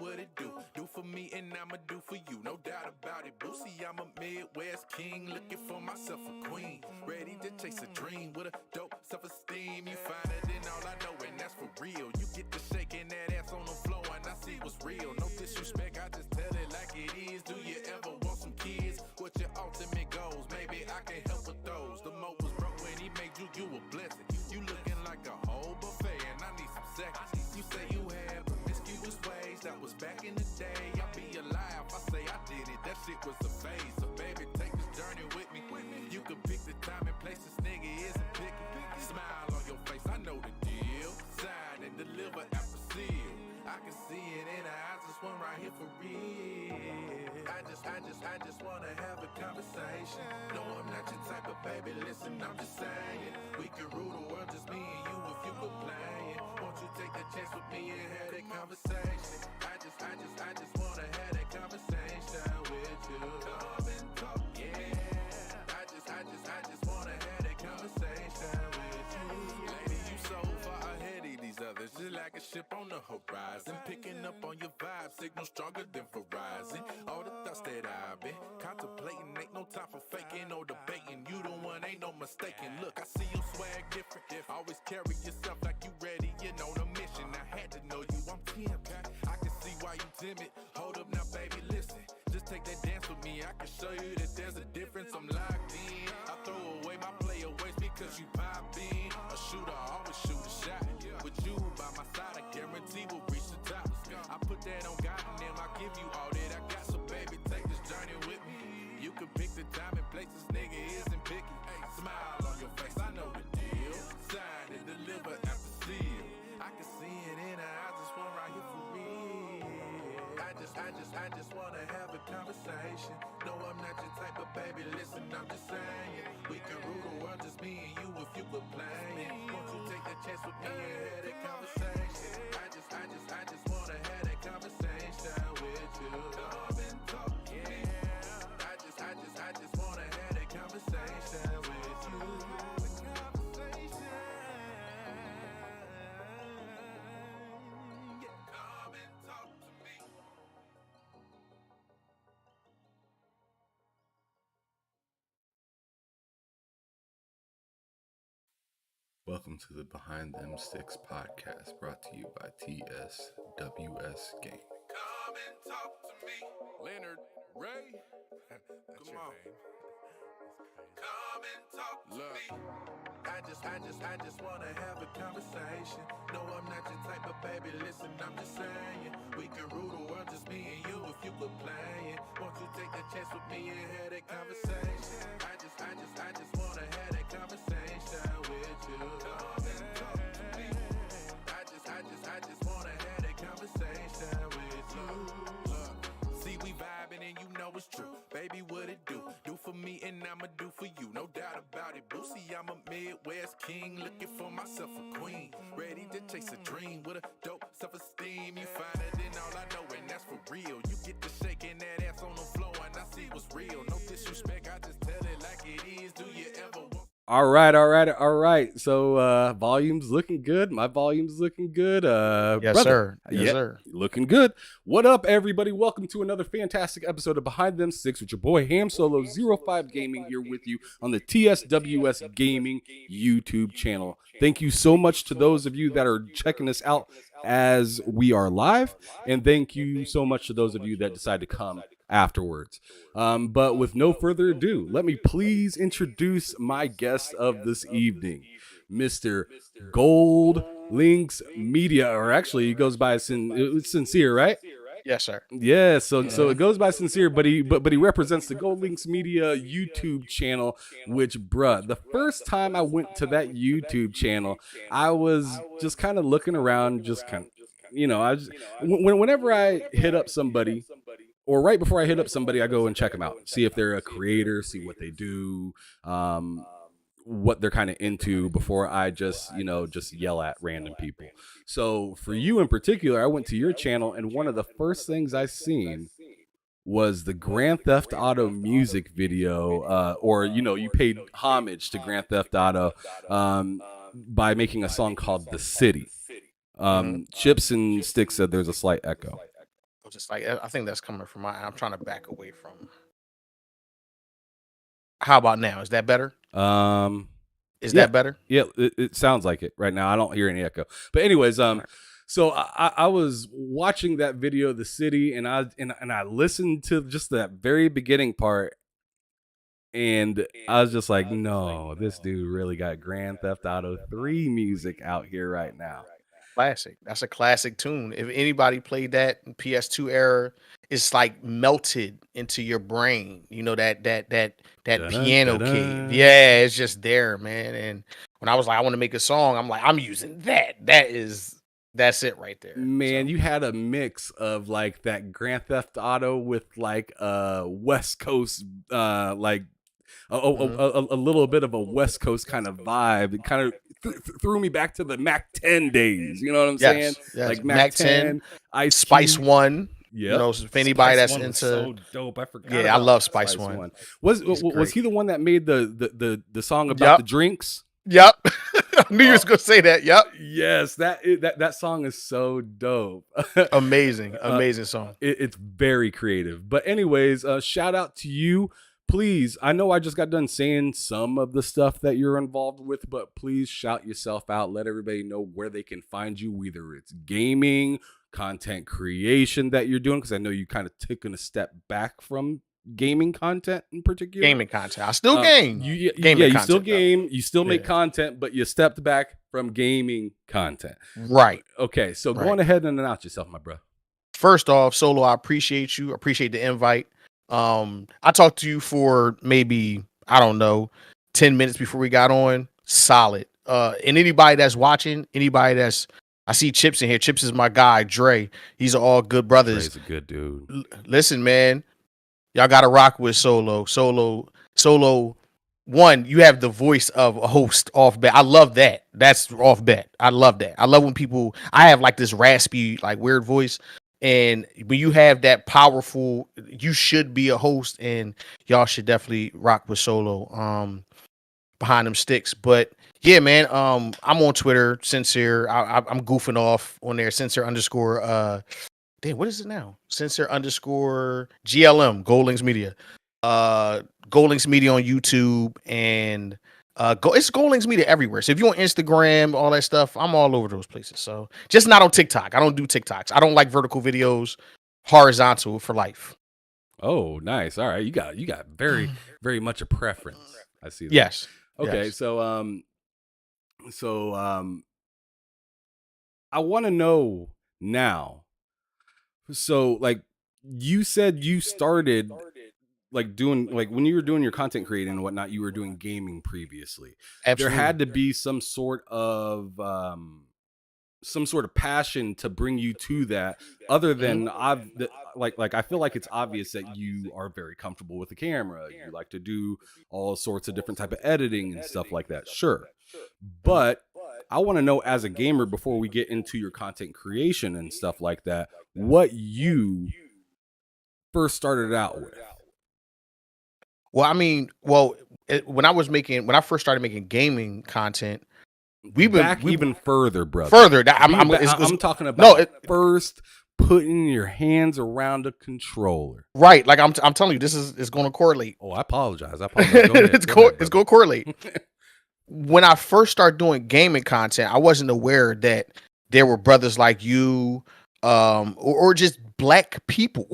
what it do. Do for me and I'ma do for you, no doubt about it. Boosie, I'm a Midwest king, looking for myself a queen. Ready to chase a dream with a dope self-esteem. You find it in all I know, and that's for real. You get to shaking that ass on the floor, and I see what's real. No disrespect, I just tell it like it is. Do you ever want some kids? What your ultimate goals? Maybe I can help with those. The mo was broke when he made you a blessing. You looking like a whole buffet, and I need some seconds. You say you had promiscuous ways, that was back in the day. I'll be alive, I say I did it, that shit was a phase. So baby, take this journey with me. You can pick the time and place, this nigga isn't picky. Smile on your face, I know the deal. Sign and deliver after seal. I can see it in her eyes, this one right here for real. I just wanna have a conversation. No, I'm not your type of baby, listen, I'm just saying. We can rule the world, just me and you if you could play it. Won't you take a chance with me and have that conversation? I just wanna have that conversation with you. Come and talk, yeah. I just wanna have that conversation with you. Lady, you so far ahead of these others, just like a ship on the horizon. Picking up on your vibe, signal stronger than Verizon. All the thoughts that I've been contemplating, ain't no time for faking or debating. You the one, ain't no mistaking. Look, I see your swag different. Always carry yourself like you ready, you know the mission. I had to know you, I'm tempted. I can see why you timid. Hold up now, baby, listen. Just take that dance with me, I can show you that there's a difference. I'm locked in. I throw away my playaways because you pop in. A shooter always shoot a shot. With you by my side, I guarantee we'll reach the top. I put that on God and them, I give you all that I got. So baby, take this journey with me. You can pick the time and place, this nigga isn't picky. Smile on your face, I know the deal. Sign and deliver after seal. I can see it in her eyes, this one right here for real. I just wanna have a conversation. No, I'm not your type of baby, listen, I'm just saying. We can rule the world, just me and you if you could play it. Won't you take a chance with me and have that conversation? I just wanna have that conversation with you. Come and talk, yeah. I just wanna have that conversation with you. Come and talk to me. Welcome to the Behind Them Sticks podcast, brought to you by TSWS Game. Come and talk to me. Lennard Ray. Come on. Come and talk to me. I just wanna have a conversation. No, I'm not your type of baby, listen, I'm just saying. We can rule the world, just me and you if you could play it. Won't you take a chance with me and have that conversation? I just wanna have that conversation with you. Come and talk to me. I just wanna have that conversation with you. Look, see we vibing and you know it's true. Baby, what it do? Do for me and I'ma do for you, no doubt about it. Boosie, I'm a Midwest king, looking for myself a queen. Ready to chase a dream with a dope self-esteem. You find it in all I know, and that's for real. You get to shaking that ass on the floor, and I see what's real. No disrespect, I just tell it like it is. Do you ever want? All right. So volume's looking good. My volume's looking good. Yes, brother. sir. Yes, Yeah, sir. looking good. What up, everybody? Welcome to another fantastic episode of Behind Them Sticks with your boy Ham Solo 05 Gaming here with you on the TSWS Gaming YouTube channel. Thank you so much to those of you that are checking us out as we are live, and thank you so much to those of you that decide to come afterwards. But with no further ado, let me please introduce my guest of this evening, Mr. Gold Lynx Media, or actually he goes by Sincere, right? Yes, sir. Yeah, so it goes by Sincere, but he represents the Gold Lynx Media YouTube channel, which, bruh, the first time I went to that YouTube channel, I was just kind of looking around, just kind of, whenever I hit up somebody, or right before I hit up somebody, I go and check them out, see if they're a creator, see what they do, what they're kind of into before I just yell at random people. So for you in particular, I went to your channel, and one of the first things I seen was the Grand Theft Auto music video, you paid homage to Grand Theft Auto by making a song called The City. Chips and Sticks said there's a slight echo. was just like, I think that's coming from I'm trying to back away from. How about now? Is that better? Is that better? Yeah, it sounds like it right now. I don't hear any echo. But anyways, so I was watching that video of the city, and I listened to just that very beginning part, and I was just like, no, this dude really got Grand Theft Auto 3 music out here right now. Classic. That's a classic tune. If anybody played that in PS2 era, it's like melted into your brain. You know, that piano cave. Yeah, it's just there, man. And when I was like, I want to make a song, I'm like, I'm using that. That's it right there. Man, you had a mix of like that Grand Theft Auto with like West Coast like a little bit of a West Coast kind of vibe. It kind of threw me back to the Mac 10 days. You know what I'm saying? Yes. Like Mac 10, Spice One. Yeah, you know, if anybody that's into so dope, I forgot. Yeah, I love Spice One. Was he the one that made the song about the drinks? Yep. I knew you was gonna say that. Yep. Yes, that song is so dope. Amazing song. It's very creative. But anyways, shout out to you. Please, I know I just got done saying some of the stuff that you're involved with, but please shout yourself out. Let everybody know where they can find you, whether it's gaming, content creation that you're doing, because I know you kind of taken a step back from gaming content in particular. Gaming content. I still game. You still game. You still make content, but you stepped back from gaming content. Right. Okay, so go on ahead and announce yourself, my bro. First off, Solo, I appreciate you. I appreciate the invite. I talked to you for maybe, I don't know, 10 minutes before we got on. Solid. And anybody that's watching, I see Chips in here. Chips is my guy, Dre. These are all good brothers. Dre's a good dude. Listen, man, y'all got to rock with Solo. One, you have the voice of a host off bet. I love that. That's off bet. I love that. I love when I have like this raspy, like weird voice. And when you have that powerful, you should be a host, and y'all should definitely rock with Solo behind them sticks. But yeah, man, I'm on Twitter, Sincere. I'm goofing off on there, Sincere _. What is it now? Sincere _ GLM, Gold Lynx Media. Gold Lynx Media on YouTube, and it's Gold Lynx Media everywhere. So if you're on Instagram, all that stuff, I'm all over those places. So just not on TikTok. I don't do TikToks. I don't like vertical videos. Horizontal for life. Oh, nice. All right, you got very very much a preference. I see that. Yes. Okay. Yes. So I want to know now. So like you said, you started like doing, like when you were doing your content creating and whatnot, you were doing gaming previously. Absolutely. There had to be some sort of passion to bring you to that, other than I feel like it's obvious that you are very comfortable with the camera. You like to do all sorts of different type of editing and stuff like that. Sure. But I want to know, as a gamer, before we get into your content creation and stuff like that, what you first started out with. Well, I mean, when I first started making gaming content, we've been even further, brother. Further. I'm talking about first putting your hands around a controller. Right. Like I'm telling you, this is going to correlate. Oh, I apologize. Go ahead. It's going to correlate. When I first started doing gaming content, I wasn't aware that there were brothers like you, or just black people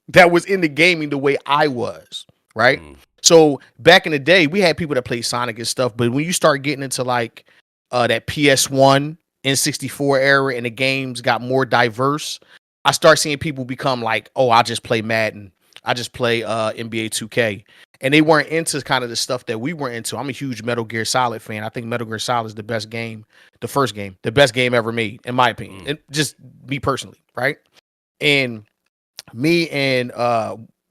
that was into gaming the way I was. Right. So back in the day, we had people that played Sonic and stuff. But when you start getting into like that PS1, N64 era, and the games got more diverse, I start seeing people become like, oh, I just play Madden. I just play NBA 2K. And they weren't into kind of the stuff that we were into. I'm a huge Metal Gear Solid fan. I think Metal Gear Solid is the best game, the best game ever made, in my opinion. And just me personally, right? And me and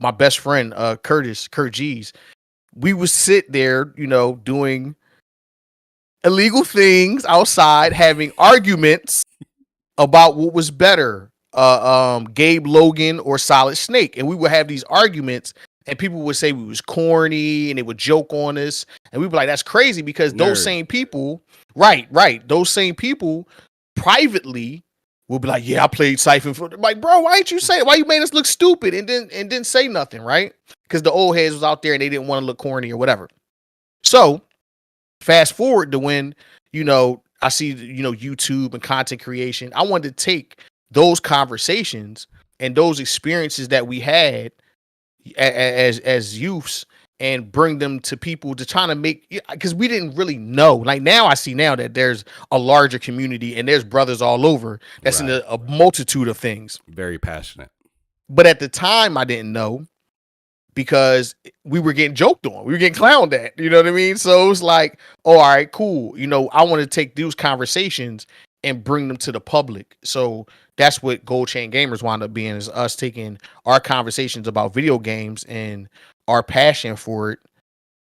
my best friend, Kurt G's, we would sit there, doing illegal things outside, having arguments about what was better, Gabe Logan or Solid Snake. And we would have these arguments, and people would say we was corny, and they would joke on us. And we'd be like, that's crazy, because those same people, right, those same people privately will be like, yeah, I played Siphon for like, bro, why didn't you say it? Why you made us look stupid and didn't say nothing, right? Because the old heads was out there and they didn't want to look corny or whatever. So fast forward to when, I see, YouTube and content creation. I wanted to take those conversations and those experiences that we had as youths and bring them to people to try to make, because we didn't really know. Like now I see now that there's a larger community and there's brothers all over that's in a multitude of things. Very passionate. But at the time I didn't know because we were getting joked on. We were getting clowned at, you know what I mean? So it was like, oh, all right, cool. I want to take those conversations and bring them to the public. So that's what Gold Chain Gamers wound up being, is us taking our conversations about video games and our passion for it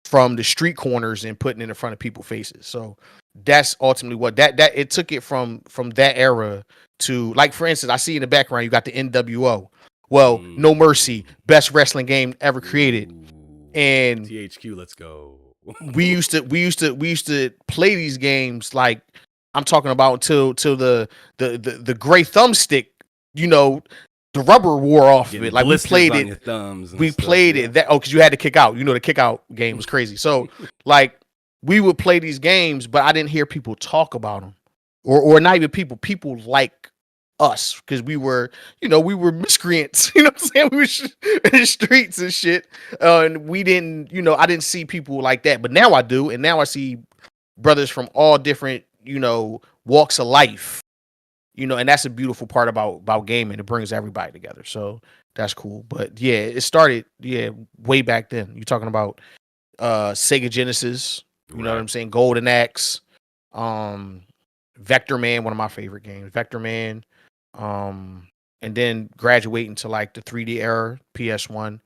from the street corners and putting it in front of people's faces. So that's ultimately what that it took it from that era to, like, for instance, I see in the background, you got the NWO. Well, No Mercy, best wrestling game ever created. And THQ, let's go. we used to play these games, like, I'm talking about till the gray thumbstick, the rubber wore off of it. Like, we played it. We played it. That because you had to kick out. The kick out game was crazy. So like, we would play these games, but I didn't hear people talk about them, or not even people like us, because we were miscreants. You know what I'm saying? We were in the streets and shit, and we didn't. I didn't see people like that, but now I do, and now I see brothers from all different walks of life. And that's a beautiful part about gaming. It brings everybody together. So that's cool. But yeah, it started way back then. You're talking about Sega Genesis, you know what I'm saying? Golden Axe, Vector Man, one of my favorite games. Vector Man, and then graduating to like the 3D era, PS1,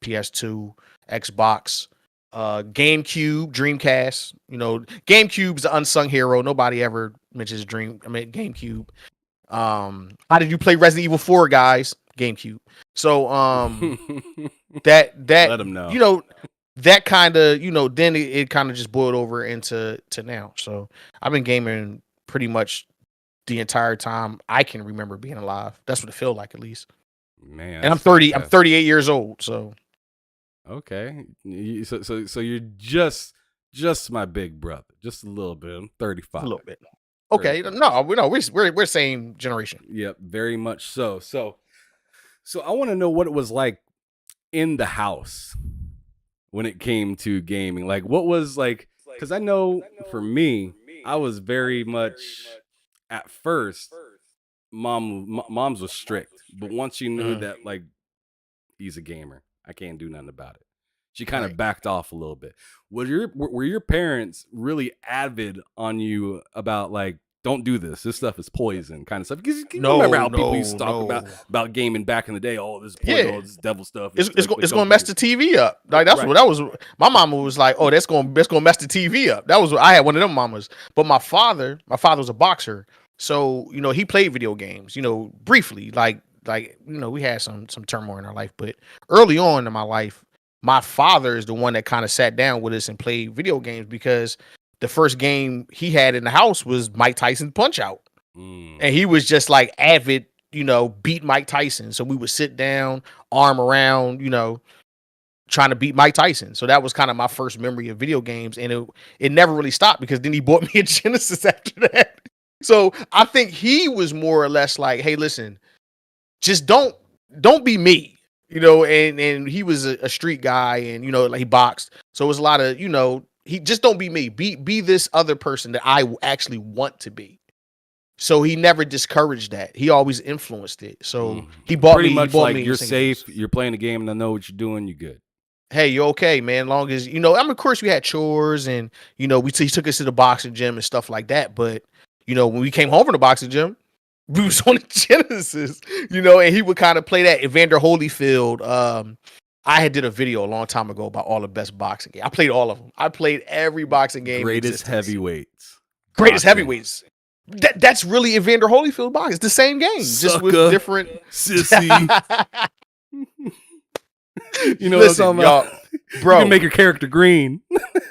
PS2, Xbox, GameCube, Dreamcast. GameCube's the unsung hero. Nobody ever mentions GameCube. How did you play Resident Evil 4, guys? GameCube. So that let them know. That kind of then it kind of just boiled over into now. So I've been gaming pretty much the entire time I can remember being alive. That's what it feels like, at least. Man, and I'm 30. I'm 38 years old. So okay, so you're just my big brother, just a little bit. I'm 35. A little bit. Okay, 35. No, we're same generation. Yep, very much so. So I want to know what it was like in the house when it came to gaming. Like, what was like? Because I know for me, I was very much at first. Mom's was strict, but once you knew that, like, he's a gamer, I can't do nothing about it, she kind of backed off a little bit. Were your parents really avid on you about, like, don't do this stuff is poison kind of stuff? Because you remember how people used to talk about gaming back in the day. Oh, this is poison, all this devil stuff. It's gonna mess the TV up. Like, that's what that was. My mama was like, oh, that's gonna mess the TV up. That was, I had one of them mamas. But my father was a boxer, so he played video games. Briefly, like we had some turmoil in our life, but early on in my life, my father is the one that kind of sat down with us and played video games, because the first game he had in the house was Mike Tyson Punch-Out. And he was just like avid, beat Mike Tyson. So we would sit down, arm around, trying to beat Mike Tyson. So that was kind of my first memory of video games. And it never really stopped, because then he bought me a Genesis after that. So I think he was more or less like, hey, listen, just don't be me. And he was a street guy, and like, he boxed. So it was a lot of, he just don't be me. Be this other person that I actually want to be. So he never discouraged that. He always influenced it. So he bought pretty me. Much he bought like, me you're safe. You're playing the game, and I know what you're doing. You're good. Hey, you're okay, man. Long as of course we had chores, and he took us to the boxing gym and stuff like that. But when we came home from the boxing gym, we was on the Genesis. And he would kind of play that. Evander Holyfield. I had did a video a long time ago about all the best boxing games. I played all of them. I played every boxing game. Greatest heavyweights. That's really Evander Holyfield boxing. It's the same game, just with different sissy. Listen, y'all, bro. You can make your character green.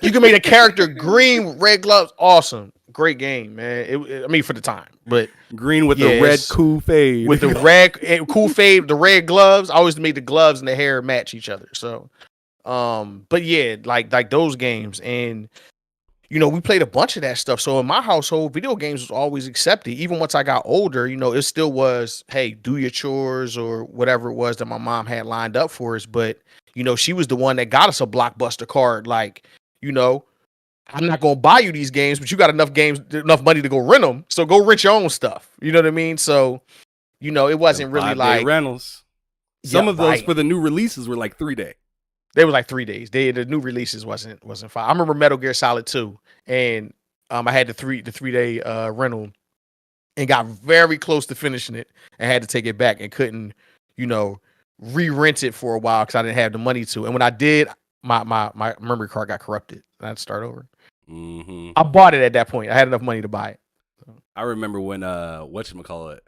You can make a character green with red gloves. Awesome. great game, man. I mean, for the time, but Green with the red cool fade. With the red cool fade, the red gloves. I always made the gloves and the hair match each other. So, but yeah, like those games, and we played a bunch of that stuff. So in my household, video games was always accepted. Even once I got older, it still was, hey, do your chores or whatever it was that my mom had lined up for us. But she was the one that got us a Blockbuster card. Like, I'm not gonna buy you these games, but you got enough money to go rent them. So go rent your own stuff. You know what I mean? So, it wasn't really like rentals. Some of those for the new releases were like 3 day. They were like 3 days. The new releases wasn't 5. I remember Metal Gear Solid 2, and I had the 3-day rental, and got very close to finishing it, and had to take it back and couldn't, re-rent it for a while because I didn't have the money to. And when I did, my memory card got corrupted. I had to start over. Mm-hmm. I bought it at that point. I had enough money to buy it. So. I remember when whatchamacallit,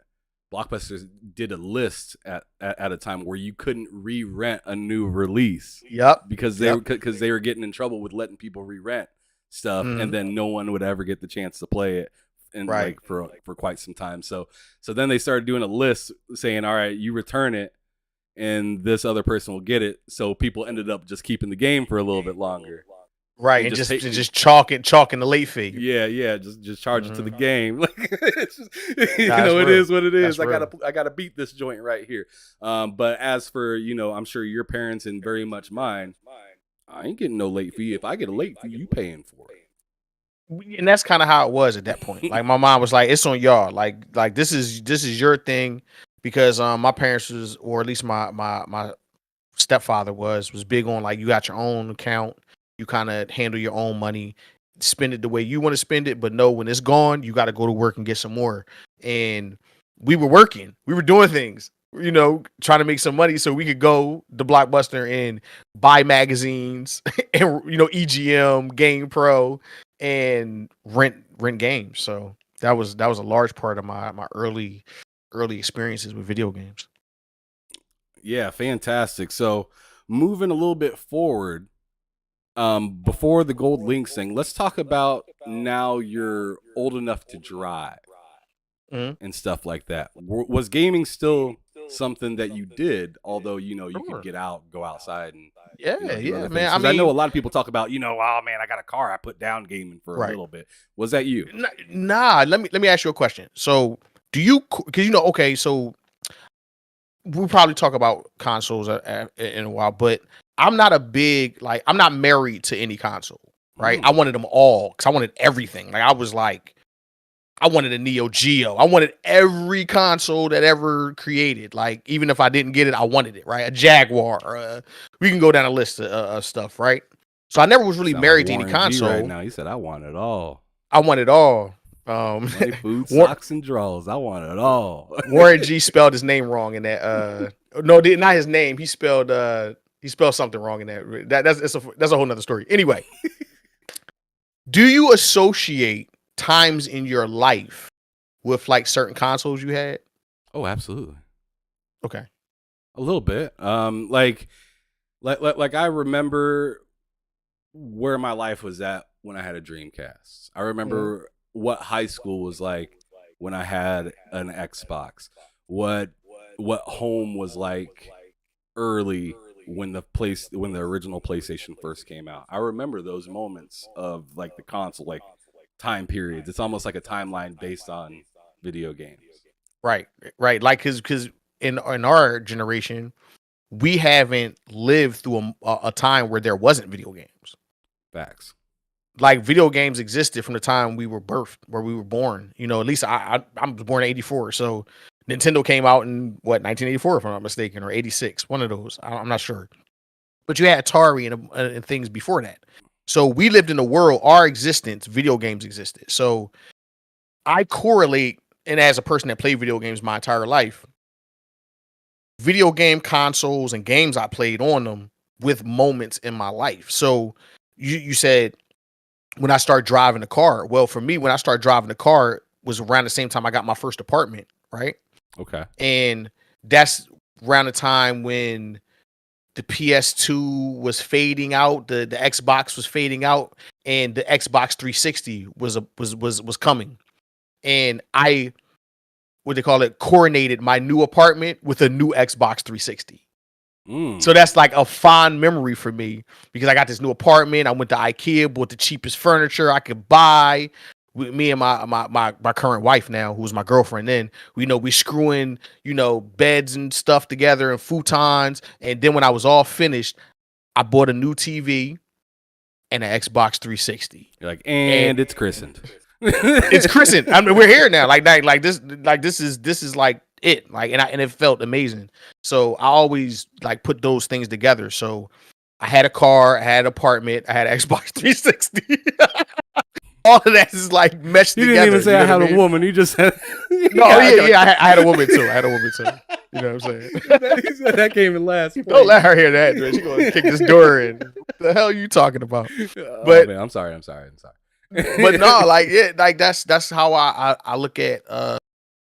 Blockbuster did a list at a time where you couldn't re-rent a new release. Yep. Because they were getting in trouble with letting people re-rent stuff, and then no one would ever get the chance to play it, and like for quite some time. So then they started doing a list saying, all right, you return it, and this other person will get it. So people ended up just keeping the game for a little bit longer. Right, and just chalking the late fee. Yeah, just charge it to the game. Like it's just, it is what it is. I gotta beat this joint right here. But as for I'm sure your parents and very much mine, I ain't getting no late fee. If I get a late fee, you paying for it. And that's kind of how it was at that point. Like my mom was like, "It's on y'all. Like this is your thing," because my parents was, or at least my stepfather was big on like you got your own account. You kind of handle your own money, spend it the way you want to spend it, but know when it's gone, you got to go to work and get some more. And we were working, we were doing things, trying to make some money so we could go to Blockbuster and buy magazines and EGM, Game Pro, and rent games. So that was a large part of my early experiences with video games. Yeah, fantastic. So moving a little bit forward. Before the Gold Lynx thing, let's talk about now you're old enough to drive and stuff like that. Was gaming still something that you did, although you could get out, go outside, and man. I know a lot of people talk about oh man, I got a car, I put down gaming for a little bit. Was that you? Nah. Let me ask you a question. So do you? Because okay, so we'll probably talk about consoles in a while, but I'm not I'm not married to any console, right? I wanted them all because I wanted everything. Like I was like, I wanted a Neo Geo. I wanted every console that ever created. Like even if I didn't get it, I wanted it, right? A Jaguar. We can go down a list of stuff, right? So I never was really married to any console. Right now, he said I want it all. I want it all. Money, food, socks, and drawers. I want it all. Warren G spelled his name wrong in that. No, not his name. He spelled something wrong in that. That's a whole nother story. Anyway, do you associate times in your life with like certain consoles you had? Oh, absolutely. Okay, a little bit. Like I remember where my life was at when I had a Dreamcast. I remember what high school was like when I had an Xbox. What home was like early when the original PlayStation first came out. I remember those moments of like the console, like time periods. It's almost like a timeline based on video games. Right. Like because in our generation, we haven't lived through a time where there wasn't video games. Facts. Like video games existed from the time we were where we were born. At least I was born in 84, so Nintendo came out in 1984, if I'm not mistaken, or 86, one of those. I'm not sure. But you had Atari and things before that. So we lived in a world, our existence, video games existed. So I correlate, and as a person that played video games my entire life, video game consoles and games I played on them with moments in my life. So you said, when I started driving a car. Well, for me, when I started driving a car was around the same time I got my first apartment, right? Okay. And that's around the time when the PS2 was fading out, the Xbox was fading out, and the Xbox 360 was coming, and I, what they call it, coronated my new apartment with a new Xbox 360. So that's like a fond memory for me because I got this new apartment. I went to IKEA, bought the cheapest furniture I could buy. Me and my current wife now, who was my girlfriend then, we screwing, beds and stuff together and futons. And then when I was all finished, I bought a new TV and an Xbox 360. You're like, and it's christened. It's christened. I mean, we're here now. This is like it. And it felt amazing. So I always like put those things together. So I had a car, I had an apartment, I had an Xbox 360. All of that is like meshed together. You didn't even say I had a woman. You just said I had a woman too. You know what I'm saying? He said that came in last. Don't let her hear that. She's gonna kick this door in. What the hell are you talking about? But man, I'm sorry. But no, that's how I look at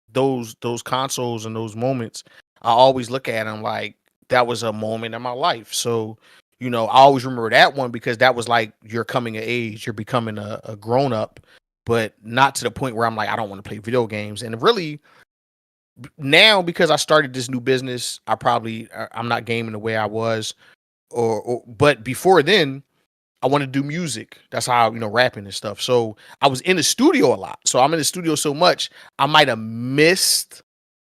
those consoles and those moments. I always look at them like that was a moment in my life. So I always remember that one because that was like you're coming of age, you're becoming a grown up, but not to the point where I'm like I don't want to play video games. And really now, because I started this new business, I'm not gaming the way I was, but before then, I want to do music. That's how, rapping and stuff. So I was in the studio a lot. So I'm in the studio so much, I might have missed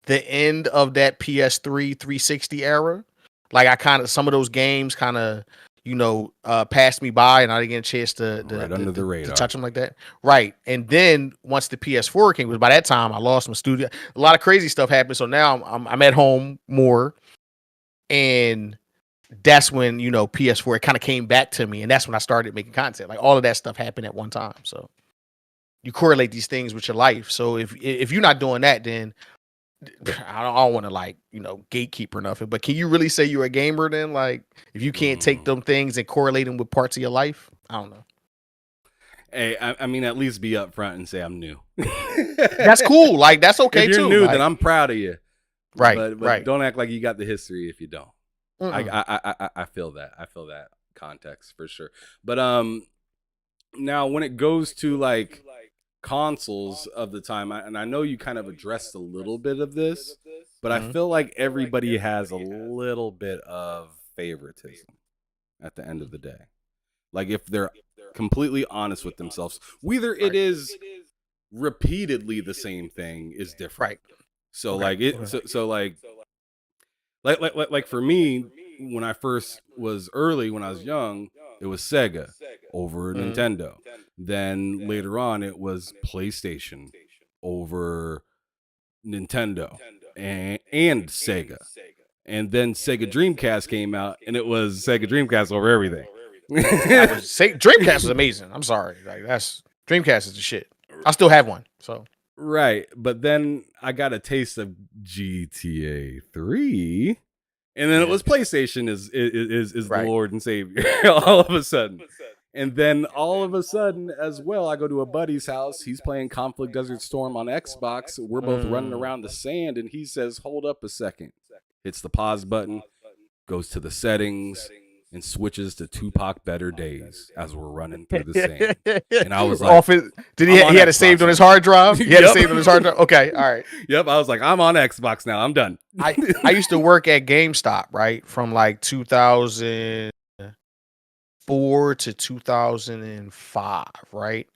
the end of that PS3 360 era. Like some of those games kind of, passed me by and I didn't get a chance to under the radar to touch them like that. Right. And then once the PS4 came, by that time I lost my studio. A lot of crazy stuff happened. So now I'm at home more, and that's when PS4 kind of came back to me, and that's when I started making content. Like all of that stuff happened at one time. So you correlate these things with your life. So if you're not doing that, then I don't want to gatekeep or nothing. But can you really say you're a gamer then? Like if you can't take them things and correlate them with parts of your life, I don't know. Hey, I mean, at least be upfront and say I'm new. That's cool. Like that's okay if you're too. new, then I'm proud of you. Right. But right. Don't act like you got the history if you don't. I feel that. I feel that context for sure. But now when it goes to like consoles of the time, and I know you kind of addressed a little bit of this, but I feel like everybody has a little bit of favoritism at the end of the day. Like if they're completely honest with themselves, whether it is repeatedly the same thing is different. Right. So like for me, when I first was early, when I was young, it was Sega over Nintendo. Then later on, it was PlayStation over Nintendo and Sega. And then Sega Dreamcast came out, and it was Sega Dreamcast over everything. Dreamcast was amazing. I'm sorry, Dreamcast is the shit. I still have one, so. Right, but then I got a taste of GTA 3, and then it was PlayStation is the Lord and Savior all of a sudden. And then all of a sudden as well, I go to a buddy's house. He's playing Conflict Desert Storm on Xbox. We're both running around the sand, and he says, "Hold up a second." Hits the pause button, goes to the settings, and switches to Tupac Better Days as we're running through the sand. And I was like, he had it saved on his hard drive? He had it saved on his hard drive? Okay, all right. Yep, I was like, I'm on Xbox now. I'm done. I used to work at GameStop, right? From like 2004 to 2005, right?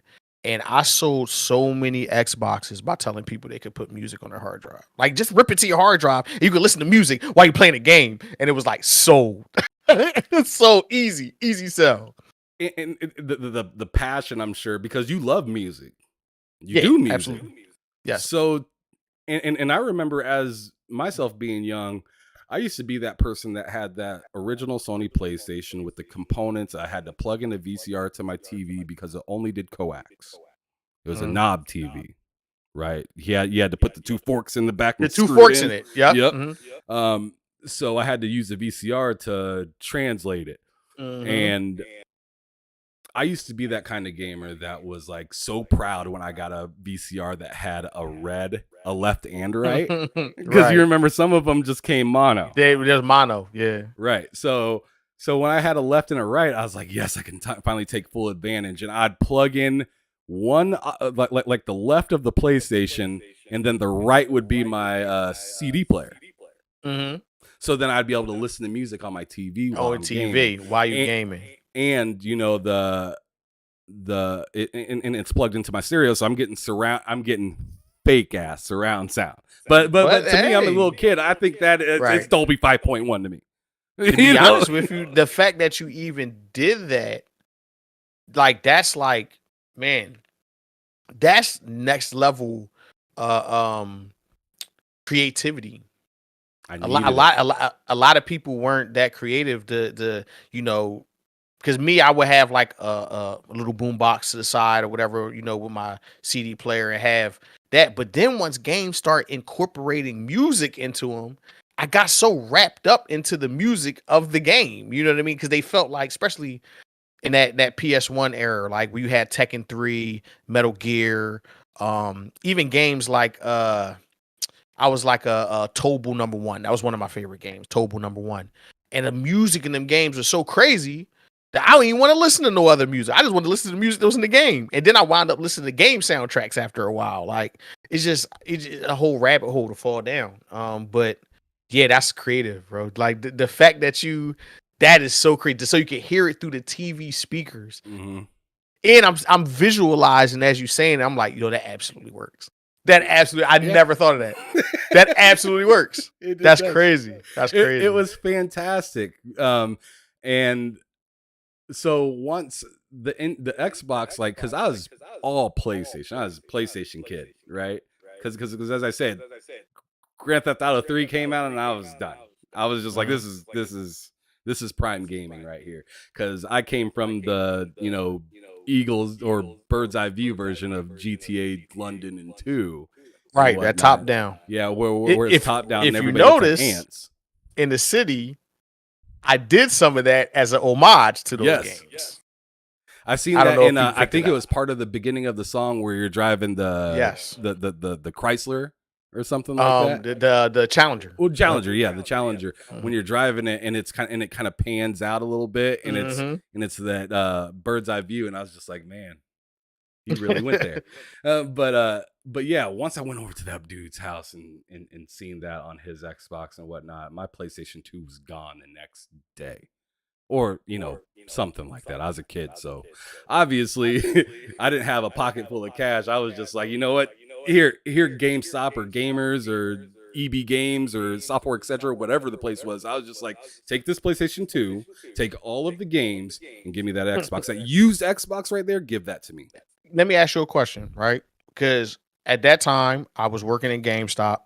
And I sold so many Xboxes by telling people they could put music on their hard drive. Like, just rip it to your hard drive. And you could listen to music while you're playing a game. And it was like sold. It's so easy sell. And the passion, I'm sure, because you love music. You do music. Absolutely. Yes. So, and I remember as myself being young, I used to be that person that had that original Sony PlayStation with the components. I had to plug in a VCR to my TV because it only did coax. It was a knob TV, right? You had to put the two forks in the back. The two forks in it. Yep. Mm-hmm. So I had to use the VCR to translate it. And I used to be that kind of gamer that was like so proud when I got a VCR that had a left and right. Because you remember some of them just came mono. They were just mono, yeah. Right. So So when I had a left and a right, I was like, yes, I can finally take full advantage. And I'd plug in one, like the left of the PlayStation, and then the right would be my CD player. Mm-hmm. So then I'd be able to listen to music on my TV while I'm TV gaming. while you gaming. And you know and it's plugged into my stereo, so I'm getting fake ass surround sound. But to me, I'm a little kid. I think that it's Dolby 5.1 to me. To be honest with you, the fact that you even did that, like that's like, man, that's next level creativity. A lot of people weren't that creative to you know, because me, I would have like a little boom box to the side or whatever, you know, with my CD player and have that. But then once games start incorporating music into them, I got so wrapped up into the music of the game. You know what I mean? Because they felt like, especially in that PS1 era, like where you had Tekken 3, Metal Gear, even games like I was like a Tobal #1. That was one of my favorite games, Tobal #1. And the music in them games was so crazy that I don't even want to listen to no other music. I just want to listen to the music that was in the game. And then I wound up listening to game soundtracks after a while. Like it's just a whole rabbit hole to fall down. But yeah, that's creative, bro. Like the fact that that is so creative. So you can hear it through the TV speakers. Mm-hmm. And I'm visualizing as you saying, I'm like, that absolutely works. I never thought of that. That absolutely works. That's crazy. That's crazy. It was fantastic. And so once the Xbox, like, because I was all PlayStation. I was a PlayStation kid, right? Because as I said, Grand Theft Auto 3 came out and I was done. I was just like, this is prime gaming right here. Because I came from the Eagles or bird's eye view version of GTA London and 2. Right, that top down. Yeah, where it's top down. If and you everybody notice, ants. In the city, I did some of that as an homage to those games. Yes. I've seen that in I think it was part of the beginning of the song where you're driving the Chrysler or something like that. The Challenger. Well, Challenger, yeah, the Challenger. Mm-hmm. When you're driving it and it kind of pans out a little bit and it's that bird's eye view, and I was just like, man, he really went there. But yeah, once I went over to that dude's house and seeing that on his Xbox and whatnot, my PlayStation 2 was gone the next day. Or, something like that. I was a kid, so obviously I didn't have a pocket full of cash. I was just like, you know what? Here GameStop or Gamers or EB Games or Software, etc., whatever the place was. I was just like, take this PlayStation 2, take all of the games, and give me that Xbox. That used Xbox right there, give that to me. Let me ask you a question, right? Because at that time, I was working in GameStop.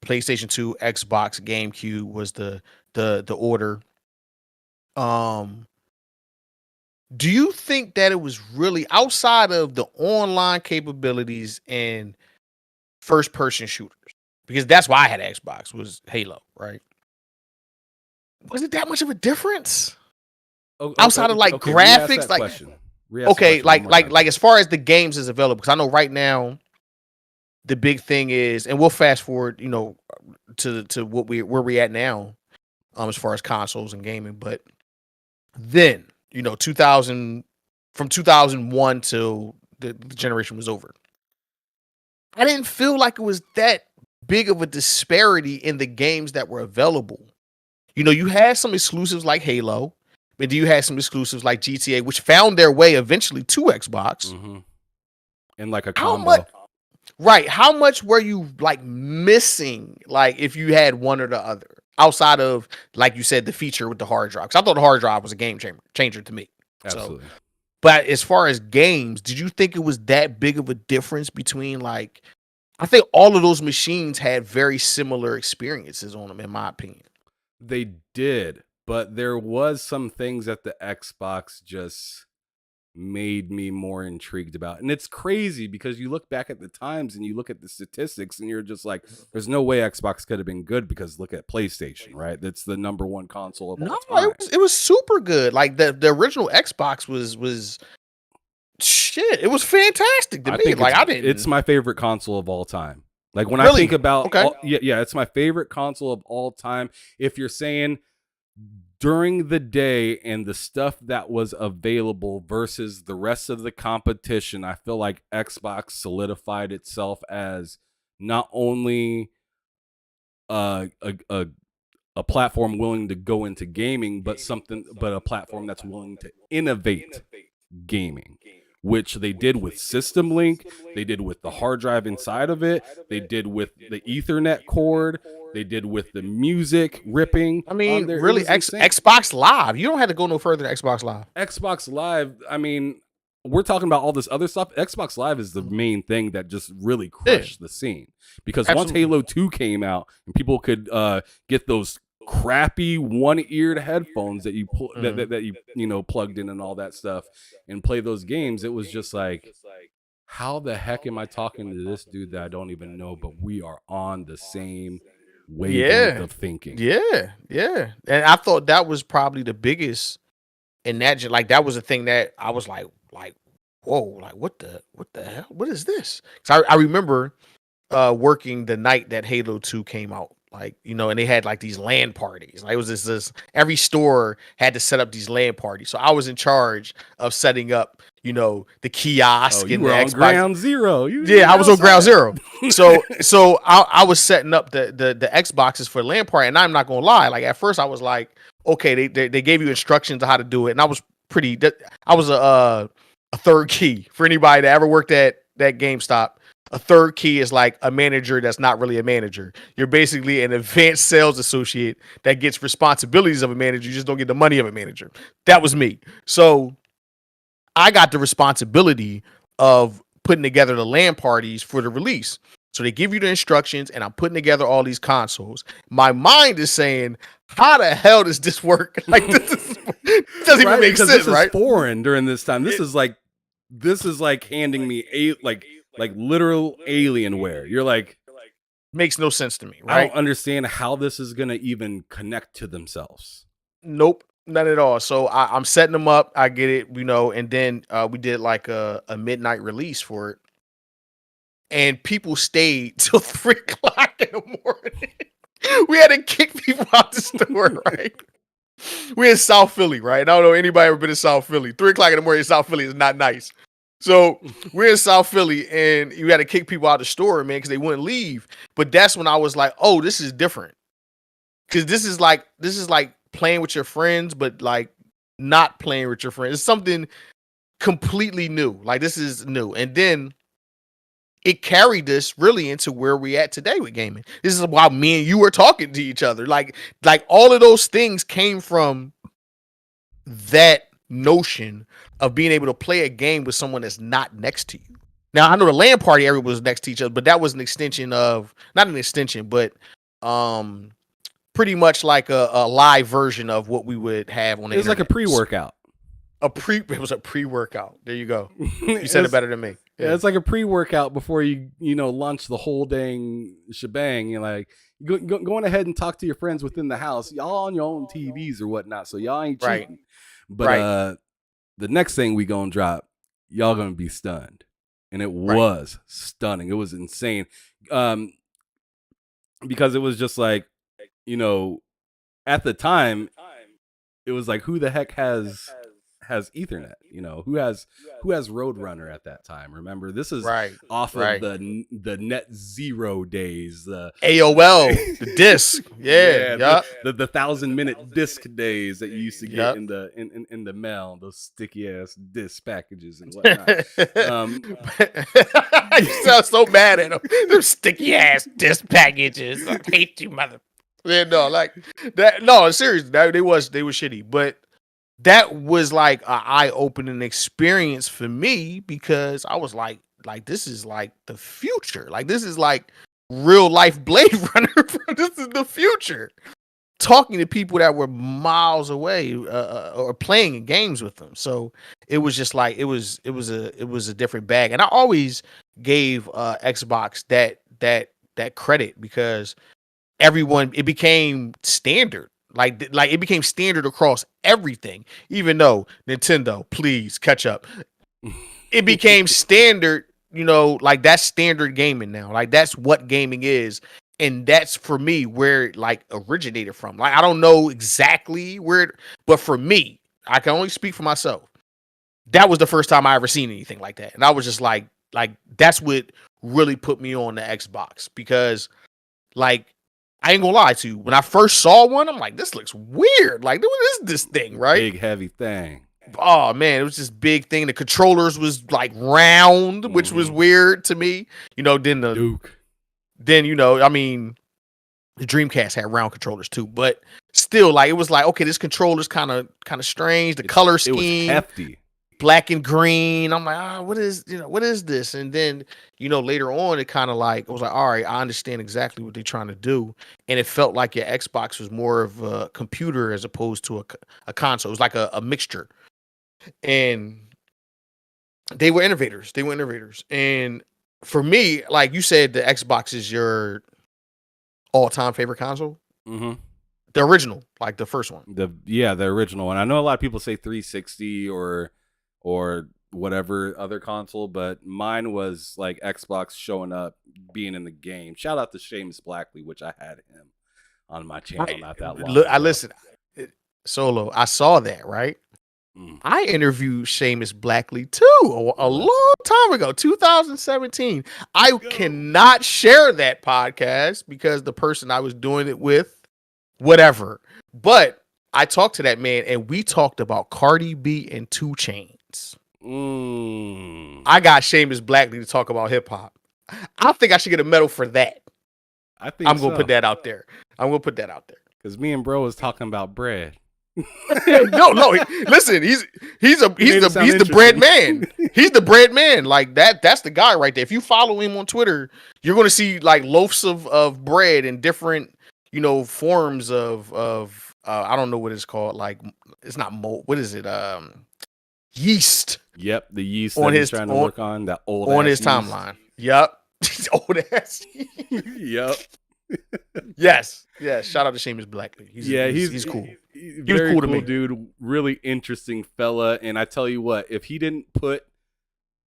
PlayStation 2, Xbox, GameCube was the order. Do you think that it was really outside of the online capabilities and first person shooters? Because that's why I had Xbox, was Halo, right? Was it that much of a difference? Outside of graphics, like as far as the games is available, because I know right now the big thing is, and we'll fast forward, to where we at now, as far as consoles and gaming. But then, 2000 from 2001 till the generation was over, I didn't feel like it was that big of a disparity in the games that were available. You had some exclusives like Halo, but you had some exclusives like GTA, which found their way eventually to Xbox. Mm-hmm. And like a combo. How much were you missing? If you had one or the other, outside of, like you said, the feature with the hard drive. Because I thought the hard drive was a game changer to me. Absolutely. So, but as far as games, did you think it was that big of a difference between I think all of those machines had very similar experiences on them, in my opinion. They did, but there was some things that the Xbox just made me more intrigued about. And it's crazy because you look back at the times and you look at the statistics and you're just like, there's no way Xbox could have been good, because look at PlayStation, right? That's the number one console of all time. It was super good. Like the original Xbox was shit. It was fantastic to me. It's my favorite console of all time. Like when I think about, it's my favorite console of all time. If you're saying during the day and the stuff that was available versus the rest of the competition, I feel like Xbox solidified itself as not only a platform willing to go into gaming, but a platform that's willing to innovate gaming, which they did with System Link, they did with the hard drive inside of it, they did with the Ethernet cord, they did with the music ripping. I mean, really, Xbox Live. You don't have to go no further than Xbox Live. Xbox Live, I mean, we're talking about all this other stuff. Xbox Live is the main thing that just really crushed the scene. Because once Halo 2 came out and people could get those crappy one-eared headphones that you that you plugged in and all that stuff and play those games, it was just like, how the heck am I talking to this dude that I don't even know, but we are on the same wavelength of thinking. Yeah. And I thought that was probably the biggest in that, like, that was the thing that I was like, whoa, like, what the hell? What is this? So I remember working the night that Halo 2 came out, like, and they had like these LAN parties. Like, it was this every store had to set up these LAN parties. So I was in charge of setting up, the kiosk. You were on ground zero. I was on ground zero. So I was setting up the Xboxes for LAN party, and I'm not gonna lie. Like, at first I was like, okay, they gave you instructions on how to do it, and I was a third key for anybody that ever worked at that GameStop. A third key is like a manager that's not really a manager. You're basically an advanced sales associate that gets responsibilities of a manager. You just don't get the money of a manager. That was me. So I got the responsibility of putting together the LAN parties for the release. So they give you the instructions, and I'm putting together all these consoles. My mind is saying, how the hell does this work? Like, this doesn't even make sense, this right? Is foreign during this time. This is like handing me like literal Alienware. You're like, makes no sense to me, right? I don't understand how this is gonna even connect to themselves. Nope, none at all. So I'm setting them up. I get it, and then we did like a midnight release for it, and people stayed till 3 o'clock in the morning. We had to kick people out the store, right? We're in South Philly, right? I don't know anybody ever been in South Philly. 3 o'clock in the morning in South Philly is not nice. So we're in South Philly, and you had to kick people out of the store, man, because they wouldn't leave. But that's when I was like, oh, this is different. Because this is like playing with your friends, but like not playing with your friends. It's something completely new. Like, this is new. And then it carried us really into where we at today with gaming. This is why me and you were talking to each other. Like all of those things came from that notion of being able to play a game with someone that's not next to you. Now, I know the LAN party area was next to each other, but that was an extension of, not an extension, but pretty much like a live version of what we would have on the internet. It was like a pre-workout. It was a pre-workout. There you go. You said it better than me. Yeah, it's like a pre-workout before you launch the whole dang shebang. You're like, going ahead and talk to your friends within the house. Y'all on your own TVs or whatnot, so y'all ain't cheating. Right. But the next thing we gonna drop, y'all gonna be stunned. And it was stunning. It was insane. Because it was just like, at the time, it was like, who the heck has Ethernet? Who has Roadrunner at that time? Remember, this is off of the Net Zero days, the AOL, the disc, the 1,000-minute disc days that you used to get in the mail, those sticky ass disc packages and whatnot. You sound so mad at them. Those sticky ass disc packages. I hate you, mother. Yeah, no, like that. No, seriously, they were shitty, but that was like an eye-opening experience for me, because I was like this is like the future. Like, this is like real life Blade Runner. This is the future. Talking to people that were miles away or playing games with them. So it was just like it was a different bag. And I always gave Xbox that credit, because it became standard. Like it became standard across everything, even though Nintendo, please catch up. It became standard, like that's standard gaming now. Like, that's what gaming is. And that's for me where it like originated from. Like I don't know exactly where it, but for me, I can only speak for myself. That was the first time I ever seen anything like that. And I was just like that's what really put me on the Xbox because like I ain't gonna lie to you. When I first saw one, I'm like, this looks weird. Like, what is this thing, right? Big heavy thing. Oh man, it was this big thing. The controllers was like round, which was weird to me. You know, then you know, I mean, the Dreamcast had round controllers too, but still, like it was like, okay, this controller's kind of strange. The color scheme, it was hefty, black and green. I'm like, what is this? And then, you know, later on, it kind of like, I was like, all right, I understand exactly what they're trying to do. And it felt like your Xbox was more of a computer as opposed to a console. It was like a mixture. And they were innovators. And for me, like you said, the Xbox is your all-time favorite console. Mm-hmm. The original, like the first one. The original one. I know a lot of people say 360 or whatever other console, but mine was like Xbox showing up, being in the game. Shout out to Seamus Blackley, which I had him on my channel not that long ago. I listened. Solo, I saw that, right? I interviewed Seamus Blackley too a long time ago, 2017. I cannot share that podcast because the person I was doing it with, whatever. But I talked to that man and we talked about Cardi B and 2 Chainz. I got Seamus Blackley to talk about hip hop. I think I should get a medal for that. I'm gonna put that out there. Because me and bro was talking about bread. no. Listen, he's the bread man. He's the bread man. Like that's the guy right there. If you follow him on Twitter, you're gonna see like loaves of bread and different, you know, forms of I don't know what it's called. Like it's not mold. What is it? Yeast. Yep, the yeast on that he's trying to work on. That old on his yeast. timeline. Yep, old ass. Yep. Yes. Shout out to Seamus Blackley. He's cool. He was cool to me, dude. Really interesting fella. And I tell you what, if he didn't put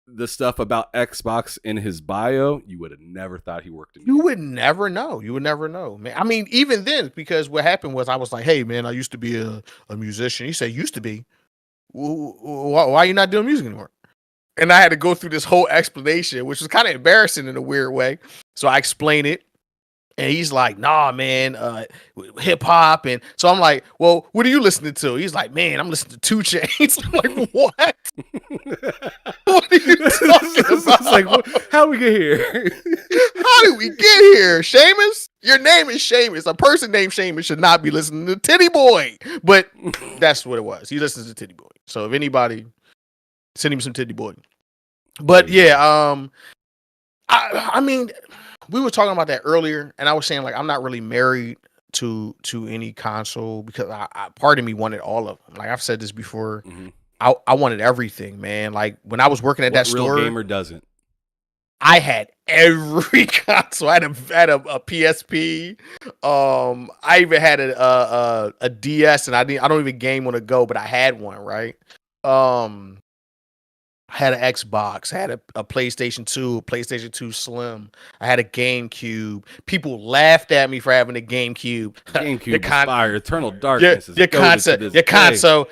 the stuff about Xbox in his bio, you would have never thought he worked in. You would never know. Man. I mean, even then, because what happened was I was like, hey, man, I used to be a musician. He said, used to be. Why are you not doing music anymore? And I had to go through this whole explanation, which was kind of embarrassing in a weird way. So I explained it. And he's like, nah, man, hip hop. And so I'm like, well, what are you listening to? He's like, man, I'm listening to 2 Chainz. I'm like, what? What are you talking about? Like, how do we get here? How did we get here? Seamus? Your name is Seamus. A person named Seamus should not be listening to Titty Boy. But that's what it was. He listens to Titty Boy. So if anybody, send him some Titty Boy. But yeah, I mean, we were talking about that earlier, and I was saying like I'm not really married to any console because I part of me wanted all of them. Like I've said this before, I wanted everything, man. Like when I was working at that store, real gamer doesn't. I had every console. I had a PSP. I even had a DS, and I don't even game on the go, but I had one, right? I had an Xbox, I had a PlayStation 2, a PlayStation 2 Slim. I had a GameCube. People laughed at me for having a GameCube. GameCube fire, Eternal Darkness. Your console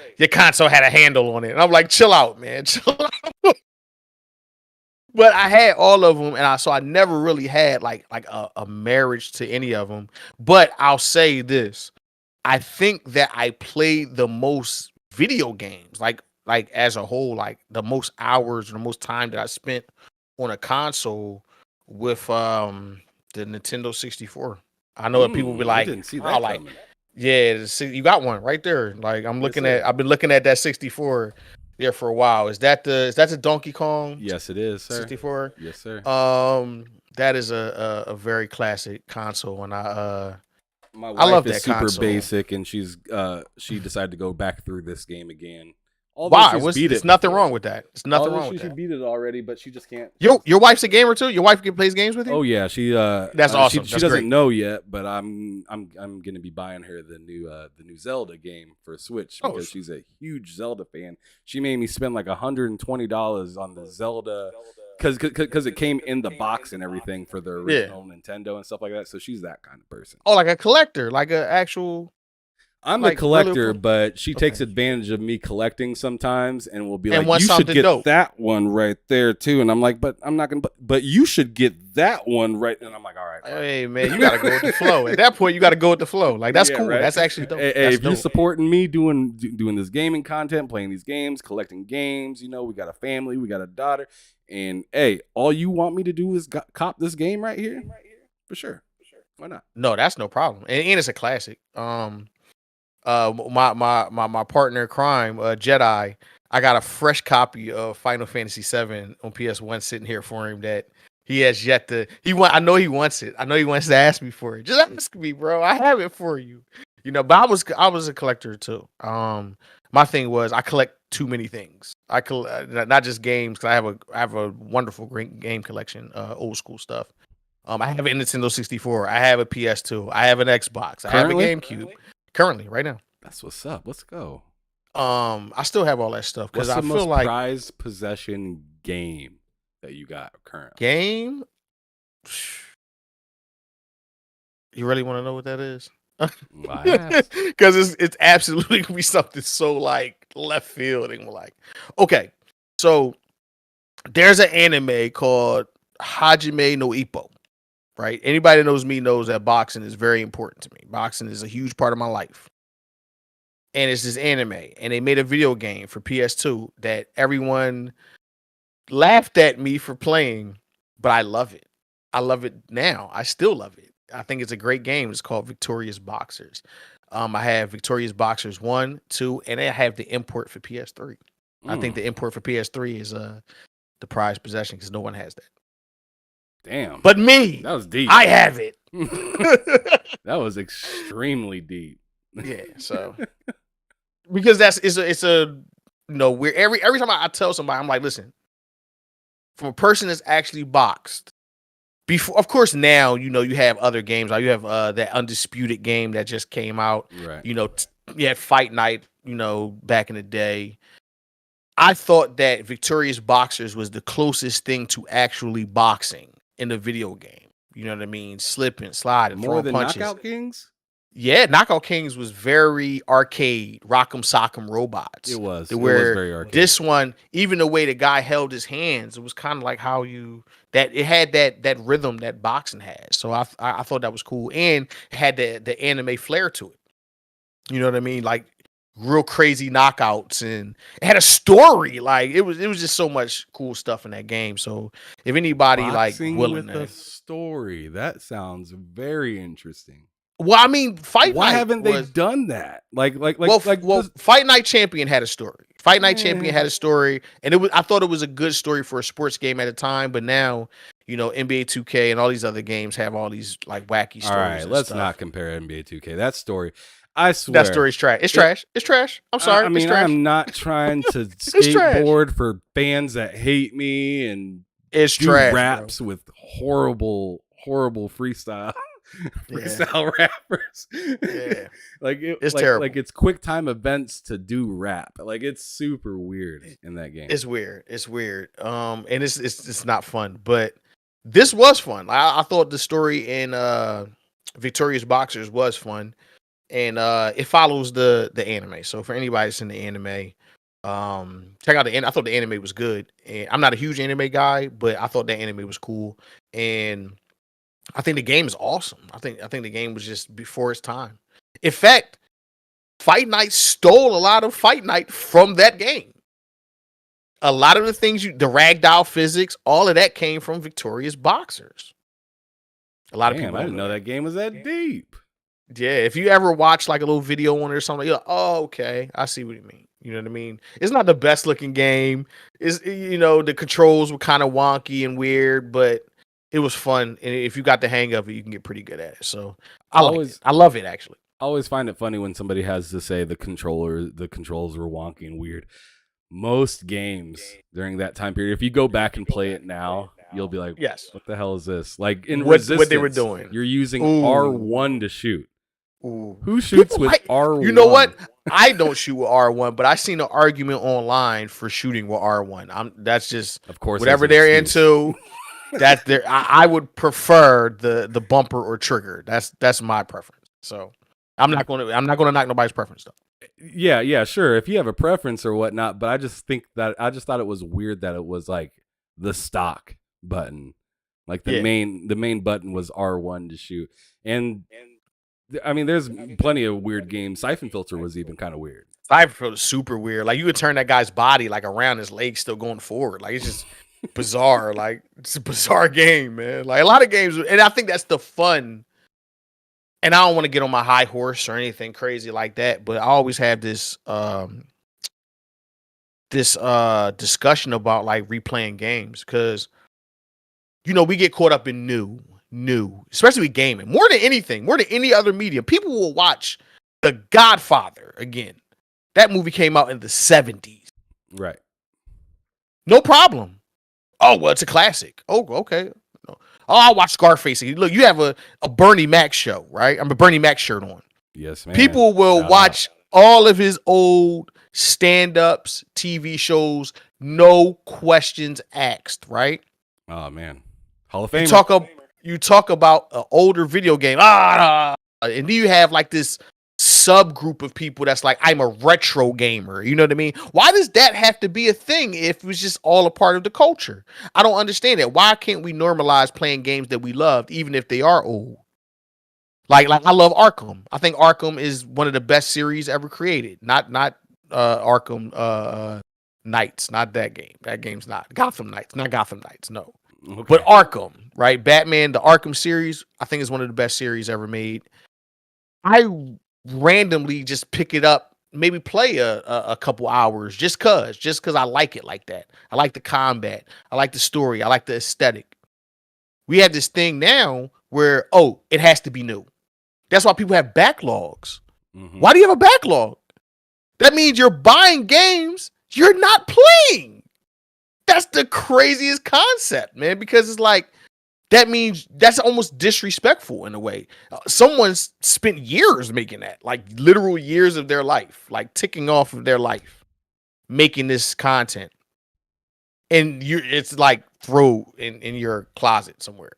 had a handle on it. And I'm like, chill out, man. Chill out. But I had all of them, and I never really had like a marriage to any of them. But I'll say this. I think that I played the most video games, like as a whole, like the most hours or the most time that I spent on a console with the Nintendo 64. I know that people be like, I didn't see that coming. Yeah, you got one right there. Like I've been looking at that 64 there for a while. Is that the Donkey Kong? Yes, it is, sir. 64. Yes, sir. That is a very classic console, and my wife I love is that super console. basic, and she decided to go back through this game again. Why? There's nothing wrong with that. It's nothing wrong with that. She beat it already, but she just can't. Your wife's a gamer too? Your wife plays games with you? Oh yeah, she. That's awesome. She doesn't know yet, but I'm gonna be buying her the new Zelda game for Switch because she's a huge Zelda fan. She made me spend like $120 on the Zelda because it came in the box and everything for the Yeah. original Nintendo and stuff like that. So she's that kind of person. Oh, like a collector, like an actual. I'm like a collector, really- but she takes Okay. advantage of me collecting sometimes, and will be And like, wants "You should something get dope." that one right there too." And I'm like, "But I'm not gonna." But you should get that one right. And I'm like, "All right." Fine." Hey man, you gotta go with the flow. At that point, you gotta go with the flow. Like that's Yeah, cool. right? That's actually dope. Hey, That's if you're dope. supporting me doing this gaming content, playing these games, collecting games, we got a family, we got a daughter, and hey, all you want me to do is cop this game right here, for sure. Why not? No, that's no problem, and it's a classic. My partner in crime, Jedi. I got a fresh copy of Final Fantasy VII on PS1 sitting here for him that he has yet to. I know he wants it. I know he wants to ask me for it. Just ask me, bro. I have it for you. But I was a collector too. My thing was I collect too many things. I collect not just games, because I have a wonderful great game collection, old school stuff. I have a Nintendo 64. I have a PS2. I have an Xbox. I have a GameCube. Currently, right now. That's what's up. Let's go. I still have all that stuff What's because I the feel most like prized possession game that you got currently? game. You really want to know what that is? Because it's absolutely gonna be something so like left field, and we're like, okay, so there's an anime called Hajime no Ippo, right? Anybody that knows me knows that boxing is very important to me. Boxing is a huge part of my life. And it's this anime, and they made a video game for PS2 that everyone laughed at me for playing, but I love it. I love it now. I still love it. I think it's a great game. It's called Victorious Boxers. I have Victorious Boxers 1, 2, and I have the import for PS3. I think the import for PS3 is the prized possession because no one has that. Damn. But me. That was deep. I have it. That was extremely deep. Yeah, so because it's a where every time I tell somebody, I'm like, listen, from a person that's actually boxed before, of course, now you have other games. Like you have that Undisputed game that just came out. Right. You had Fight Night. Back in the day. I thought that Victorious Boxers was the closest thing to actually boxing in the video game. You know what I mean? Slipping, sliding, More throwing than punches. Knockout Kings? Yeah, Knockout Kings was very arcade, rock'em sock'em robots. It was. Where it was very arcade. This one, even the way the guy held his hands, it was kind of like how it had that rhythm that boxing has. So I thought that was cool, and it had the anime flair to it. You know what I mean? Like real crazy knockouts, and it had a story. Like it was just so much cool stuff in that game. So if anybody Boxing like willing with to, a story, that sounds very interesting. well, I mean, Fight Why Night haven't they done that? Like, Fight Night Champion had a story. Fight Night Champion had a story, and I thought it was a good story for a sports game at the time. But now, NBA 2K and all these other games have all these like wacky stories. All right, let's not compare NBA 2K. That story, I swear, that story's trash. It's trash. It's trash. I'm sorry. I mean, it's trash. I'm not trying to trash. skateboard for fans that hate me and It's do trash. raps with horrible freestyle. Freestyle rappers. Yeah. It's terrible. Like it's quick time events to do rap. Like it's super weird in that game. It's weird. And it's not fun, but this was fun. I thought the story in Victorious Boxers was fun, and it follows the anime. So for anybody that's in the anime, check out the I thought the anime was good. And I'm not a huge anime guy, but I thought the anime was cool, and I think the game is awesome. I think the game was just before its time. In fact, Fight Night stole a lot of Fight Night from that game. A lot of the things the ragdoll physics, all of that came from Victorious Boxers. A lot of people. I didn't know that game was that deep. Yeah, if you ever watch like a little video on it or something, you're like, oh, okay, I see what you mean. You know what I mean? It's not the best looking game. The controls were kind of wonky and weird, but it was fun, and if you got the hang of it, you can get pretty good at it. So I love it actually. I always find it funny when somebody has to say the controls were wonky and weird. Most games during that time period, if you go back and play it now, you'll be like, yes, what the hell is this? Like in what Resistance, they were doing. You're using R1 to shoot. Ooh. Who shoots with R1? You know what? I don't shoot with R1, but I seen an argument online for shooting with R1. That's just Of course, whatever there's an they're excuse. into. That's their. I would prefer the bumper or trigger. That's my preference. So I'm not gonna knock nobody's preference though. Yeah, sure. If you have a preference or whatnot, but I just thought it was weird that it was like the stock button, like the main button was R1 to shoot. And I mean, there's plenty of weird games. Siphon Filter was even kind of weird. Siphon Filter is super weird. Like you could turn that guy's body like around, his legs still going forward. Like it's just bizarre. Like it's a bizarre game, man. Like a lot of games, and I think that's the fun. And I don't want to get on my high horse or anything crazy like that, but I always have this discussion about like replaying games because we get caught up in new, especially with gaming. More than anything, more than any other medium, people will watch The Godfather again. That movie came out in the 70s. Right. No problem. Oh, well, it's a classic. Oh, okay. Oh, I watch Scarface. Look, you have a Bernie Mac show, right? I'm a Bernie Mac shirt on. Yes, man. People will watch all of his old stand-ups, TV shows, no questions asked, right? Oh, man. Hall of Fame. You talk about an older video game. And then you have like this subgroup of people that's like, I'm a retro gamer. You know what I mean? Why does that have to be a thing if it was just all a part of the culture? I don't understand that. Why can't we normalize playing games that we loved, even if they are old? Like I love Arkham. I think Arkham is one of the best series ever created. Not Arkham Knights, not that game. That game's not Gotham Knights, not Gotham Knights. No. Okay. But Arkham, right? Batman, the Arkham series, I think is one of the best series ever made. I randomly just pick it up, maybe play a couple hours just cause I like it like that. I like the combat. I like the story. I like the aesthetic. We have this thing now where, it has to be new. That's why people have backlogs. Mm-hmm. Why do you have a backlog? That means you're buying games you're not playing. That's the craziest concept, man, because it's like, that means that's almost disrespectful in a way. Someone's spent years making that, like literal years of their life, like ticking off of their life, making this content. And it's like throw in your closet somewhere.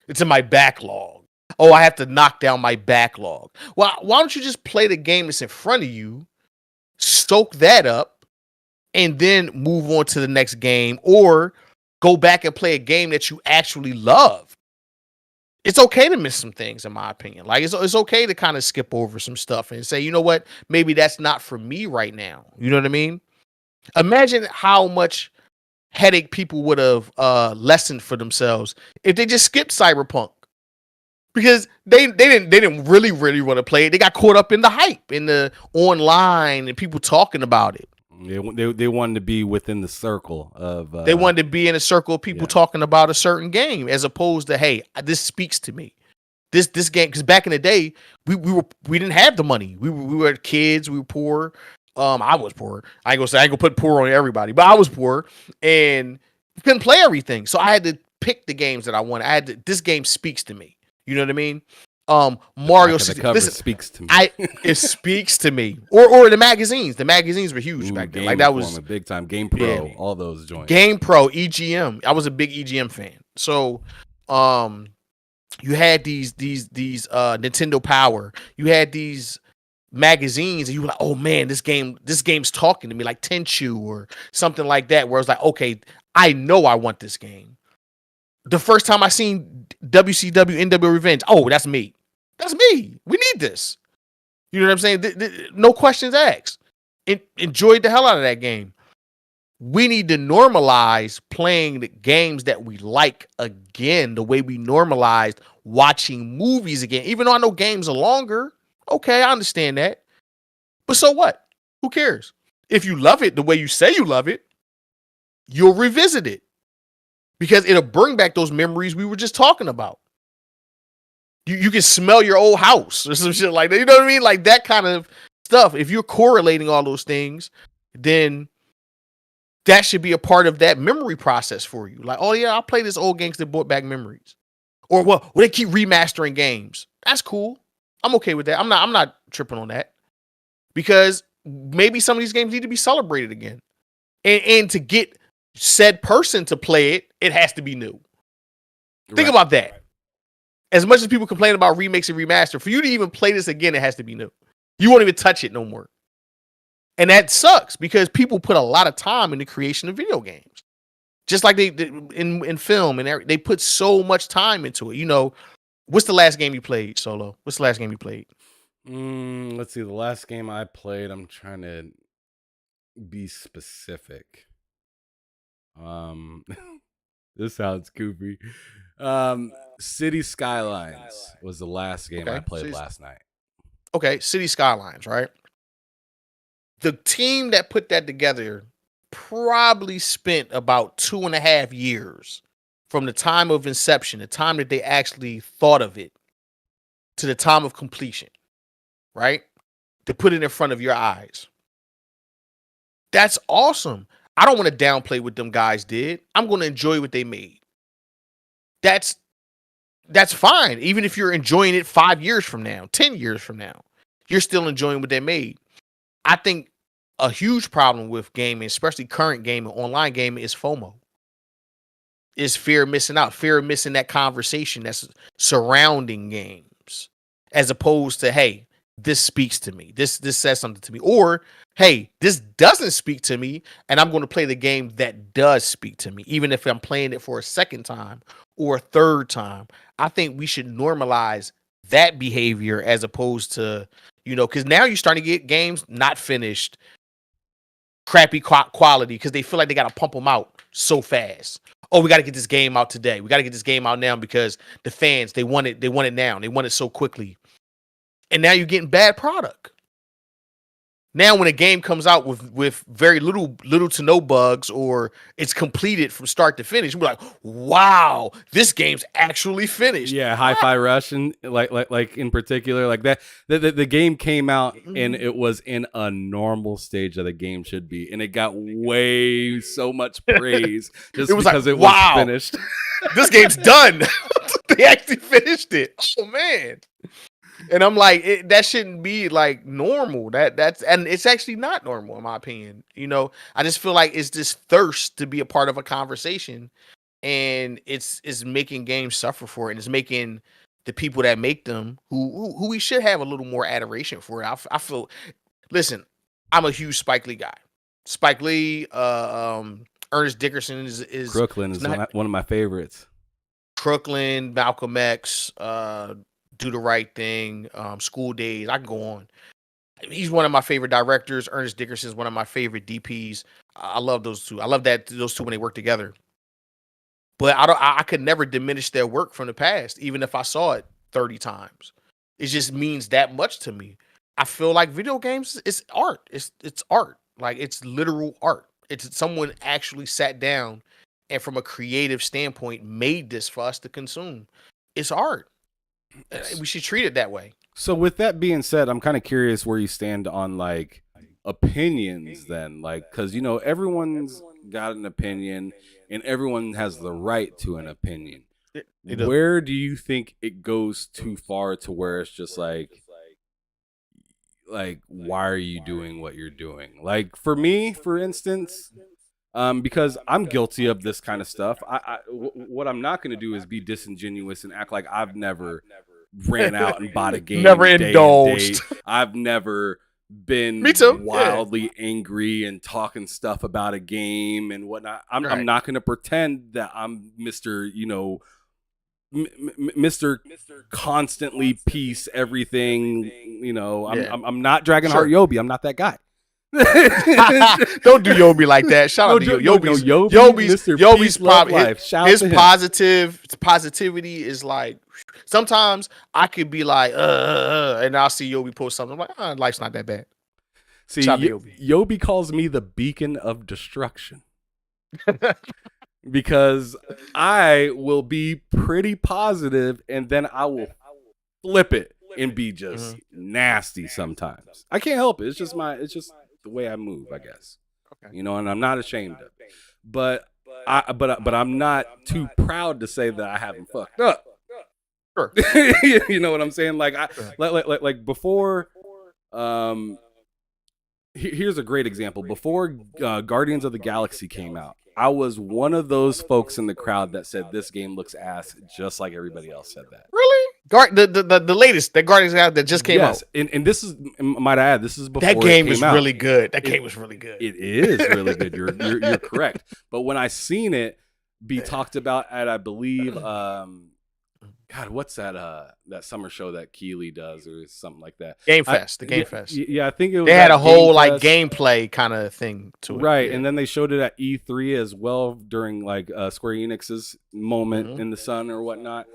It's in my backlog. Oh, I have to knock down my backlog. Well, why don't you just play the game that's in front of you, soak that up, and then move on to the next game, or go back and play a game that you actually love. It's okay to miss some things, in my opinion. Like it's okay to kind of skip over some stuff and say, you know what, maybe that's not for me right now. You know what I mean? Imagine how much headache people would have lessened for themselves if they just skipped Cyberpunk, because they didn't really want to play it. They got caught up in the hype, in the online, and people talking about it. They wanted to be within the circle of. They wanted to be in a circle of people talking about a certain game, as opposed to, hey, this speaks to me. This game, because back in the day, we didn't have the money. We were kids. We were poor. I was poor. I ain't gonna put poor on everybody, but I was poor and couldn't play everything. So I had to pick the games that I wanted. This game speaks to me. You know what I mean? Mario speaks to me. It speaks to me. Or the magazines. The magazines were huge back then. Like that was a big time. Game Pro, all those joints. Game Pro, EGM. I was a big EGM fan. So, you had these Nintendo Power. You had these magazines, and you were like, oh man, this game's talking to me, like Tenchu or something like that. Where I was like, okay, I know I want this game. The first time I seen WCW NW Revenge, that's me. That's me. We need this. You know what I'm saying? No questions asked. Enjoyed the hell out of that game. We need to normalize playing the games that we like again, the way we normalized watching movies again. Even though I know games are longer, okay, I understand that. But so what? Who cares? If you love it the way you say you love it, you'll revisit it, because it'll bring back those memories we were just talking about. You can smell your old house or some shit like that. You know what I mean? Like that kind of stuff. If you're correlating all those things, then that should be a part of that memory process for you. Like, oh yeah, I'll play this old games that brought back memories. Or well, they keep remastering games. That's cool. I'm okay with that. I'm not tripping on that, because maybe some of these games need to be celebrated again. And to get said person to play it, it has to be new. Think about that. As much as people complain about remakes and remaster, for you to even play this again, it has to be new. You won't even touch it no more. And that sucks because people put a lot of time in the creation of video games. Just like they in film and they put so much time into it. You know, what's the last game you played, Solo? What's the last game you played? Let's see. The last game I played, I'm trying to be specific. This sounds goofy. City Skylines was the last game I played last night. Okay, City Skylines, right? The team that put that together probably spent about 2.5 years from the time of inception, the time that they actually thought of it, to the time of completion, right? To put it in front of your eyes. That's awesome. I don't want to downplay what them guys did. I'm going to enjoy what they made. That's fine. Even if you're enjoying it 5 years from now, 10 years from now, you're still enjoying what they made. I think a huge problem with gaming, especially current gaming, online gaming, is FOMO. Is fear of missing out, fear of missing that conversation that's surrounding games, as opposed to, hey, this speaks to me. This says something to me. Or, hey, this doesn't speak to me, and I'm going to play the game that does speak to me, even if I'm playing it for a second time or a third time. I think we should normalize that behavior as opposed to, because now you're starting to get games not finished, crappy quality, because they feel like they got to pump them out so fast. Oh, we got to get this game out today. We got to get this game out now because the fans, they want it now. They want it so quickly. And now you're getting bad product. Now, when a game comes out with very little to no bugs, or it's completed from start to finish, we're like, "Wow, this game's actually finished." Yeah, Hi-Fi Rush, and like in particular, like that. The game came out and it was in a normal stage that the game should be, and it got way so much praise just because it was finished. This game's done. They actually finished it. Oh man. And I'm like, that shouldn't be like normal. And it's actually not normal in my opinion. I just feel like it's this thirst to be a part of a conversation, and it's making games suffer for it. And it's making the people that make them, who we should have a little more adoration for it. I feel. Listen, I'm a huge Spike Lee guy. Spike Lee, Ernest Dickerson is Crooklyn is one of my favorites. Crooklyn, Malcolm X, Do the Right Thing, School Days. I can go on. He's one of my favorite directors. Ernest Dickerson is one of my favorite DPs. I love those two. I love those two when they work together. But I could never diminish their work from the past, even if I saw it 30 times. It just means that much to me. I feel like video games is art. It's art. Like, it's literal art. It's someone actually sat down and from a creative standpoint made this for us to consume. It's art. We should treat it that way. So with that being said, I'm kind of curious where you stand on like opinions then, like, because everyone's got an opinion and everyone has the right to an opinion. Where do you think it goes too far to where it's just like why are you doing what you're doing? Like, for me, for instance, because I'm guilty of this kind of stuff. What I'm not going to do is be disingenuous and act like I've never ran out and bought a game. Never indulged. I've never been wildly angry and talking stuff about a game and whatnot. I'm not going to pretend that I'm Mr. Mr. Constantly peace everything. I'm not Dragonheart Yobi. I'm not that guy. Don't do Yobi like that. Shout out to Yobi's positivity is like, sometimes I could be like, and I'll see Yobi post something. I'm like, life's not that bad. See, Yobi calls me the beacon of destruction. Because I will be pretty positive and then I will flip it and be just nasty sometimes. I can't help it. It's just the way I move, I guess. Okay. And I'm not ashamed of it. But I'm not too proud to say that I haven't fucked up. Sure. You know what I'm saying? Like like before Here's a great example. Before Guardians of the Galaxy came out, I was one of those folks in the crowd that said this game looks ass, just like everybody else said that. Really? The latest that Guardians that just came out. Yes, and this is, might I add, this is before that game it was came out. really good. That game was really good. It is really good. You're correct. But when I seen it be talked about at, I believe, God, what's that summer show that Keeley does or something like that? Game Fest, the Game Fest. Yeah, I think it was. They had a whole Game like Fest. gameplay kind of thing to it. Right, Yeah. and then they showed it at E3 as well during like Square Enix's moment in the sun or whatnot.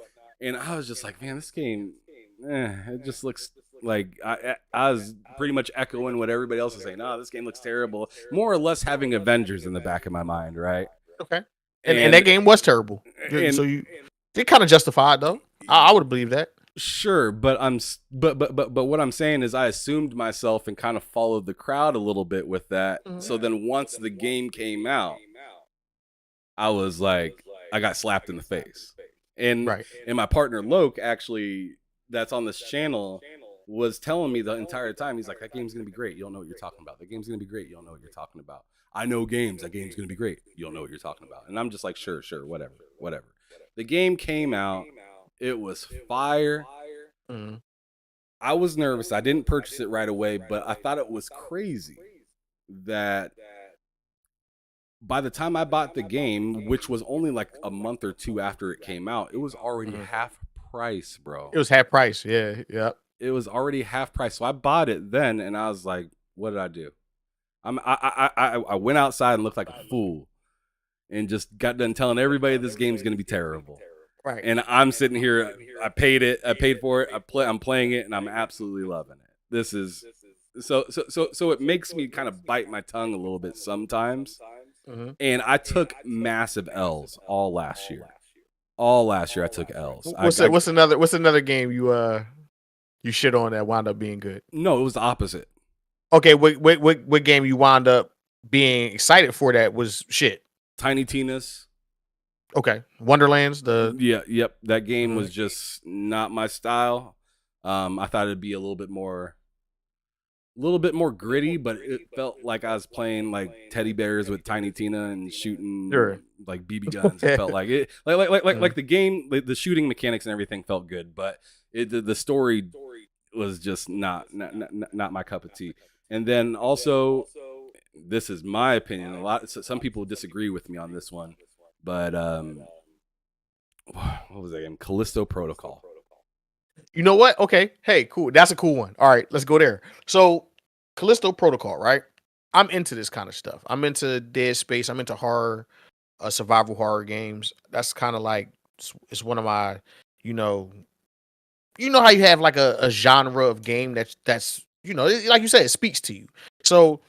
And I was just like, man, this game, it just looks like I was pretty much echoing what everybody else is saying. No, this game looks terrible. More or less having Avengers in the back of my mind, right? Okay. And that game was terrible. So you kind of justified though. I would believe that. Sure, but but what I'm saying is I assumed myself and kind of followed the crowd a little bit with that. So then once the game came out, I was like, I got slapped in the face. And my partner Loke, actually, that's on this channel, was telling me the entire time, he's like, that game's gonna be great. You don't know what you're talking about. That game's gonna be great. You don't know what you're talking about. I know games. That game's gonna be great. You don't know what you're talking about. And I'm just like, sure, whatever. The game came out. It was fire. I was nervous. I didn't purchase it right away, but I thought it was crazy that by the time I bought the game, which was only like a month or two after it came out, it was already half price, bro. It was half price. Yeah. Yep. It was already half price. So I bought it then, and I was like, what did I do? I went outside and looked like a fool and just got done telling everybody this game's going to be terrible. Right. And I'm sitting here, I paid for it, I'm playing it, and I'm absolutely loving it. This is so it makes me kind of bite my tongue a little bit sometimes. And I took massive L's all last year. I took L's. What's another game you shit on that wound up being good? No, it was the opposite. Okay, what game you wound up being excited for that was shit? Tiny Tina's. Okay, Wonderlands. Yep. That game was just not my style. I thought it'd be a little bit more gritty, but it felt like I was playing like teddy bears with Tiny Tina and shooting like BB guns. It felt like it, like the game, the shooting mechanics and everything felt good, but the story was just not my cup of tea. And then also, this is my opinion. Some people disagree with me on this one. But what was that game? Callisto Protocol. You know what? Okay. Hey, cool. That's a cool one. All right, let's go there. So, Callisto Protocol, right? I'm into this kind of stuff. I'm into Dead Space. I'm into horror, survival horror games. That's kind of like it's one of my, you know how you have like a genre of game that's like you said, it speaks to you. So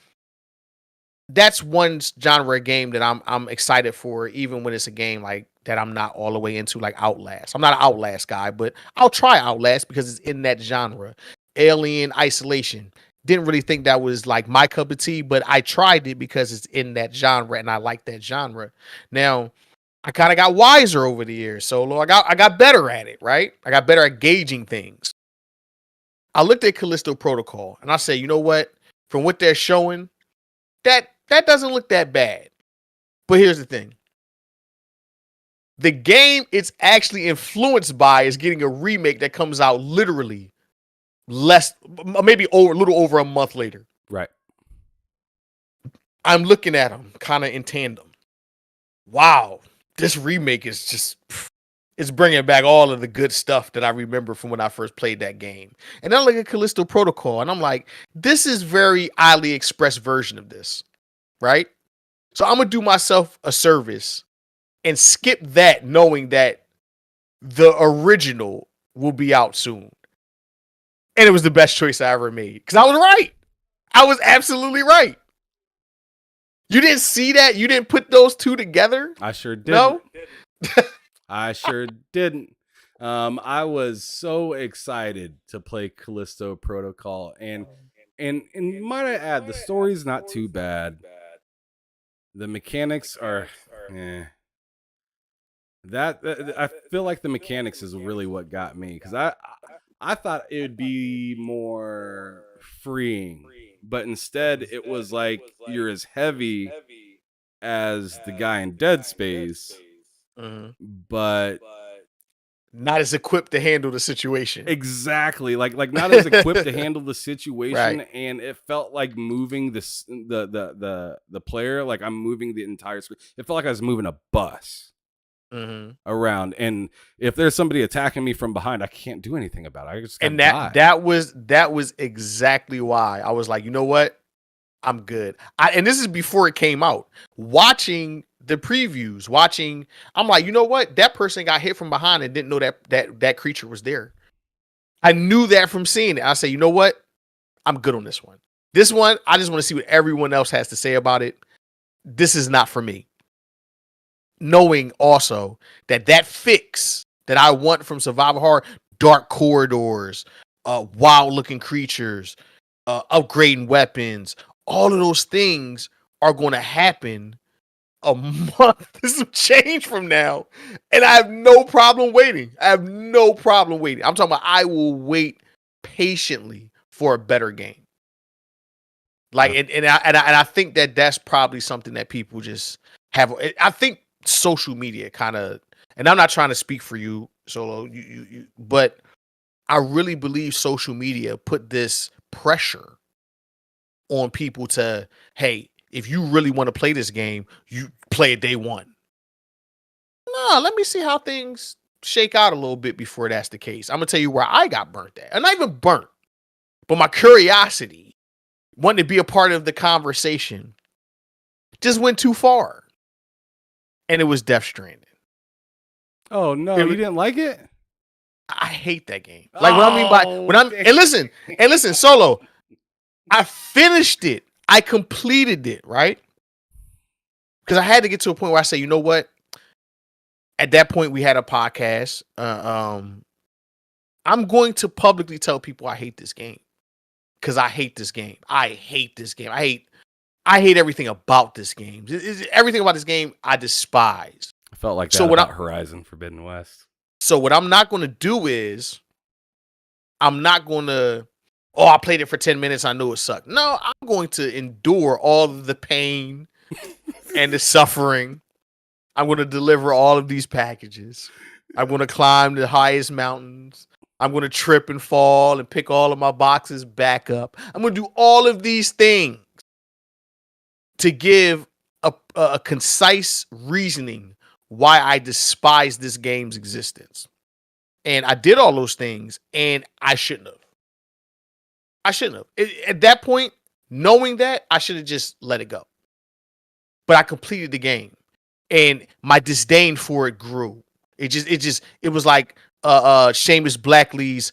that's one genre game that I'm excited for, even when it's a game like that I'm not all the way into, like Outlast. I'm not an Outlast guy, but I'll try Outlast because it's in that genre. Alien Isolation. Didn't really think that was like my cup of tea, but I tried it because it's in that genre and I like that genre. Now, I kind of got wiser over the years, so I got better at it, right? I got better at gauging things. I looked at Callisto Protocol and I said, you know what? From what they're showing, that doesn't look that bad. But here's the thing. The game it's actually influenced by is getting a remake that comes out literally a little over a month later. Right. I'm looking at them kind of in tandem. Wow. This remake is just, it's bringing back all of the good stuff that I remember from when I first played that game. And then I look at Callisto Protocol and I'm like, this is very highly expressed version of this. Right? So I'm going to do myself a service and skip that, knowing that the original will be out soon. And it was the best choice I ever made. Because I was right. I was absolutely right. You didn't see that? You didn't put those two together? I sure didn't. No? I sure didn't. I was so excited to play Callisto Protocol. And might I add, the story's not too bad. The mechanics are, I feel like the mechanics is really what got me, because I thought it would be more freeing but instead it was like you're as heavy as the guy in Dead Space, but not as equipped to handle the situation. Exactly, like not as equipped to handle the situation, Right. and it felt like moving the player, like I'm moving the entire screen. It felt like I was moving a bus around, and if there's somebody attacking me from behind, I can't do anything about it. I just And die. that was exactly why I was like, you know what? I'm good. And this is before it came out. Watching the previews, I'm like, you know what? That person got hit from behind and didn't know that creature was there. I knew that from seeing it. I say, you know what? I'm good on this one. This one, I just want to see what everyone else has to say about it. This is not for me. Knowing also that fix that I want from survival horror, dark corridors, wild looking creatures, upgrading weapons, all of those things are going to happen a month. This will change from now. And I have no problem waiting. I'm talking about I will wait patiently for a better game. Like, and I think that's probably something that people just have. I think social media kind of, and I'm not trying to speak for you, Solo, but I really believe social media put this pressure on people to, hey, if you really want to play this game, you play it day one. No, let me see how things shake out a little bit before that's the case. I'm gonna tell you where I got burnt at. And not even burnt, but my curiosity, wanting to be a part of the conversation, just went too far. And it was Death Stranding. Oh no, you didn't like it? I hate that game. Like what I mean by and listen, Solo. I finished it. I completed it, right? Because I had to get to a point where I say, you know what? At that point, we had a podcast. I'm going to publicly tell people I hate this game. Because I hate this game. I hate this game. I hate everything about this game. Everything about this game I despise. I felt like that about Horizon Forbidden West. So what I'm not going to do is I'm not going to, I played it for 10 minutes. I knew it sucked. No, I'm going to endure all of the pain and the suffering. I'm going to deliver all of these packages. I'm going to climb the highest mountains. I'm going to trip and fall and pick all of my boxes back up. I'm going to do all of these things to give a concise reasoning why I despise this game's existence. And I did all those things, and I shouldn't have. At that point, knowing that, I should have just let it go. But I completed the game, and my disdain for it grew. It was like Seamus Blackley's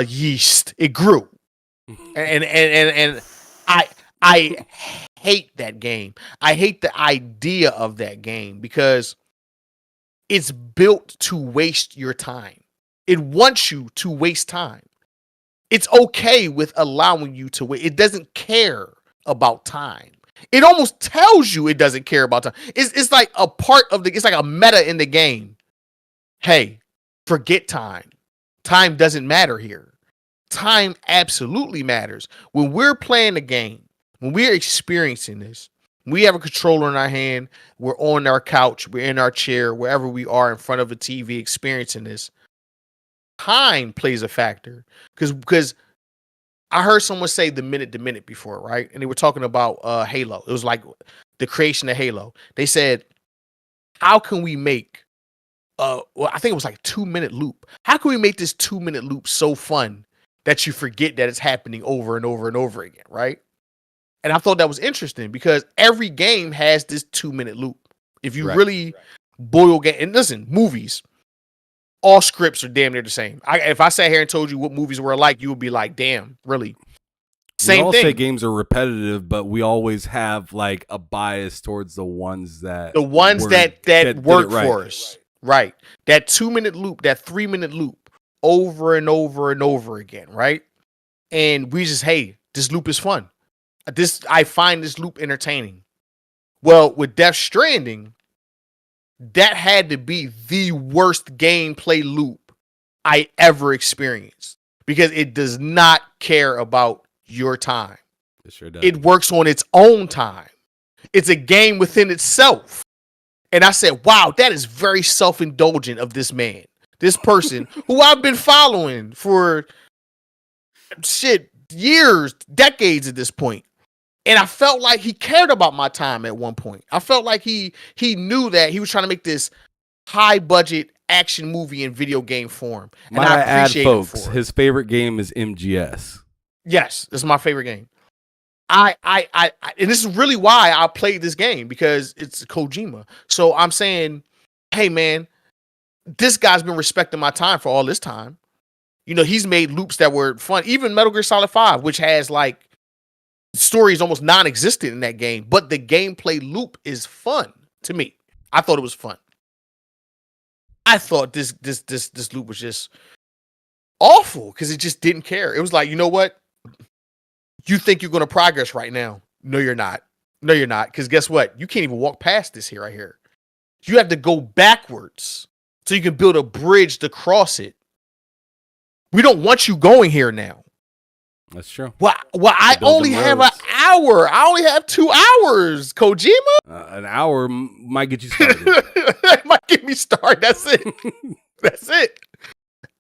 yeast. It grew, and I hate that game. I hate the idea of that game because it's built to waste your time. It wants you to waste time. It's okay with allowing you to wait. It doesn't care about time. It almost tells you it doesn't care about time. It's like a part of it's like a meta in the game. Hey, forget time. Time doesn't matter here. Time absolutely matters. When we're playing the game, when we're experiencing this, we have a controller in our hand, we're on our couch, we're in our chair, wherever we are in front of a TV experiencing this, time plays a factor. Because I heard someone say the minute to minute before, right? And they were talking about Halo. It was like the creation of Halo. They said, how can we make I think it was like a 2-minute loop. How can we make this 2-minute loop so fun that you forget that it's happening over and over and over again, right? And I thought that was interesting because every game has this 2-minute loop. If you really boil game, and listen, movies, all scripts are damn near the same. If I sat here and told you what movies were alike, you would be like, damn, really? Same we all thing. Say games are repetitive, but we always have like a bias towards the ones that work for us. Right. That 2-minute loop, that 3-minute loop over and over and over again, right? And we just, hey, this loop is fun. I find this loop entertaining. Well, with Death Stranding, that had to be the worst gameplay loop I ever experienced because it does not care about your time. It sure does. It works on its own time. It's a game within itself. And I said, wow, that is very self-indulgent of this man. This person who I've been following for years, decades at this point. And I felt like he cared about my time at one point. I felt like he knew that he was trying to make this high budget action movie in video game form. And Might I add, appreciate him folks, for it. his favorite game is MGS. Yes, this is my favorite game. I and this is really why I played this game, because it's Kojima. So I'm saying, hey man, this guy's been respecting my time for all this time. You know, he's made loops that were fun. Even Metal Gear Solid 5, which has like stories almost non-existent in that game, but the gameplay loop is fun to me. I thought it was fun. I thought this loop was just awful because it just didn't care. It was like, you know what? You think you're going to progress right now. No, you're not. No, you're not. Because guess what? You can't even walk past this here right here. You have to go backwards so you can build a bridge to cross it. We don't want you going here now. That's true. Well, I only have an hour. I only have 2 hours, Kojima. An hour might get you started. It might get me started. That's it. That's it.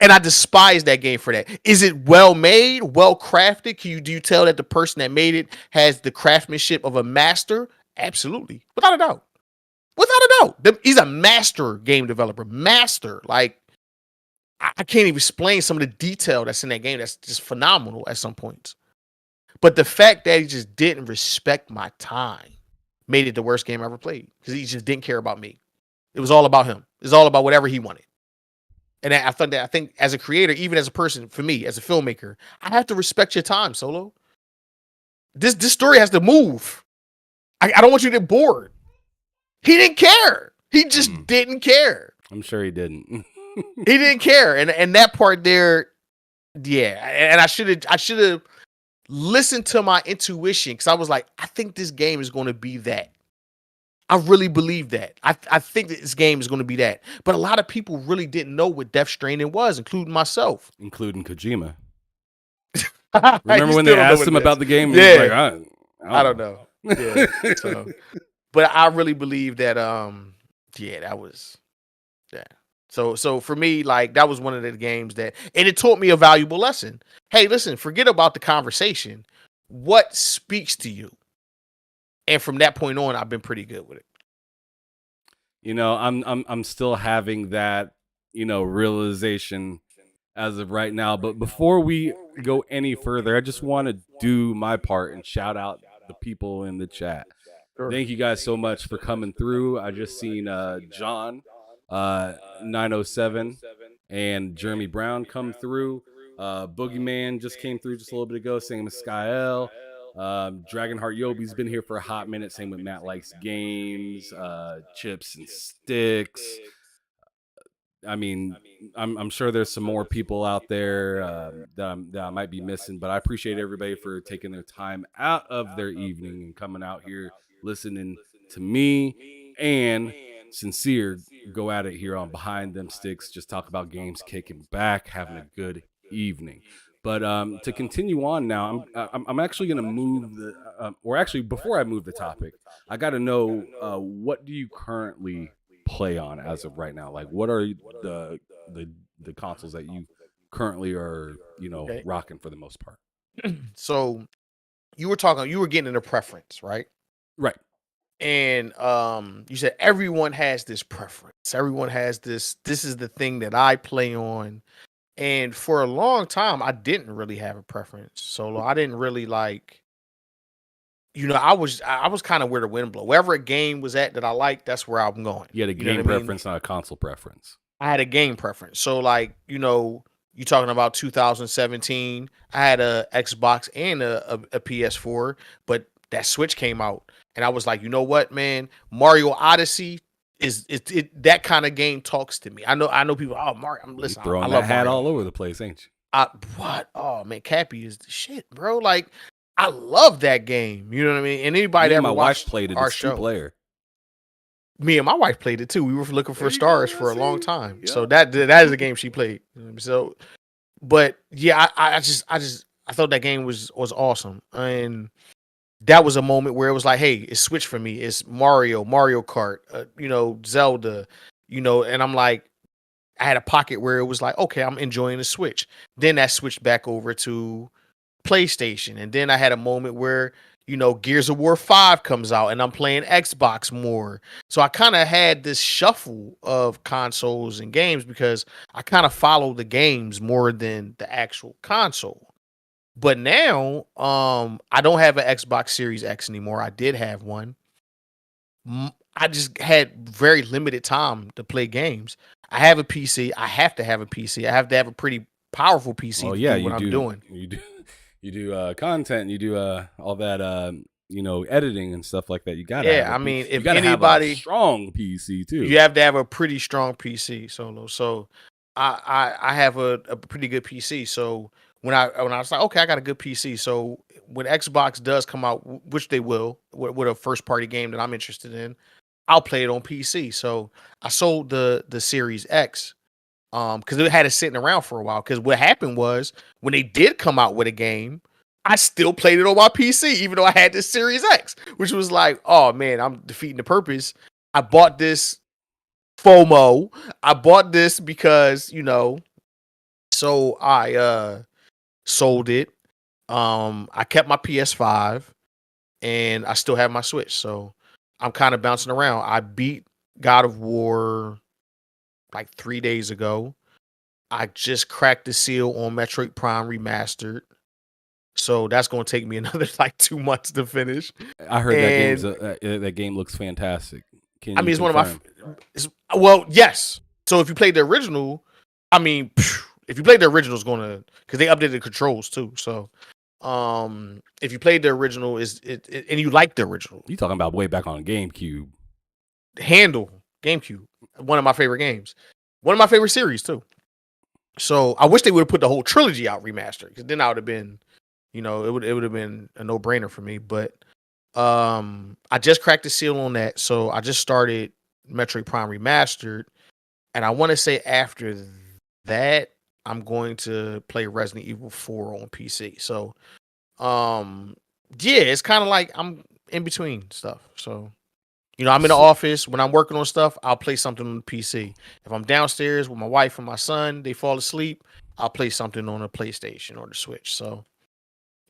And I despise that game for that. Is it well made, well crafted? Do you tell that the person that made it has the craftsmanship of a master? Absolutely. Without a doubt. Without a doubt. He's a master game developer. Master. Like, I can't even explain some of the detail that's in that game. That's just phenomenal at some points. But the fact that he just didn't respect my time made it the worst game I ever played, because he just didn't care about me. It was all about him. It was all about whatever he wanted. And I think as a creator, even as a person, for me, as a filmmaker, I have to respect your time, Solo. This story has to move. I don't want you to get bored. He didn't care. He just didn't care. I'm sure he didn't. He didn't care. And that part there, yeah. And I should have listened to my intuition, because I was like, I think this game is going to be that. I really believe that. I think that this game is going to be that. But a lot of people really didn't know what Death Stranding was, including myself. Including Kojima. Remember when they asked him about the game? Yeah. He was like, I don't know. Yeah. But I really believe that, that was, yeah. So for me, like, that was one of the games that, and it taught me a valuable lesson. Hey, listen, forget about the conversation. What speaks to you? And from that point on, I've been pretty good with it. You know, I'm still having that, realization as of right now. But before we go any further, I just want to do my part and shout out the people in the chat. Sure. Thank you guys so much for coming through. I just seen John 907 and Jeremy Brown come through. Boogeyman just came through just a little bit ago. Same as Skyel. Dragonheart Yobi's been here for a hot minute. Same with Matt Likes Games, Chips and Sticks. I mean, I'm sure there's some more people out there that I might be missing, but I appreciate everybody for taking their time out of their evening and coming out here listening to me and Sincere go at it here on Behind Them Sticks. Just talk about games, kicking back, having a good evening. But to continue on now, I'm actually going to move or actually before I move the topic, I got to know what do you currently play on as of right now? Like, what are the consoles that you currently are rocking for the most part? So you were getting into preference, right? Right. And you said everyone has this preference. Everyone has this. This is the thing that I play on. And for a long time, I didn't really have a preference. Solo. I didn't really like. I was kind of where the wind blow. Wherever a game was at that I liked, that's where I'm going. You had a game preference, not a console preference. I had a game preference. So like, you're talking about 2017. I had a Xbox and a PS4, but that Switch came out, and I was like, you know what, man? Mario Odyssey is that kind of game talks to me. I know people. Oh, Mario, I'm listening. Throwing I that love hat Mario. all over the place, ain't you? What? Oh man, Cappy is the shit, bro. Like, I love that game. You know what I mean? And anybody that my ever wife watched played it. our It's show, two-player. me and my wife played it too. We were looking for stars for a long time. Yeah. So that is a game she played. So, but yeah, I I thought that game was awesome, and that was a moment where it was like, hey, it's Switch for me. It's Mario Kart, Zelda, and I'm like, I had a pocket where it was like, okay, I'm enjoying the Switch. Then that switched back over to PlayStation, and then I had a moment where Gears of War 5 comes out and I'm playing Xbox more. So I kind of had this shuffle of consoles and games because I kind of follow the games more than the actual console. But now I don't have an Xbox Series X anymore. I did have one. I just had very limited time to play games. I have a PC. I have to have a PC. I have to have a pretty powerful PC to do what I'm doing. You do content, you do all that editing and stuff like that. You gotta if anybody have a strong PC too. You have to have a pretty strong PC, Solo. So I have a pretty good PC. So when I was like, okay, I got a good PC. So when Xbox does come out, which they will, with a first party game that I'm interested in, I'll play it on PC. So I sold the Series X because it had it sitting around for a while. Because what happened was when they did come out with a game, I still played it on my PC, even though I had this Series X, which was like, oh man, I'm defeating the purpose. I bought this FOMO. I bought this because, so I sold it. I kept my PS5 and I still have my Switch. So I'm kind of bouncing around. I beat God of War like 3 days ago. I just cracked the seal on Metroid Prime Remastered. So that's going to take me another like 2 months to finish. I heard that game looks fantastic. It's one of my. Well, yes. So if you played the original, if you played the original, it's going to, because they updated the controls too. So, if you played the original, and you like the original, you talking about way back on GameCube? GameCube, one of my favorite games, one of my favorite series too. So I wish they would have put the whole trilogy out remastered, because then I would have been, it would have been a no brainer for me. But I just cracked the seal on that, so I just started Metroid Prime Remastered, and I want to say after that I'm going to play Resident Evil 4 on PC. So it's kind of like I'm in between stuff. So I'm in the office when I'm working on stuff, I'll play something on the PC. If I'm downstairs with my wife and my son, they fall asleep, I'll play something on a PlayStation or the Switch. So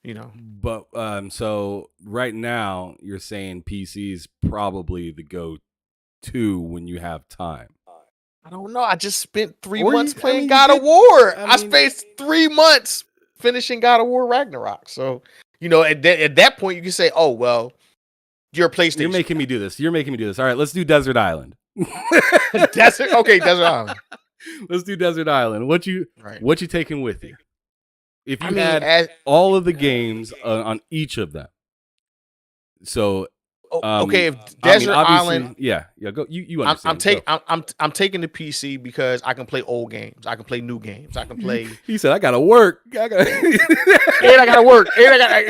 But so right now you're saying PC is probably the go-to when you have time. I don't know. I just spent 3 months playing God of War. I spent 3 months finishing God of War Ragnarok. So at that point you can say, oh well, you're a PlayStation. You're making me do this. All right, let's do Desert Island. Desert Island. Let's do Desert Island. What you taking with you? If you had all of the games on each of them. So if Desert Island, go. You understand? I'm taking the PC because I can play old games, I can play new games, I can play. He said, "I gotta work, and I gotta work,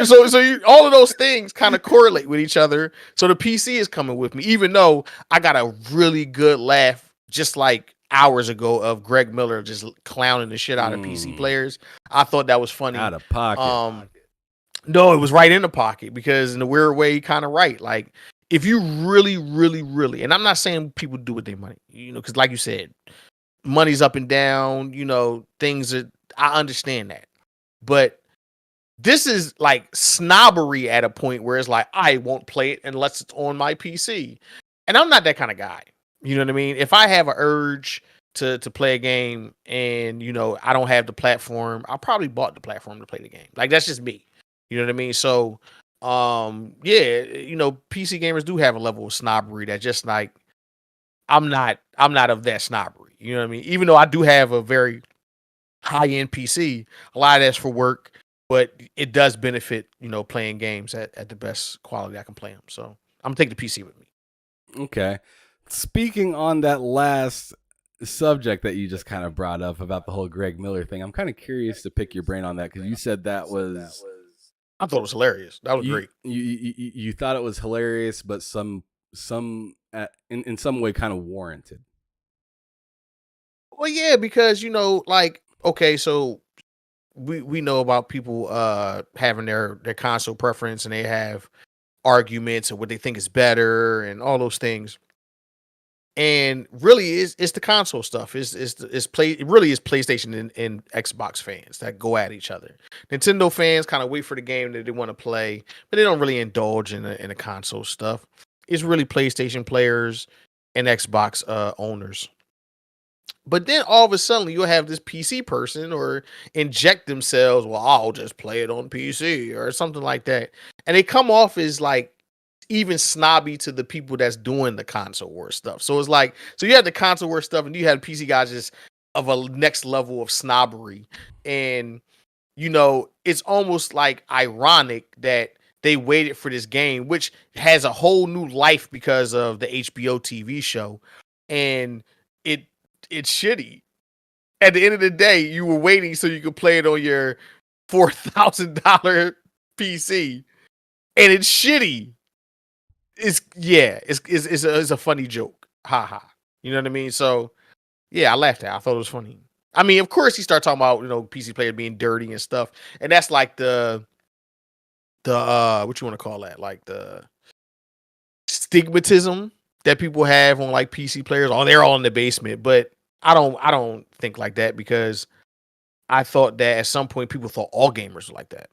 so all of those things kind of correlate with each other. So the PC is coming with me, even though I got a really good laugh just like hours ago of Greg Miller just clowning the shit out of PC players. I thought that was funny. Out of pocket. No, it was right in the pocket, because in a weird way, he kind of right. Like, if you really, really, really, and I'm not saying people do with their money, because like you said, money's up and down, things are, I understand that. But this is like snobbery at a point where it's like, I won't play it unless it's on my PC. And I'm not that kind of guy. You know what I mean? If I have an urge to play a game and, I don't have the platform, I probably bought the platform to play the game. Like, that's just me. You know what I mean? So, PC gamers do have a level of snobbery that just like, I'm not of that snobbery. You know what I mean? Even though I do have a very high-end PC, a lot of that's for work, but it does benefit, playing games at the best quality I can play them. So I'm gonna take the PC with me. Okay. Speaking on that last subject that you just kind of brought up about the whole Greg Miller thing, I'm kind of curious to pick your brain on that, because you said that was... I thought it was hilarious. That was great. You thought it was hilarious, but in some way kind of warranted. Well, yeah, because okay, so we know about people having their console preference, and they have arguments and what they think is better and all those things. And really it's the console stuff. It really is PlayStation and Xbox fans that go at each other. Nintendo fans kind of wait for the game that they want to play, but they don't really indulge in the console stuff. It's really PlayStation players and Xbox owners. But then all of a sudden you'll have this PC person or inject themselves, well, I'll just play it on PC or something like that. And they come off as like even snobby to the people that's doing the console war stuff. So it's like, so you have the console war stuff and you have PC guys just of a next level of snobbery. And, you know, it's almost like ironic that they waited for this game, which has a whole new life because of the HBO TV show. And it's shitty. At the end of the day, you were waiting so you could play it on your $4,000 PC. And it's shitty. It's a funny joke. Ha ha. You know what I mean? So yeah, I laughed at it. I thought it was funny. I mean, of course he started talking about, you know, PC players being dirty and stuff. And that's like the what you want to call that? Like the stigmatism that people have on like PC players. Oh, they're all in the basement. But I don't think like that, because I thought that at some point people thought all gamers were like that.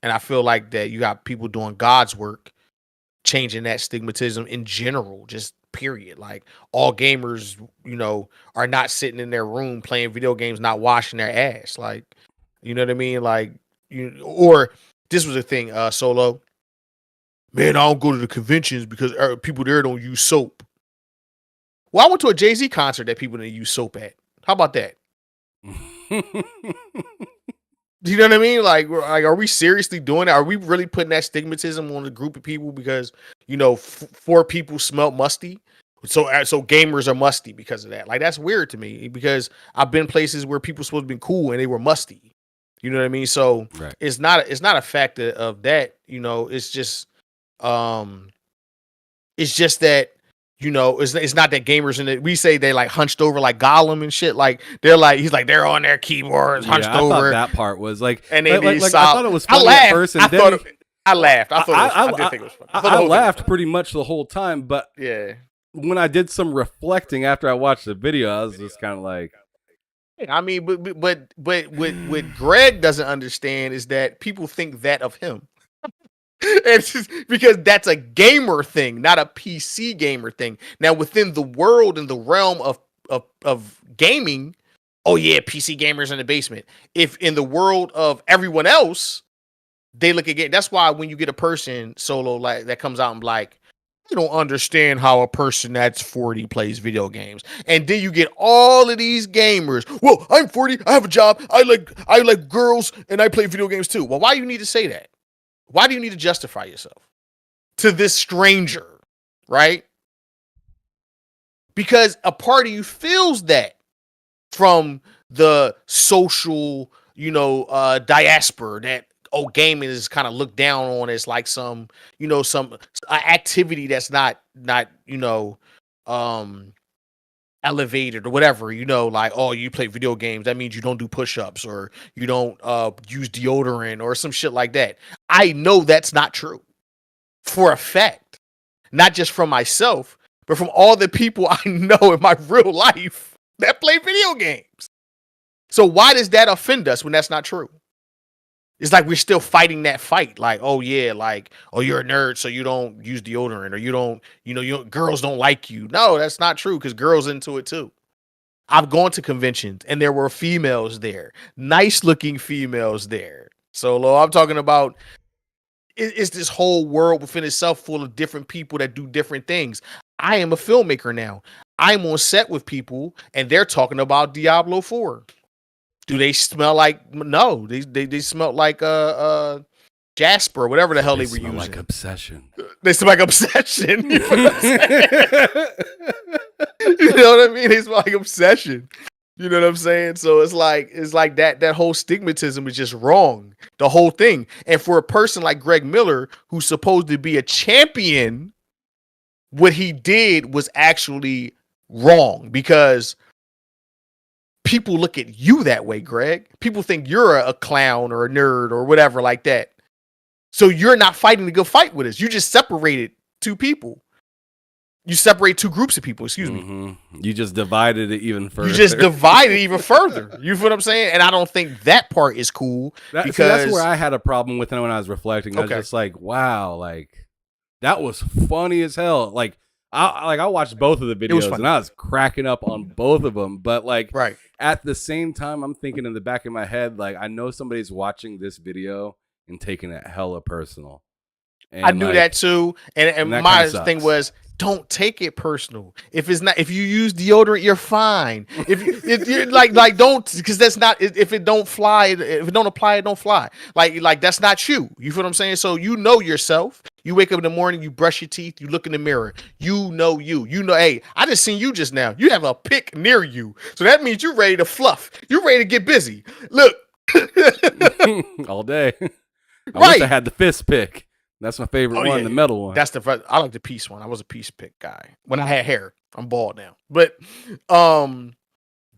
And I feel like that you got people doing God's work, changing that stigmatism in general, just period. Like all gamers, you know, are not sitting in their room playing video games, not washing their ass. Like, you know what I mean? Like, or this was a thing, Solo. Man, I don't go to the conventions because people there don't use soap. Well, I went to a Jay-Z concert that people didn't use soap at. How about that? Do you know what I mean? Like, are we seriously doing it? Are we really putting that stigmatism on a group of people because, you know, 4 people smell musty? So gamers are musty because of that. Like, that's weird to me, because I've been places where people supposed to be cool and they were musty. You know what I mean? So right. It's not a fact of that, you know, it's just that, you know, it's not that gamers in it. We say they like hunched over like Gollum and shit. Like they're like, he's like, they're on their keyboards hunched over. Thought that part was like, and they like I thought it was funny at first. And I laughed. I did think it was funny. I laughed pretty much the whole time. But yeah, when I did some reflecting after I watched the video, I was just kind of like, I mean, but what Greg doesn't understand is that people think that of him. It's just because that's a gamer thing, not a PC gamer thing. Now, within the world and the realm of gaming, oh yeah, PC gamers in the basement. If in the world of everyone else, they look at game. That's why when you get a person Solo like that comes out and like, you don't understand how a person that's 40 plays video games. And then you get all of these gamers. Well, I'm 40, I have a job, I like girls, and I play video games too. Well, why do you need to say that? Why do you need to justify yourself to this stranger, right? Because a part of you feels that from the social, you know, diaspora that, oh, gaming is kind of looked down on as like some, you know, some activity that's not, you know, elevated or whatever, you know, like, oh, you play video games, that means you don't do push-ups or you don't use deodorant or some shit like that. I know that's not true for a fact, not just from myself, but from all the people I know in my real life that play video games. So why does that offend us when that's not true? It's like we're still fighting that fight. Like, oh yeah, like, oh, you're a nerd, so you don't use deodorant, or you don't, you know, girls don't like you. No, that's not true, because girls into it too. I've gone to conventions and there were females there, nice looking females there. So I'm talking about it's this whole world within itself full of different people that do different things. I am a filmmaker now. I'm on set with people and they're talking about Diablo 4. Do they smell like? No, they smell like Jasper, whatever the hell they were using. Like Obsession. They smell like Obsession. You know what I'm saying? You know what I mean? They smell like Obsession. You know what I'm saying? So it's like that whole stigmatism is just wrong. The whole thing. And for a person like Greg Miller, who's supposed to be a champion, what he did was actually wrong, because people look at you that way, Greg. People think you're a clown or a nerd or whatever like that. So you're not fighting the good fight with us. You just separated two people. You separate two groups of people, excuse me. You just divided it even further. You just divided even further. You feel what I'm saying? And I don't think that part is cool. Because that's where I had a problem with it when I was reflecting. I was just like, wow, like that was funny as hell. Like I watched both of the videos and I was cracking up on both of them. But like at the same time, I'm thinking in the back of my head, like I know somebody's watching this video and taking it hella personal. And I knew that too. And my thing was, don't take it personal. If you use deodorant, you're fine. If you're like don't, because that's not, if it don't fly, if it don't apply, it don't fly. Like that's not you. You feel what I'm saying? So you know yourself. You wake up in the morning, you brush your teeth, you look in the mirror. You know, hey, I just seen you just now. You have a pick near you. So that means you're ready to fluff. You're ready to get busy. Look. All day. I wish I had the fist pick. That's my favorite one, the metal one. I like the piece one. I was a piece pick guy when I had hair. I'm bald now. But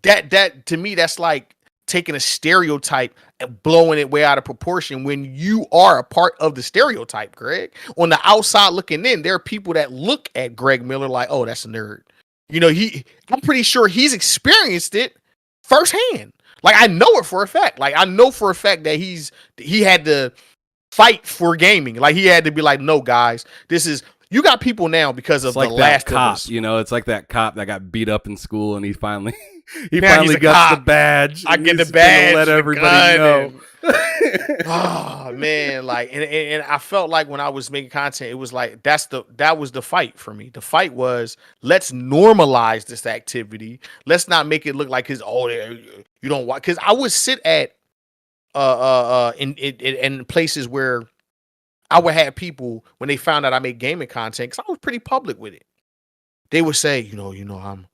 that to me, that's like taking a stereotype and blowing it way out of proportion when you are a part of the stereotype, Greg. On the outside looking in, there are people that look at Greg Miller like, oh, that's a nerd. You know, I'm pretty sure he's experienced it firsthand. Like I know it for a fact. Like I know for a fact that he had to fight for gaming. Like he had to be like, no, guys, you got people now because of the last cop. You know, it's like that cop that got beat up in school and he finally got the badge. I get the badge. Let everybody know. Oh man, like and I felt like when I was making content, it was like that was the fight for me. The fight was, let's normalize this activity. Let's not make it look like you don't watch. Because I would sit at in places where I would have people when they found out I made gaming content, because I was pretty public with it. They would say, you know, I'm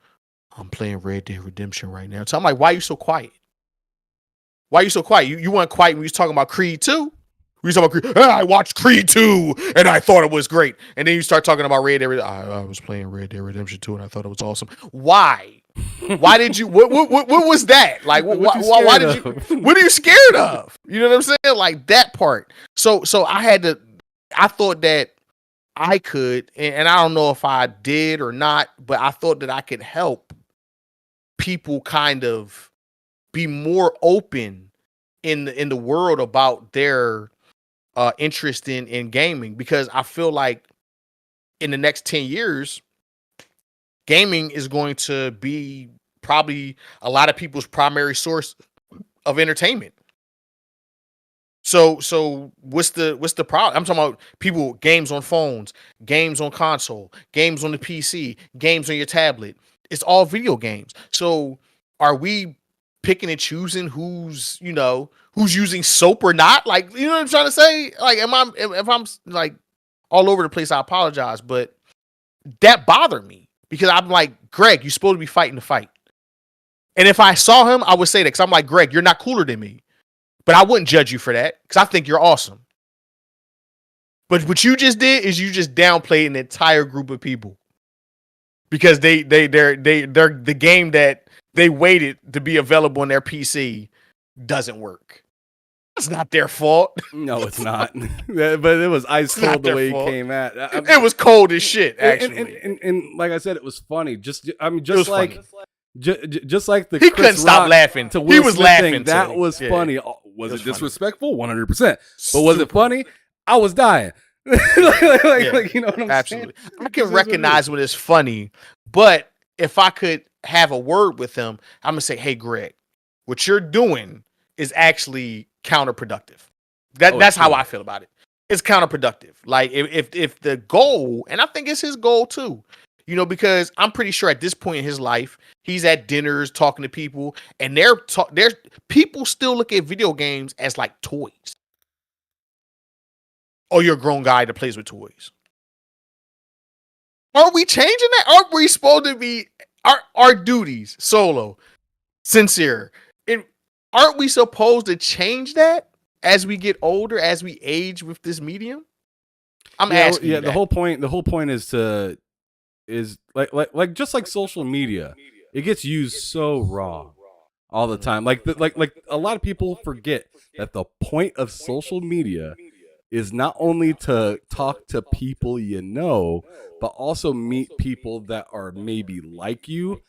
playing Red Dead Redemption right now. So I'm like, why are you so quiet? Why are you so quiet? You weren't quiet when you was talking about Creed 2. We was talking about Creed. I watched Creed 2 and I thought it was great. And then you start talking about Red Dead Redemption. I was playing Red Dead Redemption 2 and I thought it was awesome. Why? Why did you? What was that? Like, why did you? What are you scared of? You know what I'm saying? Like that part. So I thought that I could, and I don't know if I did or not, but I thought that I could help people kind of be more open in the world about their interest in gaming, because I feel like in the next 10 years, gaming is going to be probably a lot of people's primary source of entertainment. So what's the problem? I'm talking about people, games on phones, games on console, games on the PC, games on your tablet. It's all video games. So are we picking and choosing who's using soap or not? Like, you know what I'm trying to say? Like, if I'm like all over the place, I apologize, but that bothered me. Because I'm like, Greg, you're supposed to be fighting the fight. And if I saw him, I would say that, because I'm like, Greg, you're not cooler than me. But I wouldn't judge you for that, because I think you're awesome. But what you just did is you just downplayed an entire group of people. Because they're the game that they waited to be available on their PC doesn't work. It's not their fault. No, it's not. But it was ice cold the way it came at. It was cold as shit, actually. And like I said, it was funny. Just like the he Chris couldn't stop Rock laughing. To Will He was Smith laughing. thing, that was funny. Was it disrespectful? 100%. But was it funny? I was dying. Like, you know what I'm Absolutely. saying? I can recognize when it's funny, but if I could have a word with him, I'm gonna say, "Hey, Greg, what you're doing is actually counterproductive." That's how I feel about it. It's counterproductive. Like if the goal, and I think it's his goal too, you know, because I'm pretty sure at this point in his life, he's at dinners talking to people, and there's people still look at video games as like toys. Oh, you're a grown guy that plays with toys. Are we changing that? Aren't we supposed to be our duties, solo, sincere? Aren't we supposed to change that as we get older, as we age with this medium? I'm asking. Yeah, the whole point is like just like social media, it gets used so wrong. all the time. Like a lot of people forget that the point of social media is not only to talk to people you know, but also meet people that are maybe like you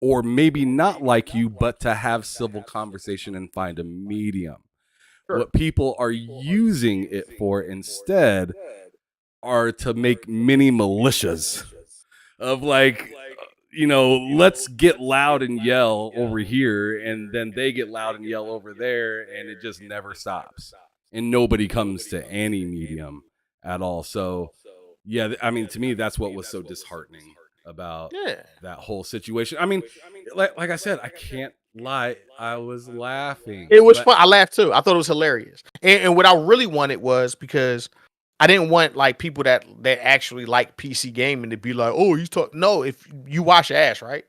or maybe not like you, but to have civil conversation and find a medium. Sure. What people are using it for instead are to make mini militias of like, let's get loud and yell over here, and then they get loud and yell over there, and it just never stops. And nobody comes to any medium at all. So, yeah, I mean, to me, that's what was so disheartening about that whole situation. I mean, like I said, I can't lie. I was laughing. It was fun. I laughed too. I thought it was hilarious. And what I really wanted was, because I didn't want like people that actually like PC gaming to be like, oh, you talk. No, if you wash your ass, right?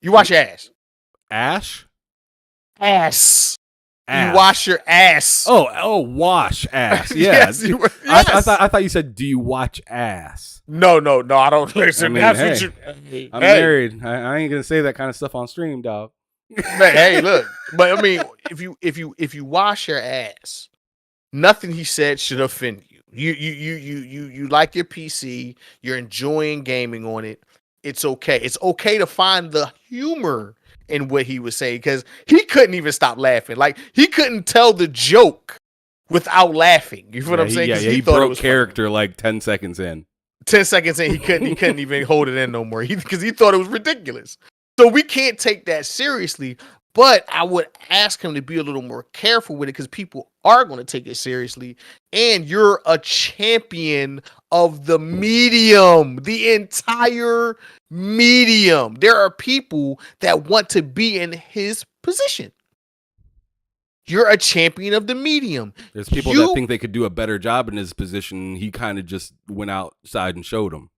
You wash your ass. Ash? Ass. Ass. You wash your ass. Oh, wash ass. Yeah. Yes, yes. I thought you said, do you watch ass? No, I don't listen. I mean, That's hey, what you, I'm married. I ain't gonna say that kind of stuff on stream, dog. Man, hey, look. But I mean, if you wash your ass, nothing he said should offend you. You like your PC, you're enjoying gaming on it. It's okay. It's okay to find the humor in what he was saying, because he couldn't even stop laughing. Like, he couldn't tell the joke without laughing. You feel what I'm saying? He broke character funny. Like 10 seconds in. 10 seconds in, he couldn't even hold it in no more, because he thought it was ridiculous. So we can't take that seriously. But I would ask him to be a little more careful with it, because people are going to take it seriously. And you're a champion of the medium, the entire medium. There are people that want to be in his position. You're a champion of the medium. There's people that think they could do a better job in his position. He kind of just went outside and showed them.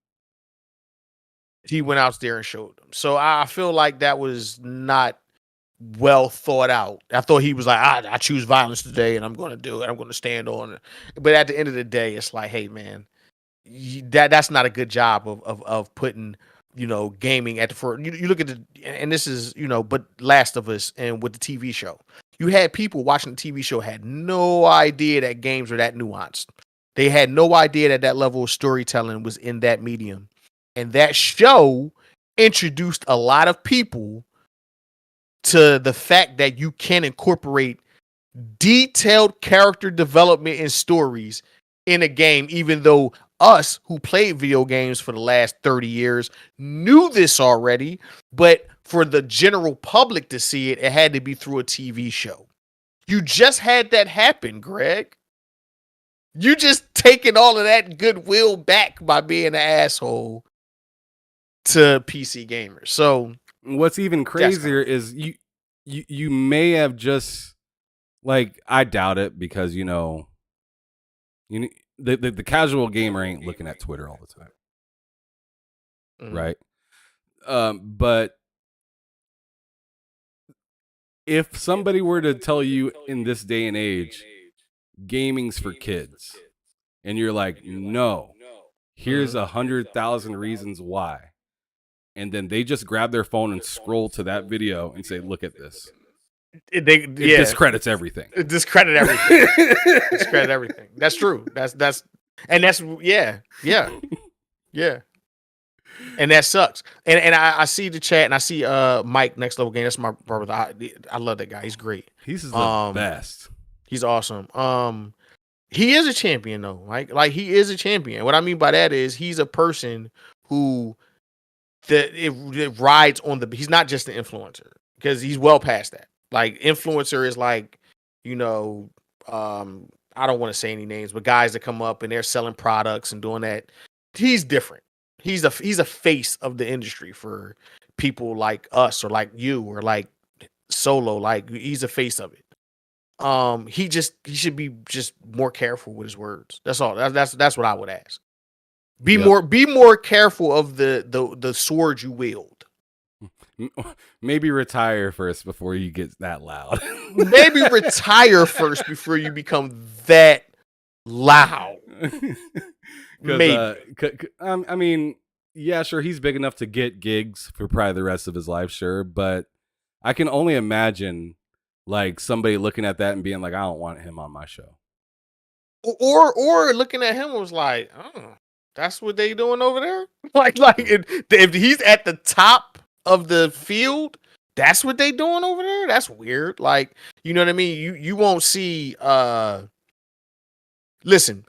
He went out there and showed them. So I feel like that was not well thought out. I thought he was like, I choose violence today, and I'm going to do it. I'm going to stand on it. But at the end of the day, it's like, hey, man, that's not a good job of putting, gaming at the front. You look at and this is, but Last of Us and with the TV show, you had people watching the TV show had no idea that games were that nuanced. They had no idea that level of storytelling was in that medium. And that show introduced a lot of people to the fact that you can incorporate detailed character development and stories in a game, even though us who played video games for the last 30 years knew this already. But for the general public to see it, it had to be through a TV show. You just had that happen, Greg. You just taking all of that goodwill back by being an asshole to PC gamers. So what's even crazier is you may have just, like, I doubt it, because the casual gamer ain't looking at Twitter all the time, right? But if somebody were to tell you in this day and age, gaming's for kids, and you're like, no, here's 100,000 reasons why. And then they just grab their phone and scroll to that video and say, look at this. It discredits everything. It discredit everything. Discredit everything. That's true. That's yeah. And that sucks. And I see the chat, and I see Mike Next Level Game. That's my brother. I love that guy. He's great. He's the best. He's awesome. He is a champion though. Like he is a champion. What I mean by that is he's a person who it rides on he's not just an influencer, because he's well past that. Like, influencer is like, I don't want to say any names, but guys that come up and they're selling products and doing that. He's different. He's a face of the industry for people like us, or like you, or like Solo. Like, he's a face of it. He should be just more careful with his words. That's all. That's what I would ask. Be more careful of the sword you wield. Maybe retire first before you get that loud. Maybe retire first before you become that loud. Maybe. I mean, yeah, sure, he's big enough to get gigs for probably the rest of his life, sure, but I can only imagine like somebody looking at that and being like, I don't want him on my show. Or looking at him was like, oh, that's what they doing over there? Like if he's at the top of the field, that's what they doing over there? That's weird. Like, you know what I mean? You won't see listen,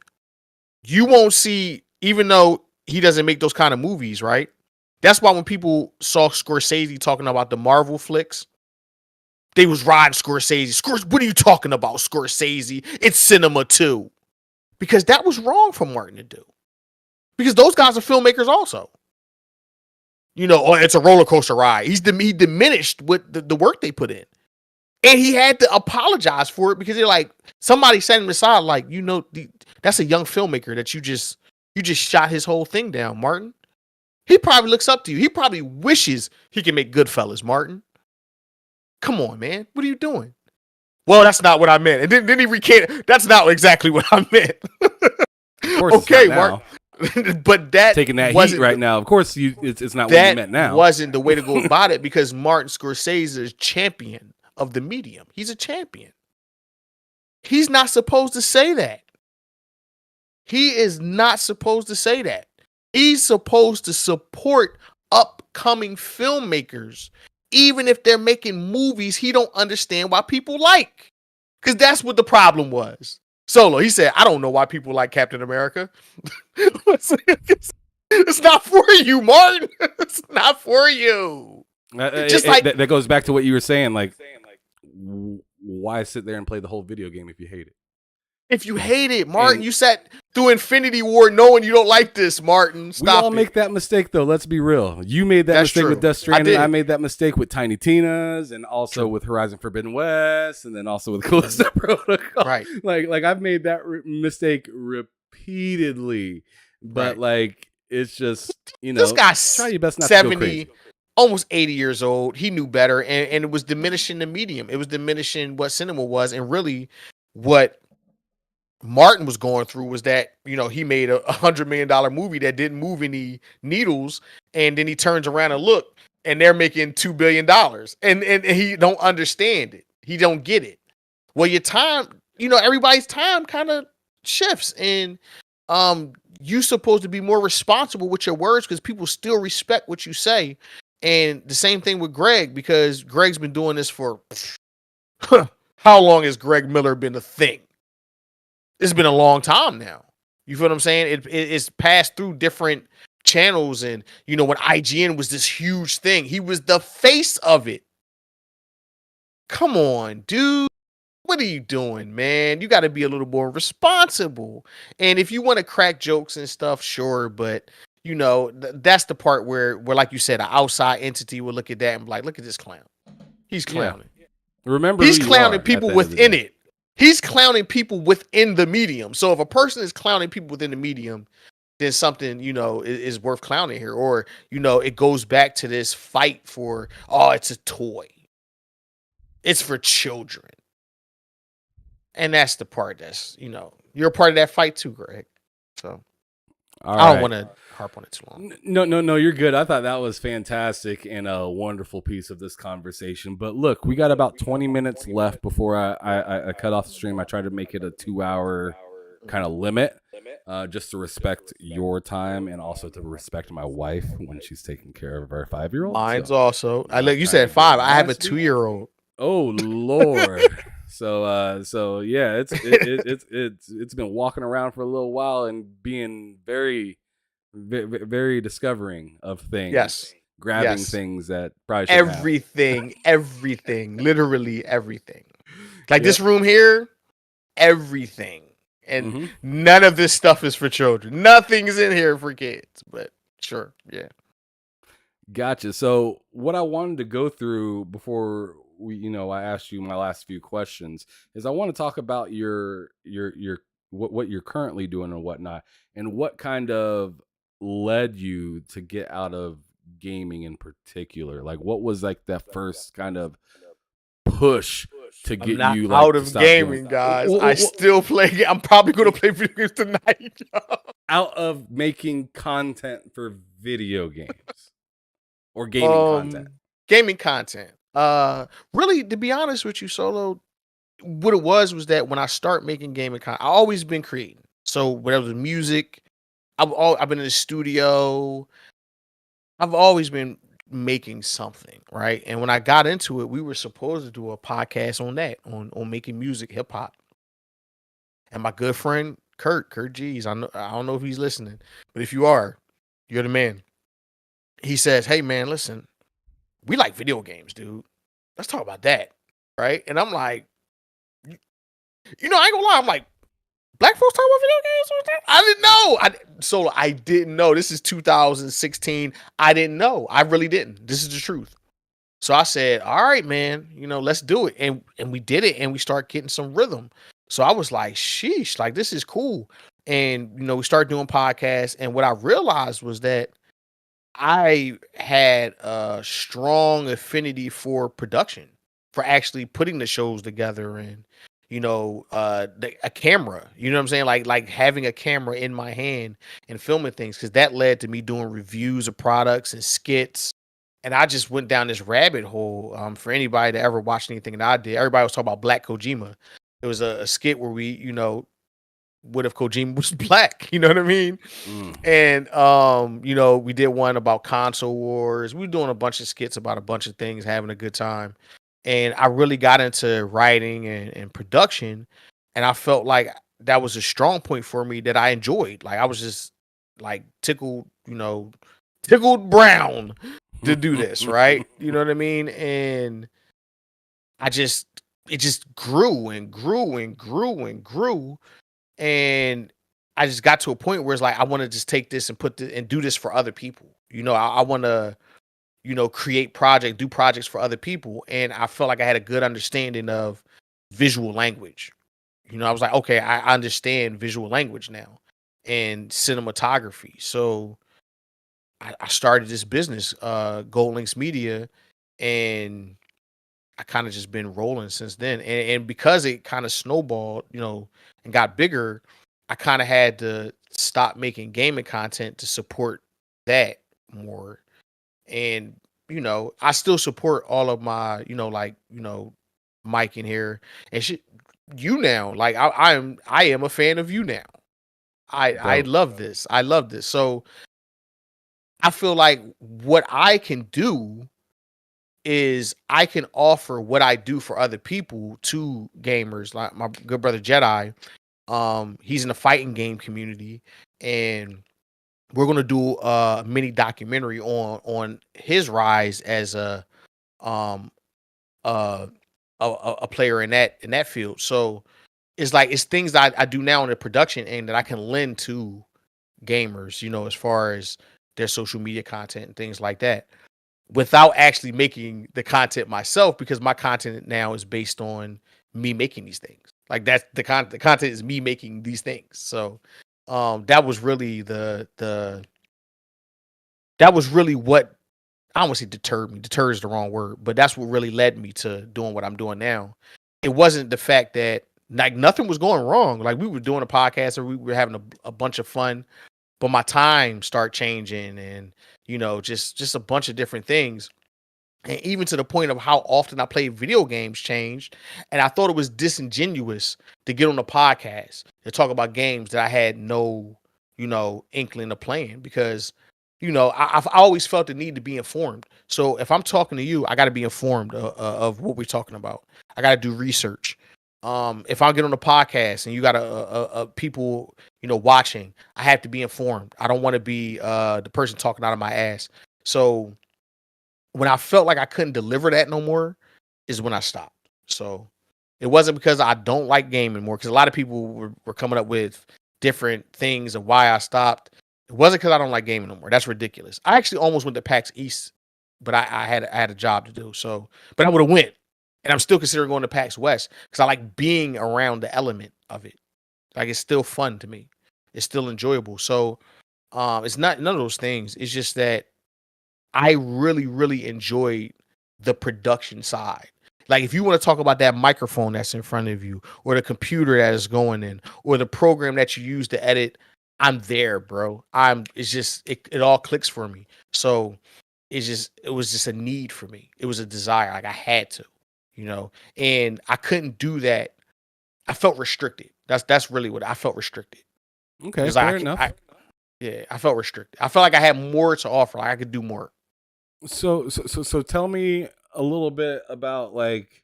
you won't see, even though he doesn't make those kind of movies, right? That's why when people saw Scorsese talking about the Marvel flicks, they was riding Scorsese. What are you talking about, Scorsese? It's cinema too. Because that was wrong for Martin to do. Because those guys are filmmakers also. You know, it's a roller coaster ride. He diminished what the work they put in. And he had to apologize for it because they're like, somebody sent him aside like, you know, that's a young filmmaker that you just shot his whole thing down, Martin. He probably looks up to you. He probably wishes he can make Goodfellas, Martin. Come on, man. What are you doing? Well, that's not what I meant. And then he recanted. That's not exactly what I meant. Of course, okay, Mark. But that taking that heat right now. Of course, it's not what you meant now. That wasn't the way to go about it because Martin Scorsese is champion of the medium. He's a champion. He's not supposed to say that. He is not supposed to say that. He's supposed to support upcoming filmmakers, even if they're making movies he don't understand why people like. Because that's what the problem was. Solo, he said, I don't know why people like Captain America. It's not for you, Martin. It's not for you. That goes back to what you were saying. Like, why sit there and play the whole video game if you hate it? If you hate it, Martin, you sat through Infinity War knowing you don't like this, Martin. Stop. We all make that mistake, though. Let's be real. You made that mistake with Death Stranding. I made that mistake with Tiny Tina's, and also with Horizon Forbidden West, and then also with Callisto Protocol. Right. Like I've made that mistake repeatedly, but like it's just, you know, this guy's try your best not 70, to go crazy. Almost 80 years old. He knew better, and it was diminishing the medium. It was diminishing what cinema was, and really what Martin was going through was that, you know, he made a $100 million movie that didn't move any needles, and then he turns around and look, and they're making $2 billion, and he don't understand it. He don't get it. Well, your time, you know, everybody's time kind of shifts, and you're supposed to be more responsible with your words because people still respect what you say. And the same thing with Greg, because Greg's been doing this for how long has Greg Miller been a thing? It's been a long time now. You feel what I'm saying? It's passed through different channels, and you know, when IGN was this huge thing, he was the face of it. Come on, dude. What are you doing, man? You got to be a little more responsible. And if you want to crack jokes and stuff, sure, but you know, that's the part where like you said, an outside entity will look at that and be like, look at this clown. He's clowning. Yeah. Remember, he's clowning people within it. He's clowning people within the medium. So if a person is clowning people within the medium, then something, you know, is worth clowning here. Or, you know, it goes back to this fight for, oh, it's a toy. It's for children. And that's the part that's, you know, you're a part of that fight too, Greg. So I don't want to harp on it too long. No, you're good. I thought that was fantastic and a wonderful piece of this conversation. But look, we got about 20 minutes left before I cut off the stream. I tried to make it a 2-hour kind of limit, just to respect your time and also to respect my wife when she's taking care of our 5-year-old. Mine's also. I like you said 5. I have a 2-year-old. Oh Lord. So yeah, it's been walking around for a little while and being very, very discovering of things. Yes. Grabbing things that probably should everything, literally everything. Like this room here, everything. And none of this stuff is for children. Nothing's in here for kids, but sure. Yeah. Gotcha. So what I wanted to go through before I asked you my last few questions is I want to talk about your what you're currently doing and whatnot, and what kind of led you to get out of gaming in particular. Like, what was like that first kind of push to get you like, out of gaming, guys? I still play. I'm probably going to play video games tonight. Out of making content for video games or gaming content. Gaming content. Really, to be honest with you, Solo, what it was that when I start making gaming content, I always been creating. So whatever the music, I've been in the studio. I've always been making something, right? And when I got into it, we were supposed to do a podcast on that, on making music, hip hop. And my good friend Kurt G's, I don't know if he's listening, but if you are, you're the man. He says, "Hey man, listen, we like video games, dude. Let's talk about that." Right? And I'm like, I ain't gonna lie, I'm like, black folks talk about video games all the time? I didn't know. I didn't know. This is 2016. I didn't know. I really didn't. This is the truth. So I said, all right, man, let's do it. And we did it, and we start getting some rhythm. So I was like, sheesh, like this is cool. And we started doing podcasts. And what I realized was that I had a strong affinity for production, for actually putting the shows together, and a camera, you know what I'm saying? Like having a camera in my hand and filming things, because that led to me doing reviews of products and skits. And I just went down this rabbit hole. For anybody that ever watched anything that I did, everybody was talking about Black Kojima. It was a skit where we, what if Kojima was black? You know what I mean? And we did one about console wars. We were doing a bunch of skits about a bunch of things, having a good time. And I really got into writing and production, and I felt like that was a strong point for me that I enjoyed. Like I was just like tickled brown to do this, right? You know what I mean? And it just grew and grew and grew and grew. And I just got to a point where it's like, I want to just take this and and do this for other people. I want to, do projects for other people. And I felt like I had a good understanding of visual language. I was like, okay, I understand visual language now and cinematography. So I started this business, Lynx Media, and I kind of just been rolling since then. And because it kind of snowballed, and got bigger, I kind of had to stop making gaming content to support that more. And, I still support all of my, Mike in here and shit. You now, like I am a fan of you now. I love this. I love this. So I feel like what I can do is I can offer what I do for other people to gamers, like my good brother Jedi. He's in the fighting game community, and we're gonna do a mini documentary on his rise as a player in that field. So it's things that I do now in the production and that I can lend to gamers, as far as their social media content and things like that, without actually making the content myself, because my content now is based on me making these things. Like that's the content is me making these things. So that was really that was really what, I don't want to say deterred me. Deter is the wrong word, but that's what really led me to doing what I'm doing now. It wasn't the fact that like nothing was going wrong. Like we were doing a podcast and we were having a bunch of fun, but my time started changing, and just a bunch of different things. And even to the point of how often I play video games changed. And I thought it was disingenuous to get on a podcast to talk about games that I had no, inkling of playing, because, I've always felt the need to be informed. So if I'm talking to you, I got to be informed of what we're talking about. I got to do research. If I get on a podcast and you got a people, watching, I have to be informed. I don't want to be the person talking out of my ass. So when I felt like I couldn't deliver that no more is when I stopped. So it wasn't because I don't like gaming more, because a lot of people were coming up with different things of why I stopped. It wasn't because I don't like gaming no more. That's ridiculous. I actually almost went to PAX East, but I had a job to do. So, but I would have went, and I'm still considering going to PAX West because I like being around the element of it. Like it's still fun to me. It's still enjoyable. So, it's not none of those things. It's just that I really, really enjoyed the production side. Like if you want to talk about that microphone that's in front of you, or the computer that is going in, or the program that you use to edit, I'm there, bro. It all clicks for me. So it was just a need for me. It was a desire. Like I had to, and I couldn't do that. I felt restricted. That's really what I felt restricted. Okay, Because fair enough. I felt restricted. I felt like I had more to offer. Like I could do more. So tell me a little bit about like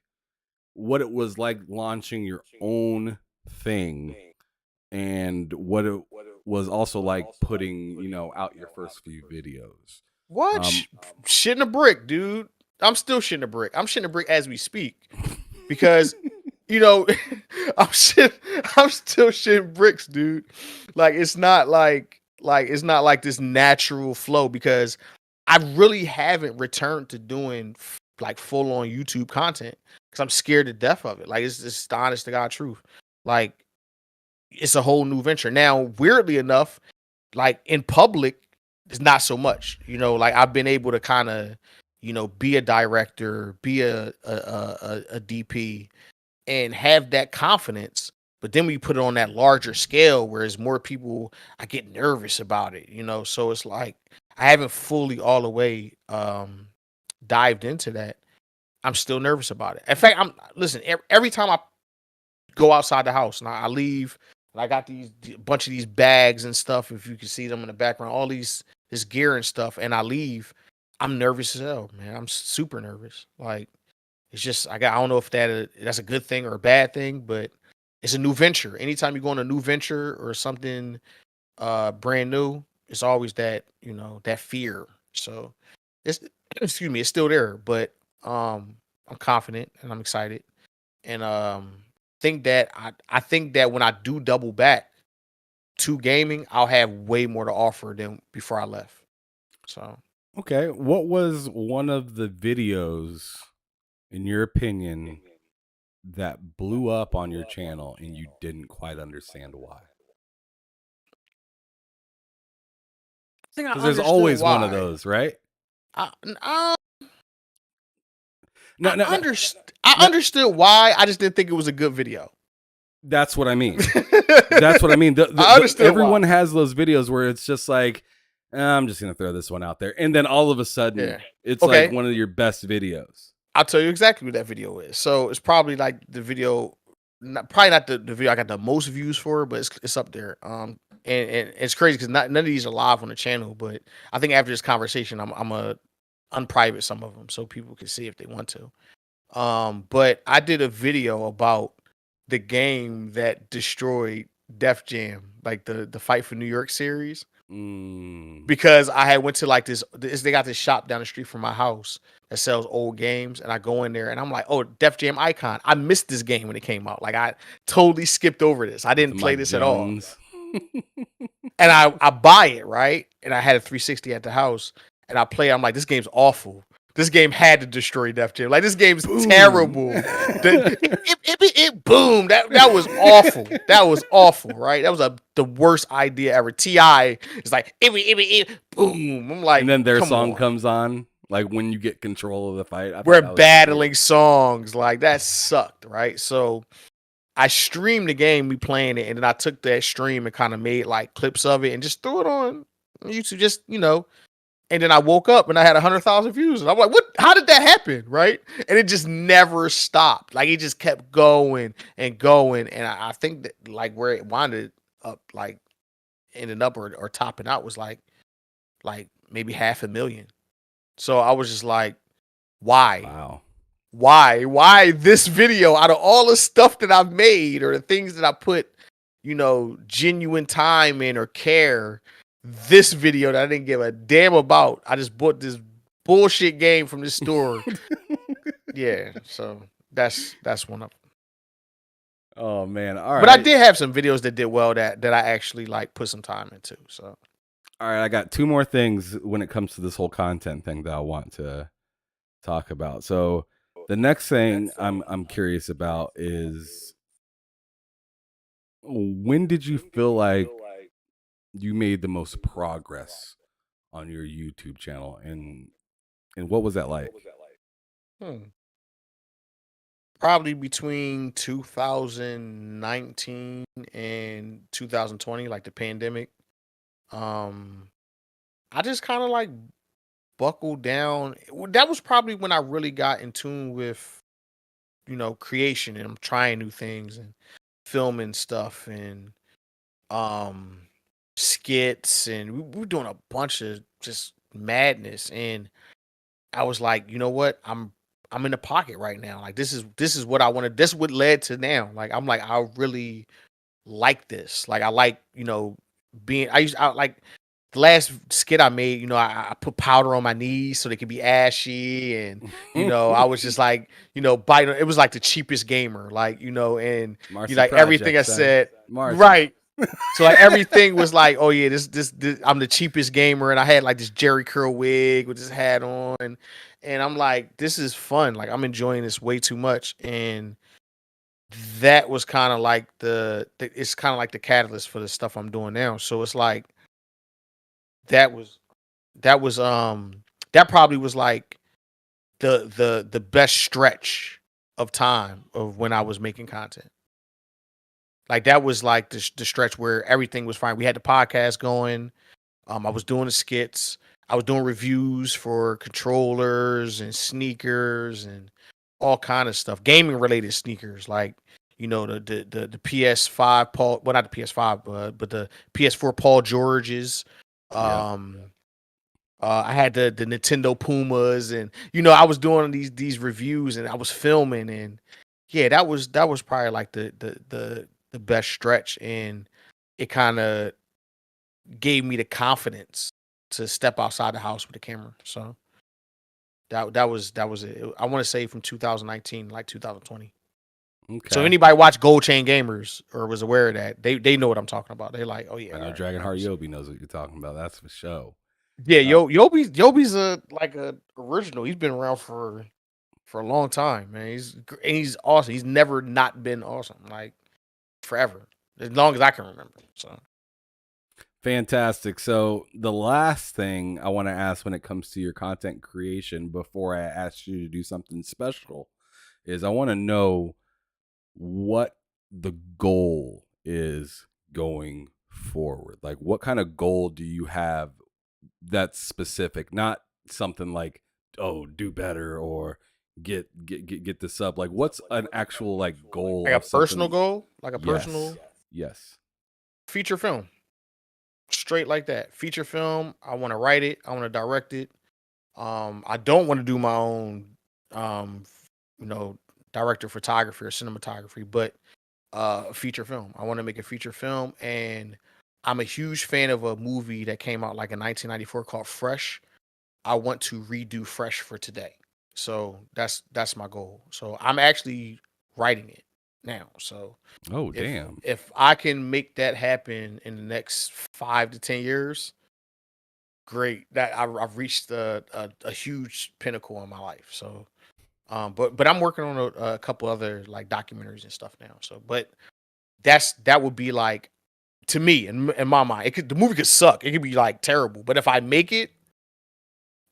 what it was like launching your own thing and what it was also like putting, out your first few videos. What? Shitting a brick, dude. I'm still shitting a brick. I'm shitting a brick as we speak. Because, I'm still shitting bricks, dude. Like it's not like it's not like this natural flow because I really haven't returned to doing like full on YouTube content because I'm scared to death of it. Like it's just the honest to God truth. Like it's a whole new venture. Now, weirdly enough, like in public, it's not so much. Like I've been able to kind of, be a director, be a DP, and have that confidence. But then we put it on that larger scale, whereas more people, I get nervous about it. So it's like I haven't fully all the way dived into that. I'm still nervous about it. In fact, listen. Every time I go outside the house and I leave. And I got bunch of these bags and stuff. If you can see them in the background, all this gear and stuff, and I leave, I'm nervous as hell, man. I'm super nervous. Like it's just I don't know if that's a good thing or a bad thing, but it's a new venture. Anytime you go on a new venture or something brand new, it's always that that fear. So it's it's still there, but I'm confident and I'm excited, and I think that when I do double back to gaming, I'll have way more to offer than before I left. So okay, what was one of the videos, in your opinion, that blew up on your channel and you didn't quite understand why? Because there's always one of those, right? I understood why. I just didn't think it was a good video. That's what I mean. That's what I mean. I understood everyone why. has those videos where it's just like, I'm just going to throw this one out there. And then all of a sudden, it's like one of your best videos. I'll tell you exactly what that video is. So it's probably like the video, probably not the video I got the most views for, but it's up there. And it's crazy because none of these are live on the channel. But I think after this conversation, I'm gonna unprivate some of them so people can see if they want to. But I did a video about the game that destroyed Def Jam, like the Fight for New York series. Because I had went to like this they got this shop down the street from my house that sells old games, and I go in there and I'm like, oh, Def Jam Icon. I missed this game when it came out. Like I totally skipped over this. I didn't play this at all. And I buy it, right? And I had a 360 at the house, and I play. I'm like, this game's awful. This game had to destroy Def Jam. Like this game's terrible. Boom. That was awful. That was awful, right? That was the worst idea ever. T.I. is like, boom. I'm like, and then their song comes on, like when you get control of the fight. We're battling songs. Like that sucked, right? So I streamed the game, we playing it, and then I took that stream and kind of made like clips of it and just threw it on YouTube, just And then I woke up and I had 100,000 views. And I'm like, what? How did that happen? Right? And it just never stopped. Like it just kept going and going. And I think that like where it wound up, like ended up or topping out was like maybe 500,000. So I was just like, why? Wow. Why this video out of all the stuff that I've made or the things that I put, genuine time in or care? This video that I didn't give a damn about. I just bought this bullshit game from this store. Yeah, so that's one of them. Oh man, all right. But I did have some videos that did well that I actually like put some time into. So, all right, I got two more things when it comes to this whole content thing that I want to talk about. So the next thing I'm curious about is, when did you feel like you made the most progress on your YouTube channel, and what was that like? Probably between 2019 and 2020, like the pandemic. I just kind of like buckle down. That was probably when I really got in tune with, creation, and I'm trying new things and filming stuff and um skits, and we were doing a bunch of just madness. And I was like, you know what? I'm in the pocket right now. Like this is what I wanted. This is what led to now. Like I'm like I really like this. Like I like, being I like the last skit I made, I put powder on my knees so they could be ashy, and I was just like, biting. It was like the cheapest gamer, like, and Marcy like everything I Project, son. said, Marcy. right. So like everything was like, oh yeah, this I'm the cheapest gamer, and I had like this Jerry curl wig with this hat on, and I'm like, this is fun. Like I'm enjoying this way too much, and that was kind of like it's kind of like the catalyst for the stuff I'm doing now. So it's like that was that was that probably was like the best stretch of time of when I was making content. Like that was like the stretch where everything was fine. We had the podcast going. I was doing the skits. I was doing reviews for controllers and sneakers and all kind of stuff, gaming related sneakers, like the PS5 Paul, well not the PS5, but the PS4 Paul Georges. Um, I had the Nintendo Pumas, and I was doing these reviews, and I was filming, and yeah, that was probably like the best stretch, and it kind of gave me the confidence to step outside the house with the camera. So that was it. I want to say from 2019, like 2020. Okay. So if anybody watched Gold Chain Gamers or was aware of that, they know what I'm talking about. They like, oh yeah, I know all right, Dragonheart Yobi knows what you're talking about. That's for sure. yeah, Yobi's a original. He's been around for a long time, man. He's awesome. He's never not been awesome, like forever, as long as I can remember. So Fantastic. So the last thing I want to ask when it comes to your content creation before I ask you to do something special is I want to know what the goal is going forward. Like what kind of goal do you have that's specific, not something like, oh, do better or get the sub. Like what's an actual like goal like a of personal something? goal, like a Yes. personal Yes. feature film. Straight like that. Feature film. I want to write it. I want to direct it. I don't want to do my own, um, director of photography or cinematography, but a feature film. I want to make a feature film, and I'm a huge fan of a movie that came out like in 1994 called Fresh. I want to redo Fresh for today. So that's my goal. So I'm actually writing it now. So Oh, if damn. if I can make that happen in the next 5 to 10 years, great. That I've reached a huge pinnacle in my life. So, but I'm working on a couple other like documentaries and stuff now. So, but that would be like, to me in my mind, the movie could suck. It could be like terrible, but if I make it,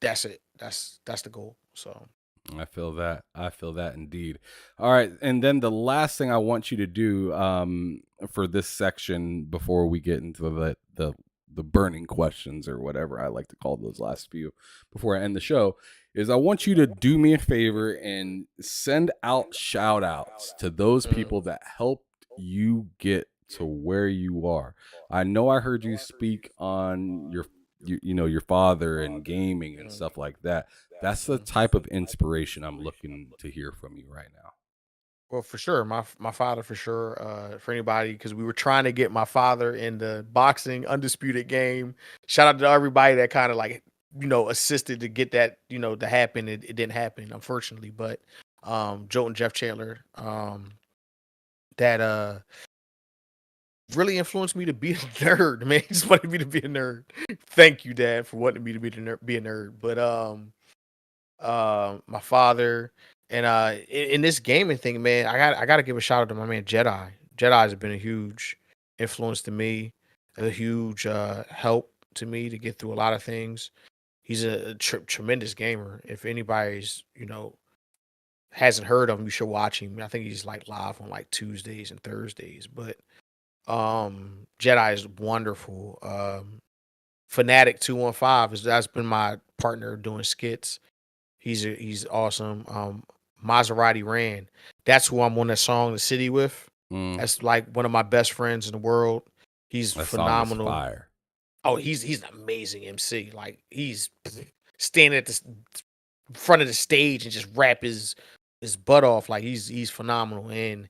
that's it. That's the goal. So. I feel that. I feel that indeed. All right. And then the last thing I want you to do for this section before we get into the burning questions or whatever I like to call those last few before I end the show is I want you to do me a favor and send out shout outs to those people that helped you get to where you are. I know I heard you speak on your father and gaming and stuff like that. That's the type of inspiration I'm looking to hear from you right now. Well, for sure, my father for sure. For anybody, because we were trying to get my father in the boxing undisputed game. Shout out to everybody that kind of like assisted to get that to happen. It didn't happen, unfortunately. But Joe and Jeff Chandler, that really influenced me to be a nerd. Man, he just wanted me to be a nerd. Thank you, Dad, for wanting me to be a nerd. But my father, and in this gaming thing, man, I got to give a shout out to my man Jedi. Jedi has been a huge influence to me, a huge help to me to get through a lot of things. He's a tremendous gamer. If anybody's hasn't heard of him, you should watch him. I think he's like live on like Tuesdays and Thursdays. But Jedi is wonderful. Fanatic 215 that's been my partner doing skits. He's awesome. Maserati Ran. That's who I'm on that song, The City with. That's like one of my best friends in the world. He's That song is phenomenal. fire. Oh, he's an amazing MC. Like he's standing at the front of the stage and just rap his butt off. Like he's phenomenal. And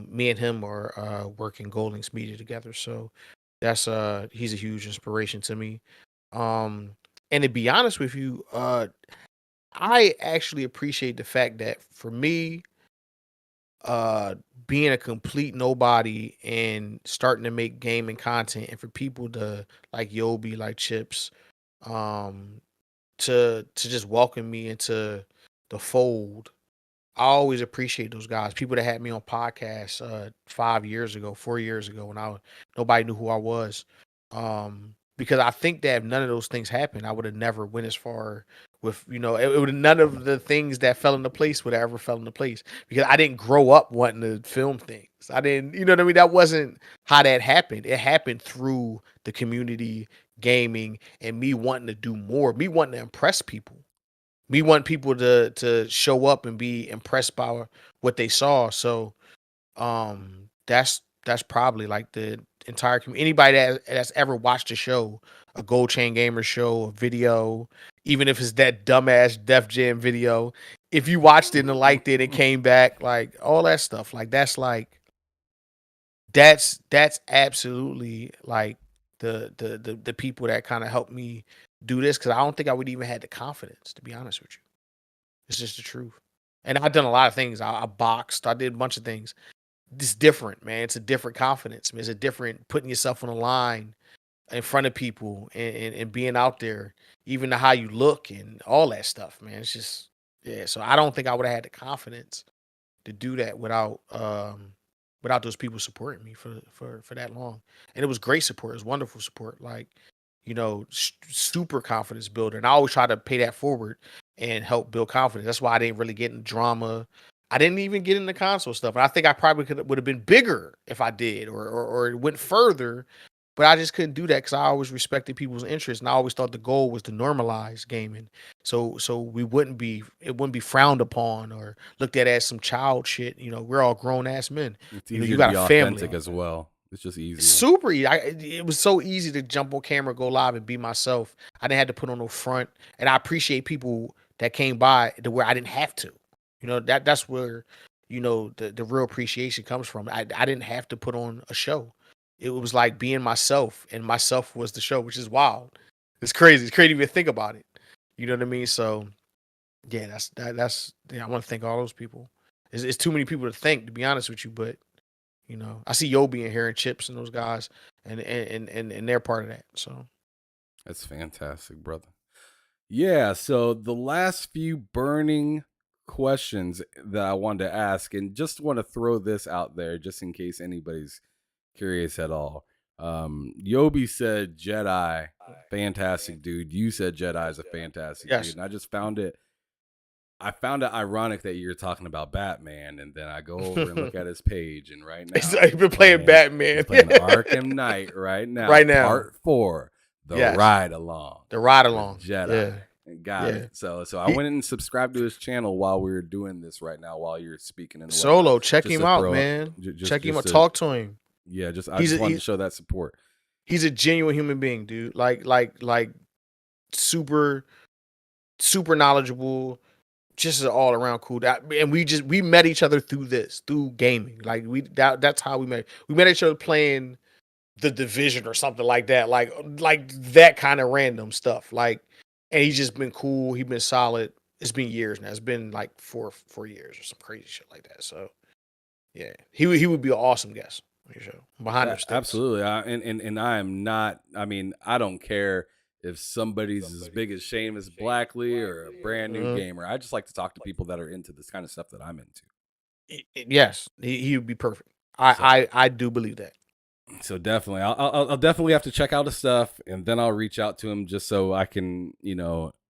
me and him are working Lynx Media together. So that's he's a huge inspiration to me. And to be honest with you, I actually appreciate the fact that for me, being a complete nobody and starting to make gaming content, and for people to like Yobi, like Chips, to just welcome me into the fold. I always appreciate those guys. People that had me on podcasts 4 years ago when nobody knew who I was. Because I think that if none of those things happened, I would have never went as far with, it would none of the things that fell into place would have ever fell into place, because I didn't grow up wanting to film things. I didn't, you know what I mean? That wasn't how that happened. It happened through the community, gaming, and me wanting to do more, me wanting to impress people. We want people to show up and be impressed by what they saw. So that's probably like the entire community. Anybody that's ever watched a show, a Gold Chain Gamer show, a video, even if it's that dumbass Def Jam video, if you watched it and liked it and came back, like all that stuff, like that's absolutely like the people that kind of helped me do this, because I don't think I would even had the confidence, to be honest with you. It's just the truth. And I've done a lot of things. I boxed. I did a bunch of things. It's different, man. It's a different confidence. Man. It's a different putting yourself on the line in front of people and being out there, even to how you look and all that stuff, man. It's just, yeah. So I don't think I would have had the confidence to do that without those people supporting me for that long. And it was great support. It was wonderful support. Like, super confidence builder. And I always try to pay that forward and help build confidence. That's why I didn't really get in drama. I didn't even get into console stuff. And I think I probably would have been bigger if I did, or went further, but I just couldn't do that because I always respected people's interests. And I always thought the goal was to normalize gaming. So it wouldn't be frowned upon or looked at as some child shit. We're all grown ass men. It's easier you to got be a authentic family as well. It's just easy. Super easy. It was so easy to jump on camera, go live, and be myself. I didn't have to put on no front. And I appreciate people that came by to where I didn't have to. That's where, the real appreciation comes from. I didn't have to put on a show. It was like being myself, and myself was the show, which is wild. It's crazy. It's crazy to even think about it. You know what I mean? So, yeah, that's I want to thank all those people. It's too many people to thank, to be honest with you, but I see Yobi in here and Chips and those guys, and they're part of that. So that's fantastic, brother. Yeah. So the last few burning questions that I wanted to ask, and just want to throw this out there just in case anybody's curious at all. Yobi said Jedi, fantastic dude. You said Jedi is a fantastic dude, and I just found it ironic that you're talking about Batman, and then I go over and look at his page, and right now he's been playing Batman. He's playing Arkham Knight right now. Part 4, the ride along. The ride along. Jedi. Yeah. Got it. So I went and subscribed to his channel while we were doing this right now, while you're speaking. And Solo, check him out, man. Check him out. Talk to him. Yeah, I just wanted to show that support. He's a genuine human being, dude. Like super, super knowledgeable. Just all around cool. And we met each other through gaming. Like that's how we met. We met each other playing The Division or something like that. Like that kind of random stuff. Like, and he's just been cool. He's been solid. It's been years now. It's been like four years or some crazy shit like that. So yeah, he would be an awesome guest on your show. Behind the sticks. Absolutely. And I am not. I mean, I don't care if somebody's as big as Seamus Blackley or a brand new gamer. I just like to talk to people that are into this kind of stuff that I'm into. Yes, he would be perfect. I do believe that. So definitely, I'll definitely have to check out his stuff, and then I'll reach out to him just so I can,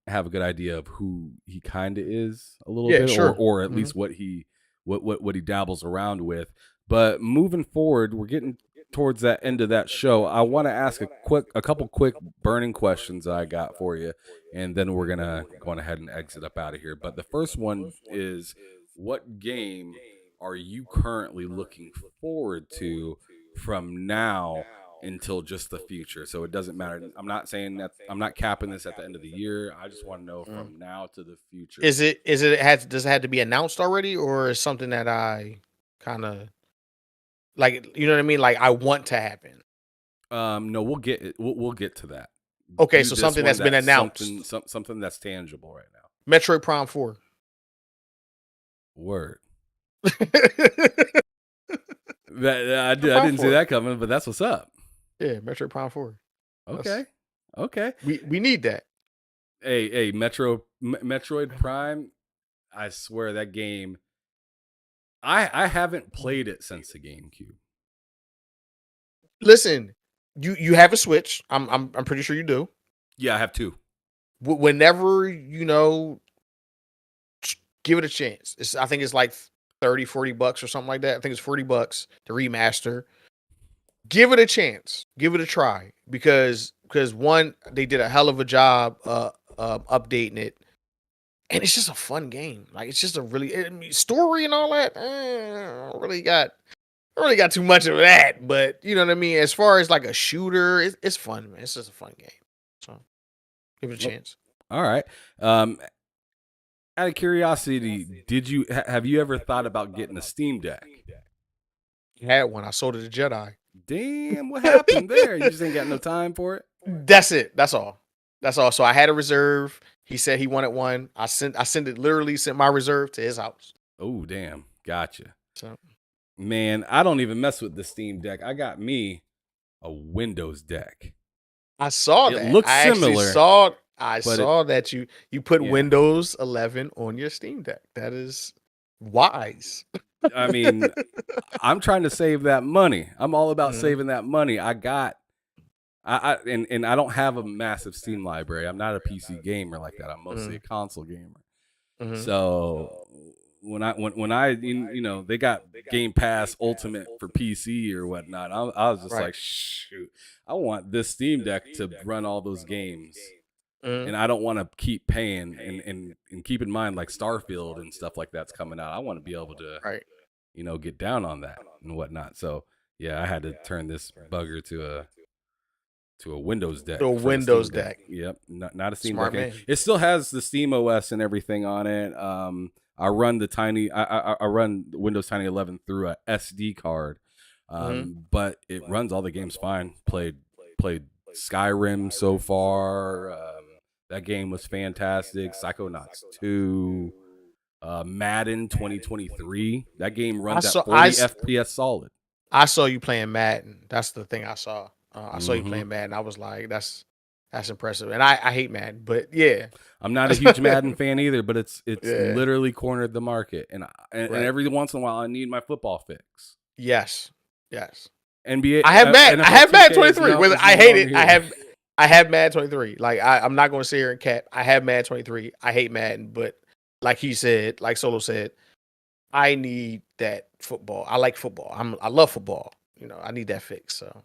have a good idea of who he kind of is a little bit, sure. or at least what he dabbles around with. But moving forward, we're getting towards that end of that show, I want to ask a couple quick burning questions I got for you, and then we're gonna go ahead and exit up out of here. But the first one is, what game are you currently looking forward to from now until just the future? So it doesn't matter. I'm not saying that, I'm not capping this at the end of the year. I just want to know from now to the future. Does it have to be announced already, or is something that I kind of like, you know what I mean? Like I want to happen. No, we'll get it. We'll get to that. Okay, so something that's been announced. Something that's tangible right now. Metroid Prime 4. Word. I didn't see that coming, but that's what's up. Yeah, Metroid Prime 4. Okay. We need that. Hey, Metroid Prime. I swear that game. I haven't played it since the GameCube. Listen, you have a Switch. I'm pretty sure you do. Yeah, I have 2. Whenever give it a chance. I think it's like $30-$40 or something like that. I think it's $40 to remaster. Give it a chance. Give it a try because one, they did a hell of a job updating it, and it's just a fun game. Like it's just a really story and all that. I don't really got too much of that, but you know what I mean. As far as like a shooter, it's fun, man. It's just a fun game. So give it a chance. All right. Out of curiosity, have you ever thought about getting a Steam Deck? I had one. I sold it to Jedi. Damn, what happened there? You just ain't got no time for it? That's it. That's all. So I had a reserve. He said he wanted one. I sent my reserve to his house. Oh, damn. Gotcha. So, man, I don't even mess with the Steam Deck. I got me a Windows deck. I saw that. It looks similar. I saw that you put Windows 11 on your Steam Deck. That is wise. I mean, I'm trying to save that money. I'm all about saving that money. I don't have a massive Steam library. I'm not a PC gamer like that. I'm mostly a console gamer. So when I they got Game Pass Ultimate for PC or whatnot, I was just like, shoot, I want this Steam Deck to run all those games. And I don't want to keep paying and keep in mind like Starfield and stuff like that's coming out. I want to be able to, get down on that and whatnot. So yeah, I had to turn this bugger to a Windows deck. To a Windows deck. Yep, not a Steam Smart deck. Man. It still has the Steam OS and everything on it. I run I run Windows Tiny 11 through a SD card, but it runs all the games fine. Played Skyrim so far. That game was fantastic. Psychonauts 2, Madden 2023. That game runs at 40 FPS solid. I saw you playing Madden. That's the thing I saw. I saw you playing Madden. I was like, that's impressive. And I hate Madden, but yeah. I'm not a huge Madden fan either, but it's literally cornered the market. And every once in a while, I need my football fix. Yes. NBA. I have Madden 23. Whether I hate it, I have Madden 23. Like I'm not going to sit here and cap. I have Madden 23. I hate Madden, but like he said, like Solo said, I need that football. I like football. I love football. I need that fix. So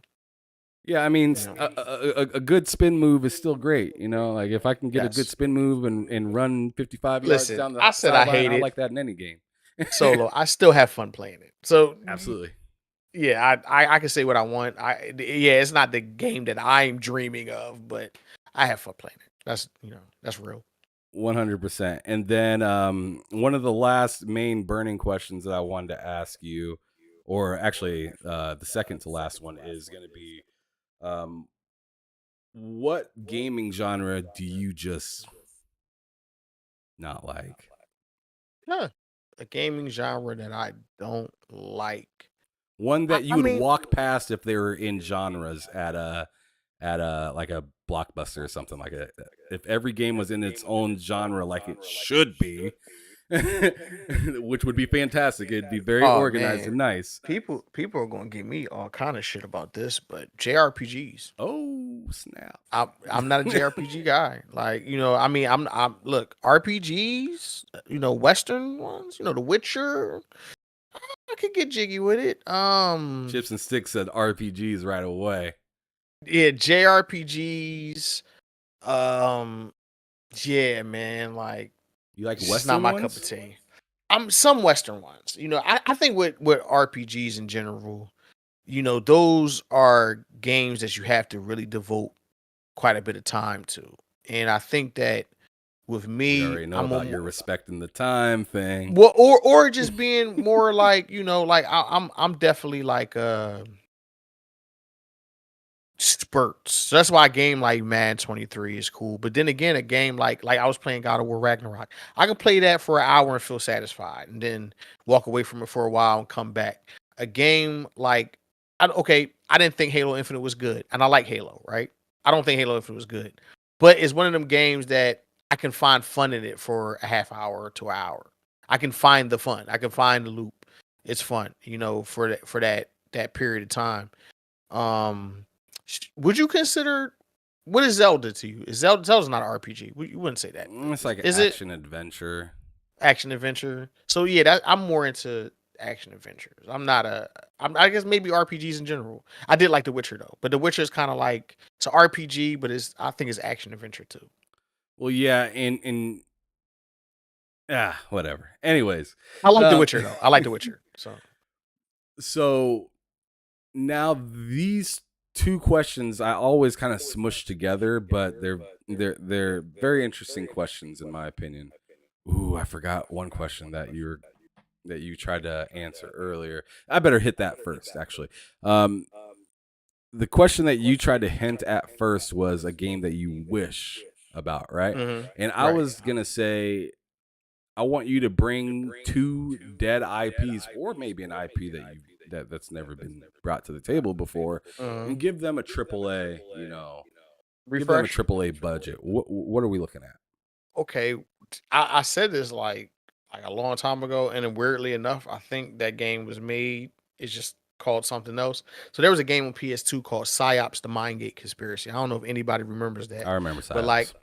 yeah, I mean, a good spin move is still great. Like if I can get a good spin move and run 55 yards down the sideline, I hate it. I like that in any game. Solo, I still have fun playing it. So absolutely. Yeah, I can say what I want. It's not the game that I'm dreaming of, but I have fun playing it. That's real. 100%. And then one of the last main burning questions that I wanted to ask you, or actually the second to last one, is going to be, what gaming genre do you just not like? A gaming genre that I don't like. One that you would walk past if they were in genres at a like a Blockbuster or something like that. If every game was in its own genre like it should be, which would be fantastic. It'd be very organized and nice. People are going to give me all kind of shit about this, but JRPGs. Oh, snap. I'm not a JRPG guy. Like, I'm look, RPGs, Western ones, The Witcher. could get jiggy with it. Chips and Sticks said RPGs right away. Yeah, JRPGs. Yeah, man. Like, You like it's just Western not my ones? cup of tea. Some Western ones. I think with RPGs in general, those are games that you have to really devote quite a bit of time to. And I think that with We me, already know about your respecting the time thing. well, or just being more like, like I'm definitely like spurts. So that's why a game like Madden 23 is cool. But then again, a game like I was playing God of War Ragnarok, I could play that for an hour and feel satisfied, and then walk away from it for a while and come back. A game like I didn't think Halo Infinite was good, and I like Halo, right? I don't think Halo Infinite was good, but it's one of them games that I can find fun in it for a half hour to an hour. I can find the fun. I can find the loop. It's fun, for that period of time. Um, would you consider what is Zelda to you? Zelda's not an RPG? You wouldn't say that. It's like an Is action adventure. action adventure? So yeah, I'm more into action adventures. I guess maybe RPGs in general. I did like The Witcher though, but The Witcher is kind of like it's an RPG, but I think it's action adventure too. Well, yeah, and whatever. Anyways, I like The Witcher though. I like The Witcher. So now these two questions I always kind of smush together, but they're very interesting questions in my opinion. Ooh, I forgot one question that you tried to answer earlier. I better hit that first, actually. The question that you tried to hint at first was a game that you wish about, right? Mm-hmm. And I was gonna say, I want you to bring two dead IPs, or maybe an IP that's never been brought to the table before, and give them a AAA, give them a Refresh. AAA budget. What are we looking at? Okay, I said this like a long time ago, and then weirdly enough, I think that game was made. It's just called something else. So there was a game on PS2 called PsyOps: The Mindgate Conspiracy. I don't know if anybody remembers that. I remember But Psyops.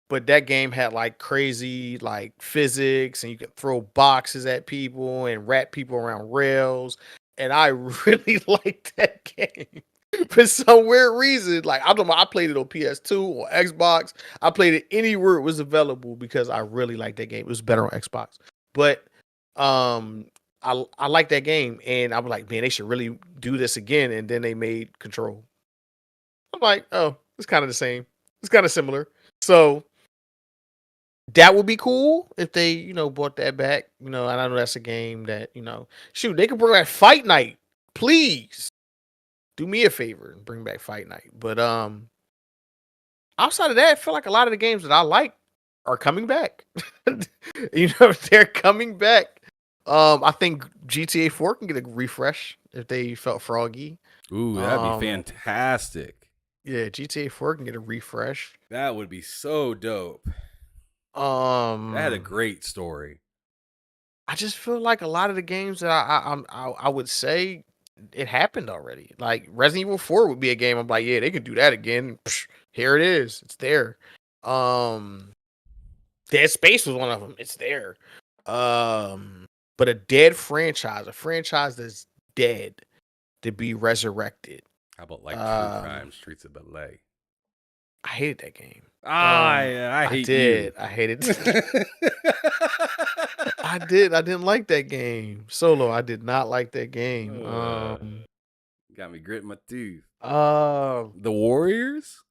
but that game had like crazy like physics, and you could throw boxes at people and wrap people around rails. And I really liked that game. For some weird reason, like I played it on PS2 or Xbox. I played it anywhere it was available because I really liked that game. It was better on Xbox, but I like that game, and I was like, man, they should really do this again. And then they made Control. I'm like, oh, it's kind of the same. It's kind of similar. So that would be cool if they, brought that back. And I know that's a game that, shoot, they could bring back Fight Night, please. Do me a favor and bring back Fight Night. But outside of that, I feel like a lot of the games that I like are coming back. They're coming back. I think GTA 4 can get a refresh if they felt froggy. Ooh, that'd be fantastic. Yeah, GTA 4 can get a refresh. That would be so dope. That had a great story. I just feel like a lot of the games that I would say it happened already. Like Resident Evil 4 would be a game I'm like, yeah, they could do that again. Psh, here it is. It's there. Dead Space was one of them. It's there. But a dead franchise, a franchise that's dead to be resurrected. How about like True Crime Streets of Bel Air? I hated that game. I hate you. I hated it. I did. I didn't like that game. Solo, I did not like that game. Got me gritting my teeth. The Warriors?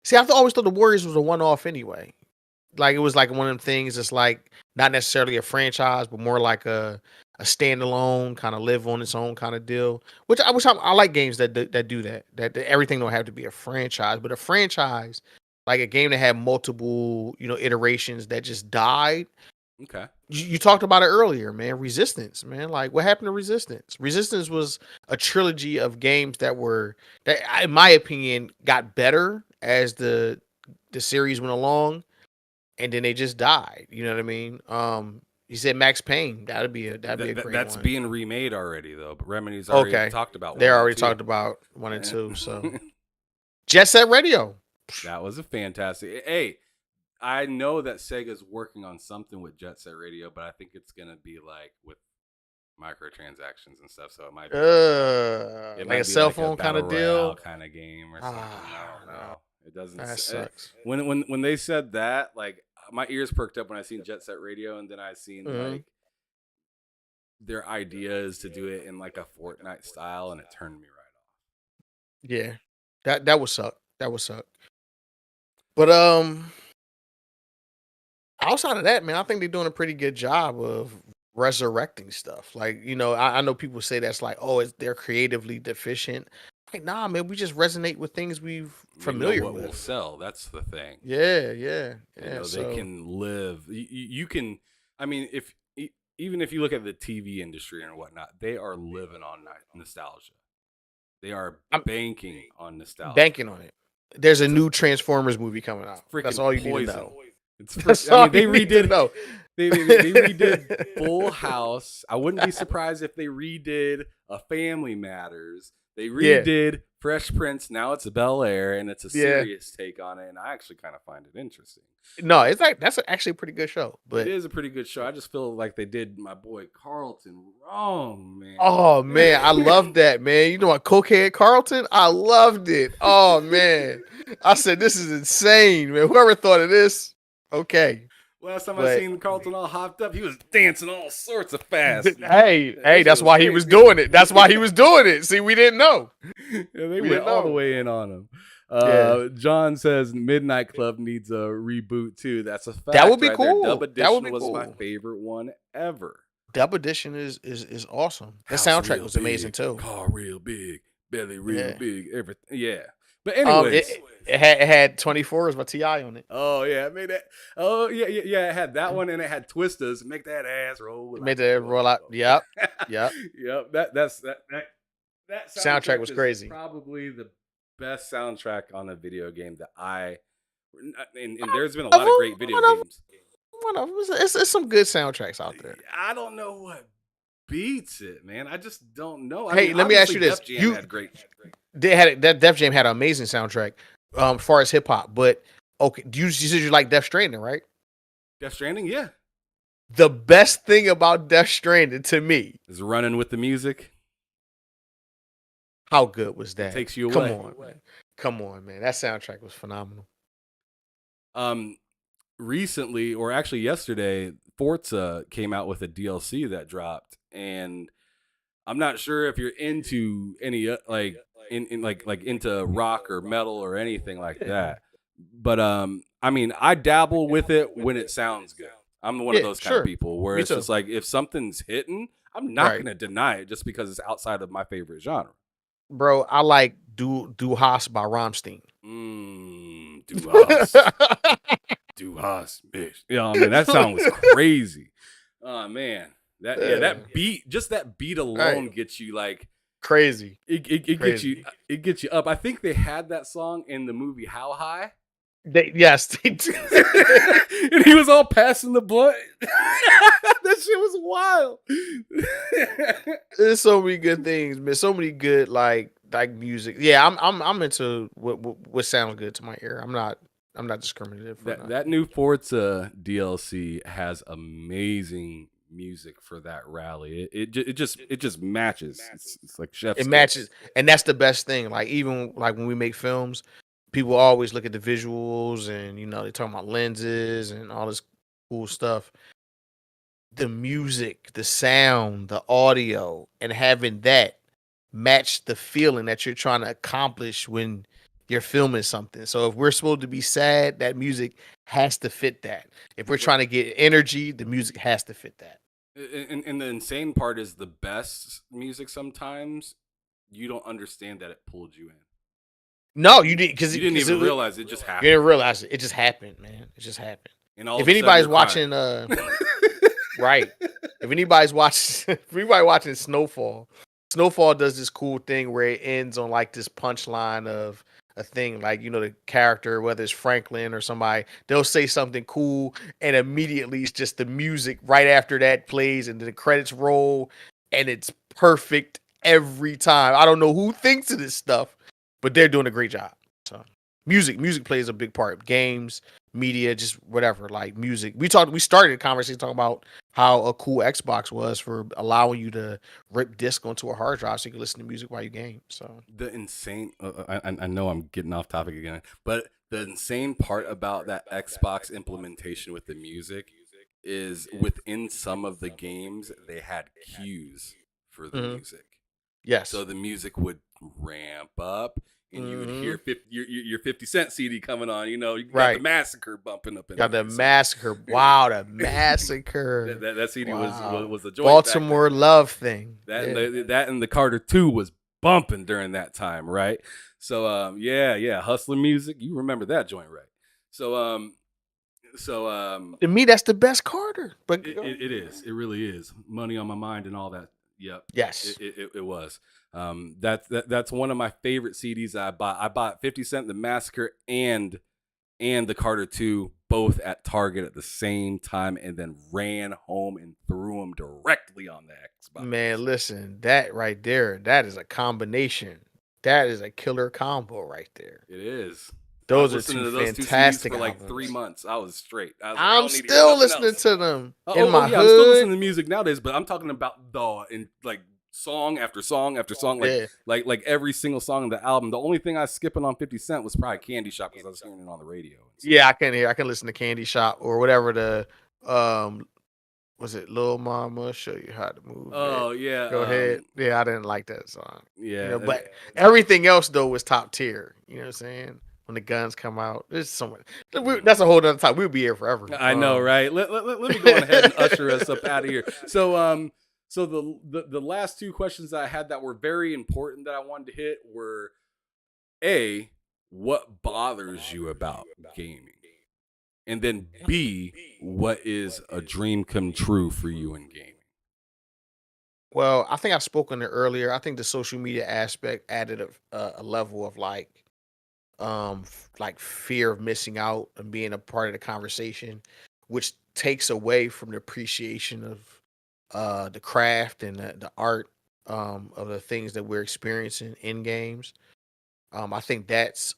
See, I always thought the Warriors was a one-off anyway. Like it was like one of them things that's like not necessarily a franchise, but more like a standalone kind of live on its own kind of deal. Which I like games that do that. That everything don't have to be a franchise, but a franchise like a game that had multiple iterations that just died. Okay. You talked about it earlier, man. Resistance, man. Like what happened to Resistance? Resistance was a trilogy of games that in my opinion got better as the series went along, and then they just died. You know what I mean? He said Max Payne. That'd be a great that's one. being remade already though. But Remedy's already talked about. They already talked about 1 and 2. So Jet Set Radio. That was a fantastic. Hey, I know that Sega's working on something with Jet Set Radio, but I think it's gonna be like with microtransactions and stuff, so it might like a be cell like a phone kind battle of royale deal. kind of game or something. No, it doesn't. That sucks. When they said that, like my ears perked up when I seen Jet Set Radio, and then I seen like their idea is to do it in like a Fortnite style, and it turned me right off. Yeah, that would suck. That would suck. But outside of that, man, I think they're doing a pretty good job of resurrecting stuff. Like, I know people say that's like, oh, they're creatively deficient. Like, nah, man, we just resonate with things we've familiar what with. will sell. That's the thing. Yeah. They can live. You can. I mean, even if you look at the TV industry and whatnot, they are living on nostalgia. They are banking on nostalgia. Banking on it. There's a new Transformers movie coming out. That's all you need to know. They redid. They redid Full House. I wouldn't be surprised if they redid A Family Matters. They redid Fresh Prince. Now it's Bel Air, and it's a serious take on it. And I actually kind of find it interesting. No, it's like that's actually a pretty good show. But it is a pretty good show. I just feel like they did my boy Carlton wrong, man. Oh man, I love that, man. You know what, Cocaine Carlton? I loved it. Oh man, I said this is insane, man. Whoever thought of this? Okay. Last time I seen Carlton all hopped up, he was dancing all sorts of fast. Hey, that's why he was doing it. That's why he was doing it. See, we didn't know. They went all the way in on him. John says Midnight Club needs a reboot too. That's a fact. That would be cool. Dub Edition was my favorite one ever. Dub Edition is awesome. The soundtrack was amazing too. Car real big, belly real big, everything. Yeah. But anyways, it had 24s by T.I. on it. Oh yeah, it made that. Oh yeah. It had that one, and it had Twisters. Make that ass roll. Make that roll out. Yep. Yep. That soundtrack was crazy. Probably the best soundtrack on a video game that and there's been a lot of great video games. One of them. It's some good soundtracks out there. I don't know what beats it, man. I just don't know. Hey, let me ask you this: that Def Jam had an amazing soundtrack, as far as hip hop. But okay, you said you like Death Stranding, right? Death Stranding, yeah. The best thing about Death Stranding to me is running with the music. How good was that? It takes you away. Come on, man. That soundtrack was phenomenal. Recently, or actually yesterday, Forza came out with a DLC that dropped, and I'm not sure if you're into any into rock or metal or anything like that. But I mean, I dabble with it when it sounds good. I'm one of those kind of people where it's just like if something's hitting, I'm not going to deny it just because it's outside of my favorite genre. Bro, I like Du Hast by Rammstein. Du Hast. Du Hast, bitch. Yeah, I mean, that song was crazy. Oh, man. That beat, just that beat alone gets you like crazy. It gets you up. I think they had that song in the movie How High. Yes, they did. And he was all passing the blunt. That shit was wild. There's so many good things, man. So many good like music. Yeah, I'm into what sounds good to my ear. I'm not discriminative. That new Forza DLC has amazing music for that rally. It just matches. It's like chef's kiss. Matches, and that's the best thing. Like even like when we make films, people always look at the visuals and they talk about lenses and all this cool stuff. The music, the sound, the audio, and having that match the feeling that you're trying to accomplish when you're filming something. So if we're supposed to be sad, that music has to fit that. If we're trying to get energy, the music has to fit that. And the insane part is the best music sometimes you don't understand that it pulled you in. No, you didn't, because you didn't even realize it just happened. You didn't realize it. It just happened, man. It just happened. And if anybody's watching, right? If anybody's watching Snowfall, Snowfall does this cool thing where it ends on like this punchline of a thing, like the character, whether it's Franklin or somebody, they'll say something cool, and immediately it's just the music right after that plays, and the credits roll, and it's perfect every time. I don't know who thinks of this stuff, but they're doing a great job. So Music plays a big part. Games, media, just whatever, like music. We started a conversation talking about how a cool Xbox was for allowing you to rip disc onto a hard drive so you can listen to music while you game. So The insane, I know I'm getting off topic again, but the insane part about that Xbox implementation with the music is within some of the games, they had cues for the music. yes. So the music would ramp up, and you would hear Mhm. your 50 Cent CD coming on. You got Right. the Massacre bumping up in Got there. the So massacre. Wow, the massacre. that CD Wow. was a joint. Baltimore love thing. That Yeah. that and the Carter 2 was bumping during that time, right? So yeah, hustler music. You remember that joint, right? So To me, that's the best Carter. But it is. It really is. Money on My Mind and all that. Yep. yes. It was. That's one of my favorite CDs I bought. I bought 50 Cent, The Massacre, and the Carter 2 both at Target at the same time, and then ran home and threw them directly on the Xbox. Man, listen, that right there, that is a combination. That is a killer combo right there. It is. Those I are was listening two to those fantastic two CDs for like albums. 3 months. I was straight. I was like, I I'm don't need to hear still nothing listening else. to them Oh, in my yeah, I'm still hood. listening to music nowadays, but I'm talking about like song after song after song, Yeah. like every single song in the album. The only thing I was skipping on 50 Cent was probably Candy Shop because I was hearing it on the radio. Yeah, I can listen to Candy Shop or whatever the was it Lil Mama show you how to move. Oh it. yeah, Go ahead. Yeah, I didn't like that song. Yeah, But everything else though was top tier. You know what I'm saying? When the guns come out, there's so much. That's a whole other time. We'll be here forever. I know, right? Let me go on ahead and usher us up out of here. So the last two questions I had that were very important that I wanted to hit were A, what bothers you about gaming? And then B, what is a dream come true for you in gaming? Well, I think I've spoken it earlier. I think the social media aspect added a level of like fear of missing out and being a part of the conversation, which takes away from the appreciation of the craft and the art of the things that we're experiencing in games. I think that's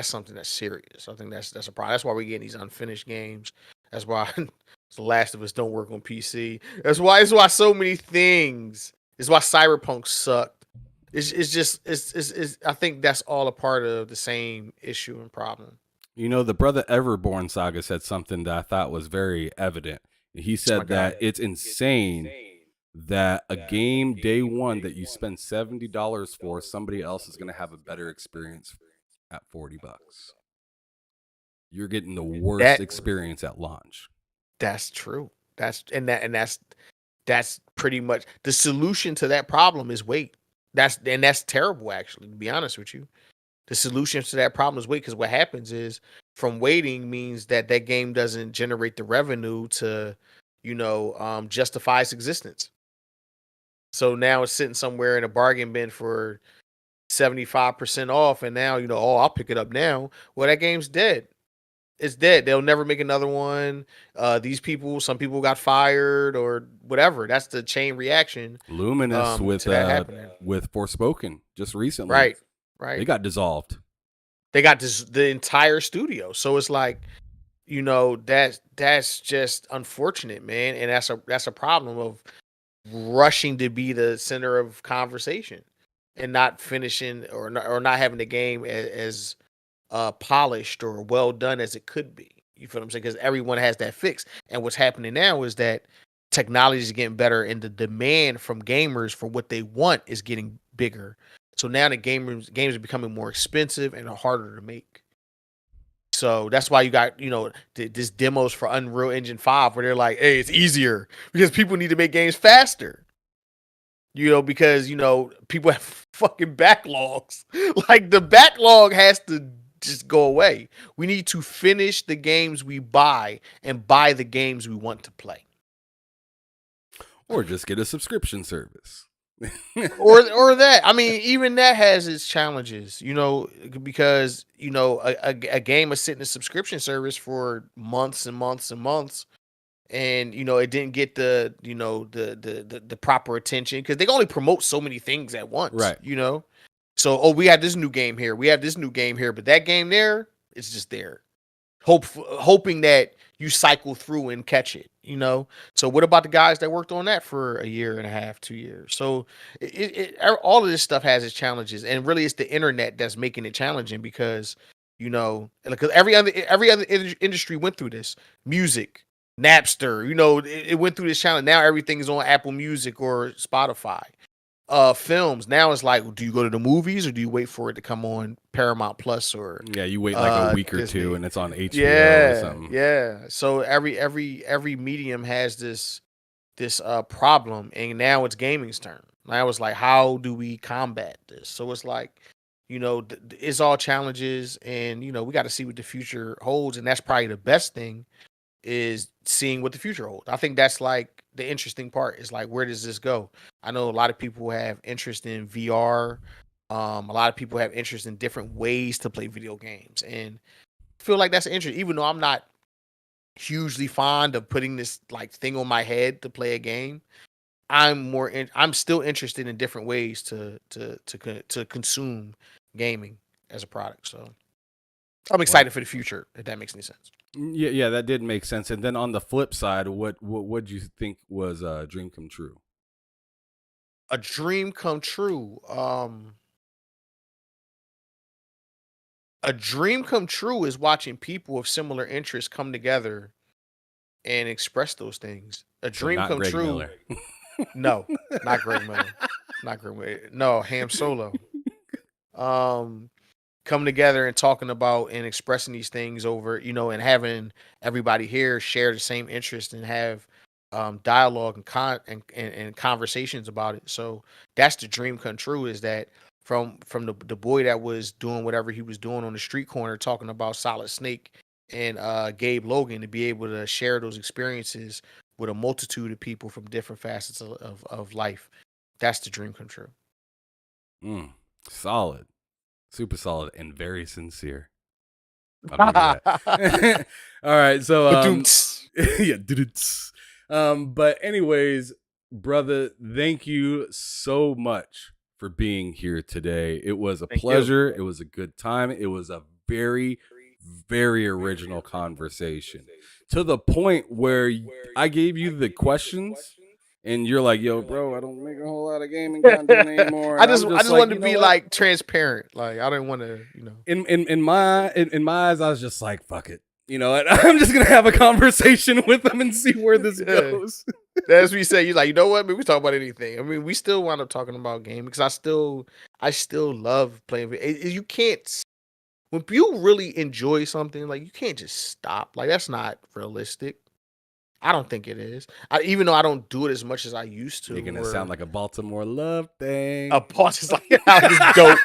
something that's serious. I think that's a problem. That's why we're getting these unfinished games. That's why The Last of Us don't work on PC. That's why so many things. It's why Cyberpunk sucked. It's I think that's all a part of the same issue and problem. The Brother Everborn saga said something that I thought was very evident. He said that it's insane that a game day one that you spend $70 for, somebody else is going to have a better experience at $40. You're getting the worst experience at launch. That's true. That's pretty much the solution to that problem is wait. That's terrible, actually, to be honest with you. The solution to that problem is wait, because what happens is from waiting means that game doesn't generate the revenue to, justify its existence. So now it's sitting somewhere in a bargain bin for 75% off, and now I'll pick it up now. Well, that game's dead. It's dead. They'll never make another one. Some people got fired or whatever. That's the chain reaction. Luminous with Forspoken just recently. Right. They got dissolved. They got the entire studio. So it's like, that's just unfortunate, man. And that's a problem of rushing to be the center of conversation and not finishing or not having the game as polished or well done as it could be. You feel what I'm saying? Because everyone has that fix. And what's happening now is that technology is getting better and the demand from gamers for what they want is getting bigger. So now the games are becoming more expensive and are harder to make. So that's why you got, this demos for Unreal Engine 5 where they're like, hey, it's easier because people need to make games faster. Because, people have fucking backlogs. Like the backlog has to just go away. We need to finish the games we buy and buy the games we want to play. Or just get a subscription service. or that. I mean, even that has its challenges, because, a game is sitting in a subscription service for months and months and months. And, it didn't get the proper attention because they only promote so many things at once, right? So, oh, we have this new game here. We have this new game here, but that game there, it's just there. Hoping that you cycle through and catch it, you know? So what about the guys that worked on that for a year and a half, 2 years? So all of this stuff has its challenges, and really it's the internet that's making it challenging because, you know, because every other industry went through this. Music, Napster, you know, it went through this challenge. Now everything is on Apple Music or Spotify. Films now it's like, do you go to the movies or do you wait for it to come on Paramount Plus or you wait like a week or Disney? two and it's on HBO or something. Yeah. So every medium has this problem, and now it's gaming's turn. Now it's like, how do we combat this? So it's like, you know, it's all challenges, and you know, we got to see what the future holds, and that's probably the best thing is seeing what the future holds. I think that's like the interesting part is like, where does this go? I know a lot of people have interest in VR. A lot of people have interest in different ways to play video games, and I feel like that's interesting. Even though I'm not hugely fond of putting this like thing on my head to play a game, I'm still interested in different ways to consume gaming as a product. So I'm excited for the future, if that makes any sense. Yeah, that did make sense. And then on the flip side, what do you think was a dream come true? A dream come true. A dream come true is watching people of similar interests come together and express those things. A dream come Greg true. Miller. No, not Greg Miller. Not Greg Miller. No, Ham Solo. Coming together and talking about and expressing these things over, you know, and having everybody here share the same interest and have dialogue and conversations about it. So that's the dream come true, is that from the boy that was doing whatever he was doing on the street corner talking about Solid Snake and Gabe Logan, to be able to share those experiences with a multitude of people from different facets of life. That's the dream come true. Solid. Super solid and very sincere. I'll give you that. All right, so yeah, but anyways, brother, thank you so much for being here today. It was a pleasure. It was a good time. It was a very, very original conversation, to the point where I gave you the questions. And you're like, yo, bro, I don't make a whole lot of gaming content anymore. I just wanted to be like transparent. Like, I didn't want to, you know. In my eyes, I was just like, fuck it. You know, I'm just gonna have a conversation with them and see where this goes. That's what you say. You're like, you know what? I mean, we talk about anything. I mean, we still wound up talking about gaming because I still love playing. You can't, when you really enjoy something, like, you can't just stop. Like, that's not realistic. I don't think it is. Even though I don't do it as much as I used to. Making it sound like a Baltimore love thing. A boss is like, that was dope.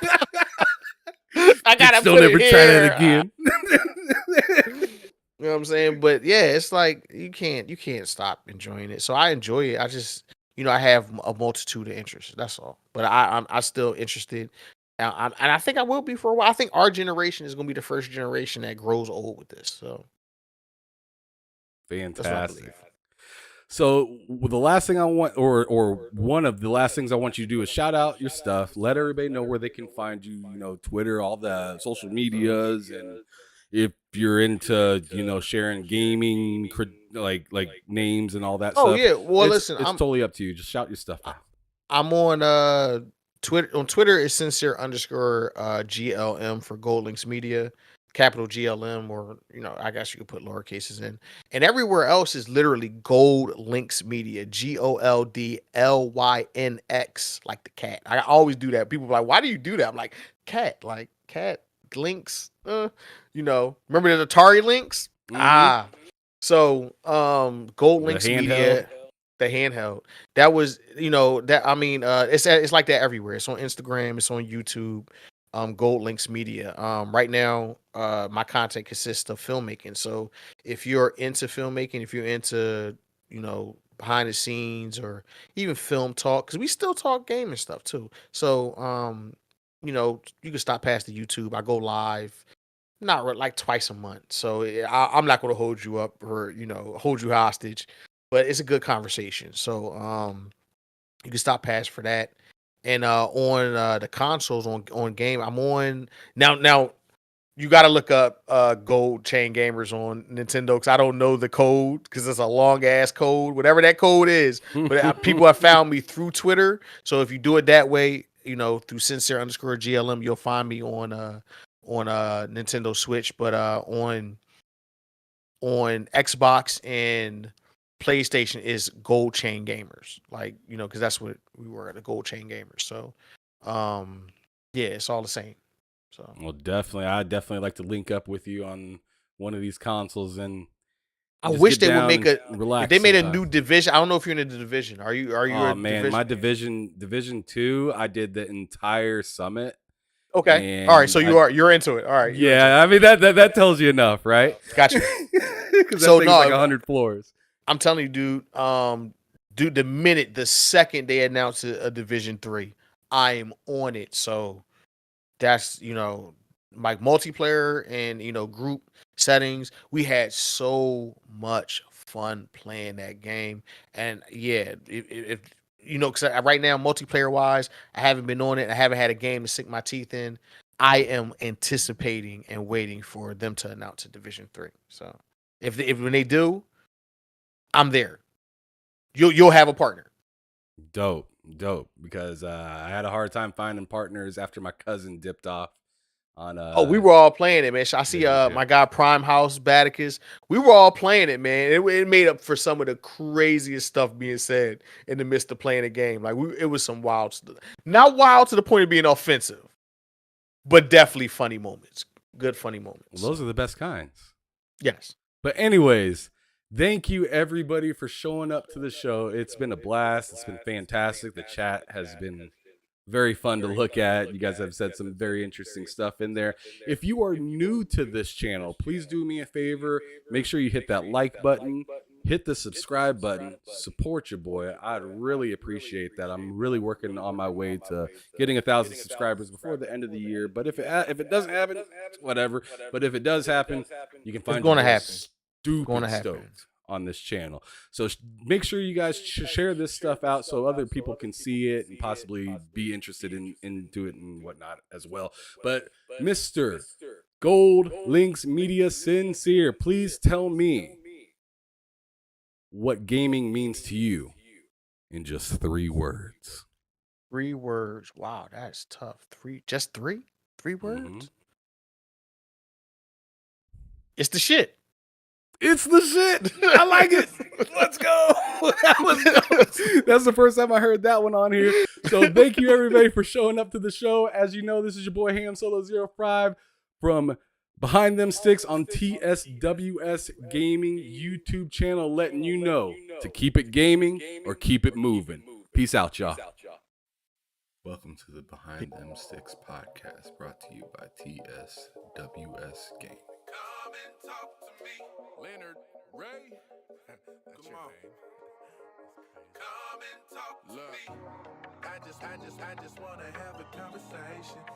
I gotta still never try that again. You know what I'm saying? But yeah, it's like you can't stop enjoying it. So I enjoy it. I just, you know, I have a multitude of interests. That's all. But I'm still interested. And I think I will be for a while. I think our generation is going to be the first generation that grows old with this. So. Fantastic. So the last thing I want, or one of the last things I want you to do, is shout out your stuff. Let everybody know where they can find you. You know, Twitter, all the social medias, and if you're into, you know, sharing gaming, like names and all that stuff. Oh yeah, well, it's listen, it's totally up to you. Just shout your stuff out. I'm on Twitter. On Twitter is sincere_GLM for Gold Lynx Media. Capital GLM, or, you know, I guess you could put lower cases in. And everywhere else is literally Gold Lynx Media, GOLDLYNX, like the cat. I always do that. People are like, why do you do that? I'm like, cat, like cat, Lynx. You know, remember the Atari Lynx? Mm-hmm. So Gold Lynx Media, the handheld. That was, you know, that, I mean, it's like that everywhere. It's on Instagram, it's on YouTube. Gold Lynx Media. Right now, my content consists of filmmaking. So if you're into filmmaking, if you're into, you know, behind the scenes or even film talk, because we still talk game and stuff too. So, you know, you can stop past the YouTube. I go live, not like twice a month. So I'm not going to hold you up or, you know, hold you hostage, but it's a good conversation. So, you can stop past for that. And on the consoles on game, I'm on now. You got to look up Gold Chain Gamers on Nintendo because I don't know the code because it's a long ass code, whatever that code is. But people have found me through Twitter. So if you do it that way, through sincere_GLM, you'll find me on Nintendo Switch. But on Xbox and PlayStation is Gold Chain Gamers, because that's what we were, the Gold Chain Gamers. So, yeah, it's all the same. So, well, I definitely like to link up with you on one of these consoles, and I wish they would make relax. If they made a new division. I don't know if you're in the division. Are you? Oh man, my division 2. I did the entire summit. Okay. All right. So you're into it. All right. Yeah. I mean that tells you enough, right? Gotcha. Because so like 100 floors. I'm telling you, dude. The second they announced a Division 3, I am on it. So that's like multiplayer and group settings. We had so much fun playing that game, and yeah, if because right now multiplayer wise, I haven't been on it. I haven't had a game to sink my teeth in. I am anticipating and waiting for them to announce a Division 3. So if when they do, I'm there. You'll have a partner. Dope. Because I had a hard time finding partners after my cousin dipped off on. We were all playing it, man. I see my guy Prime House Baticus. We were all playing it, man. It made up for some of the craziest stuff being said in the midst of playing a game. Like it was some wild stuff. Not wild to the point of being offensive, but definitely funny moments. Good funny moments. Well, those are the best kinds. Yes. But anyways, thank you everybody for showing up to the show. It's been a blast. It's been fantastic. The chat has been very fun to look at. You guys have said some very interesting stuff in there. If you are new to this channel, please do me a favor. Make sure you hit that like button. Hit the subscribe button. Support your boy. I'd really appreciate that. I'm really working on my way to getting 1,000 subscribers before the end of the year. But if it doesn't happen, whatever. But if it does happen, you can find it's going to happen. Stupid stoked on this channel. So make sure you guys share this stuff out so other people can see it and possibly be interested in do it and whatnot as well. But Mr. Gold Lynx Media Sincere, please tell me what gaming means to you in just 3 words. 3 words. Wow, that's tough. 3 words? Mm-hmm. It's the shit. It's the shit. I like it. Let's go. That's the first time I heard that one on here. So thank you everybody for showing up to the show. As you know, this is your boy Ham Solo 05 from Behind Them Sticks on TSWS Gaming YouTube channel, letting you know to keep it gaming or keep it moving. Peace out, y'all. Welcome to the Behind Them Sticks podcast, brought to you by TSWS Gaming. Come and talk to me, Lennard Ray. That's your name. Come and talk to me. I just wanna have a conversation.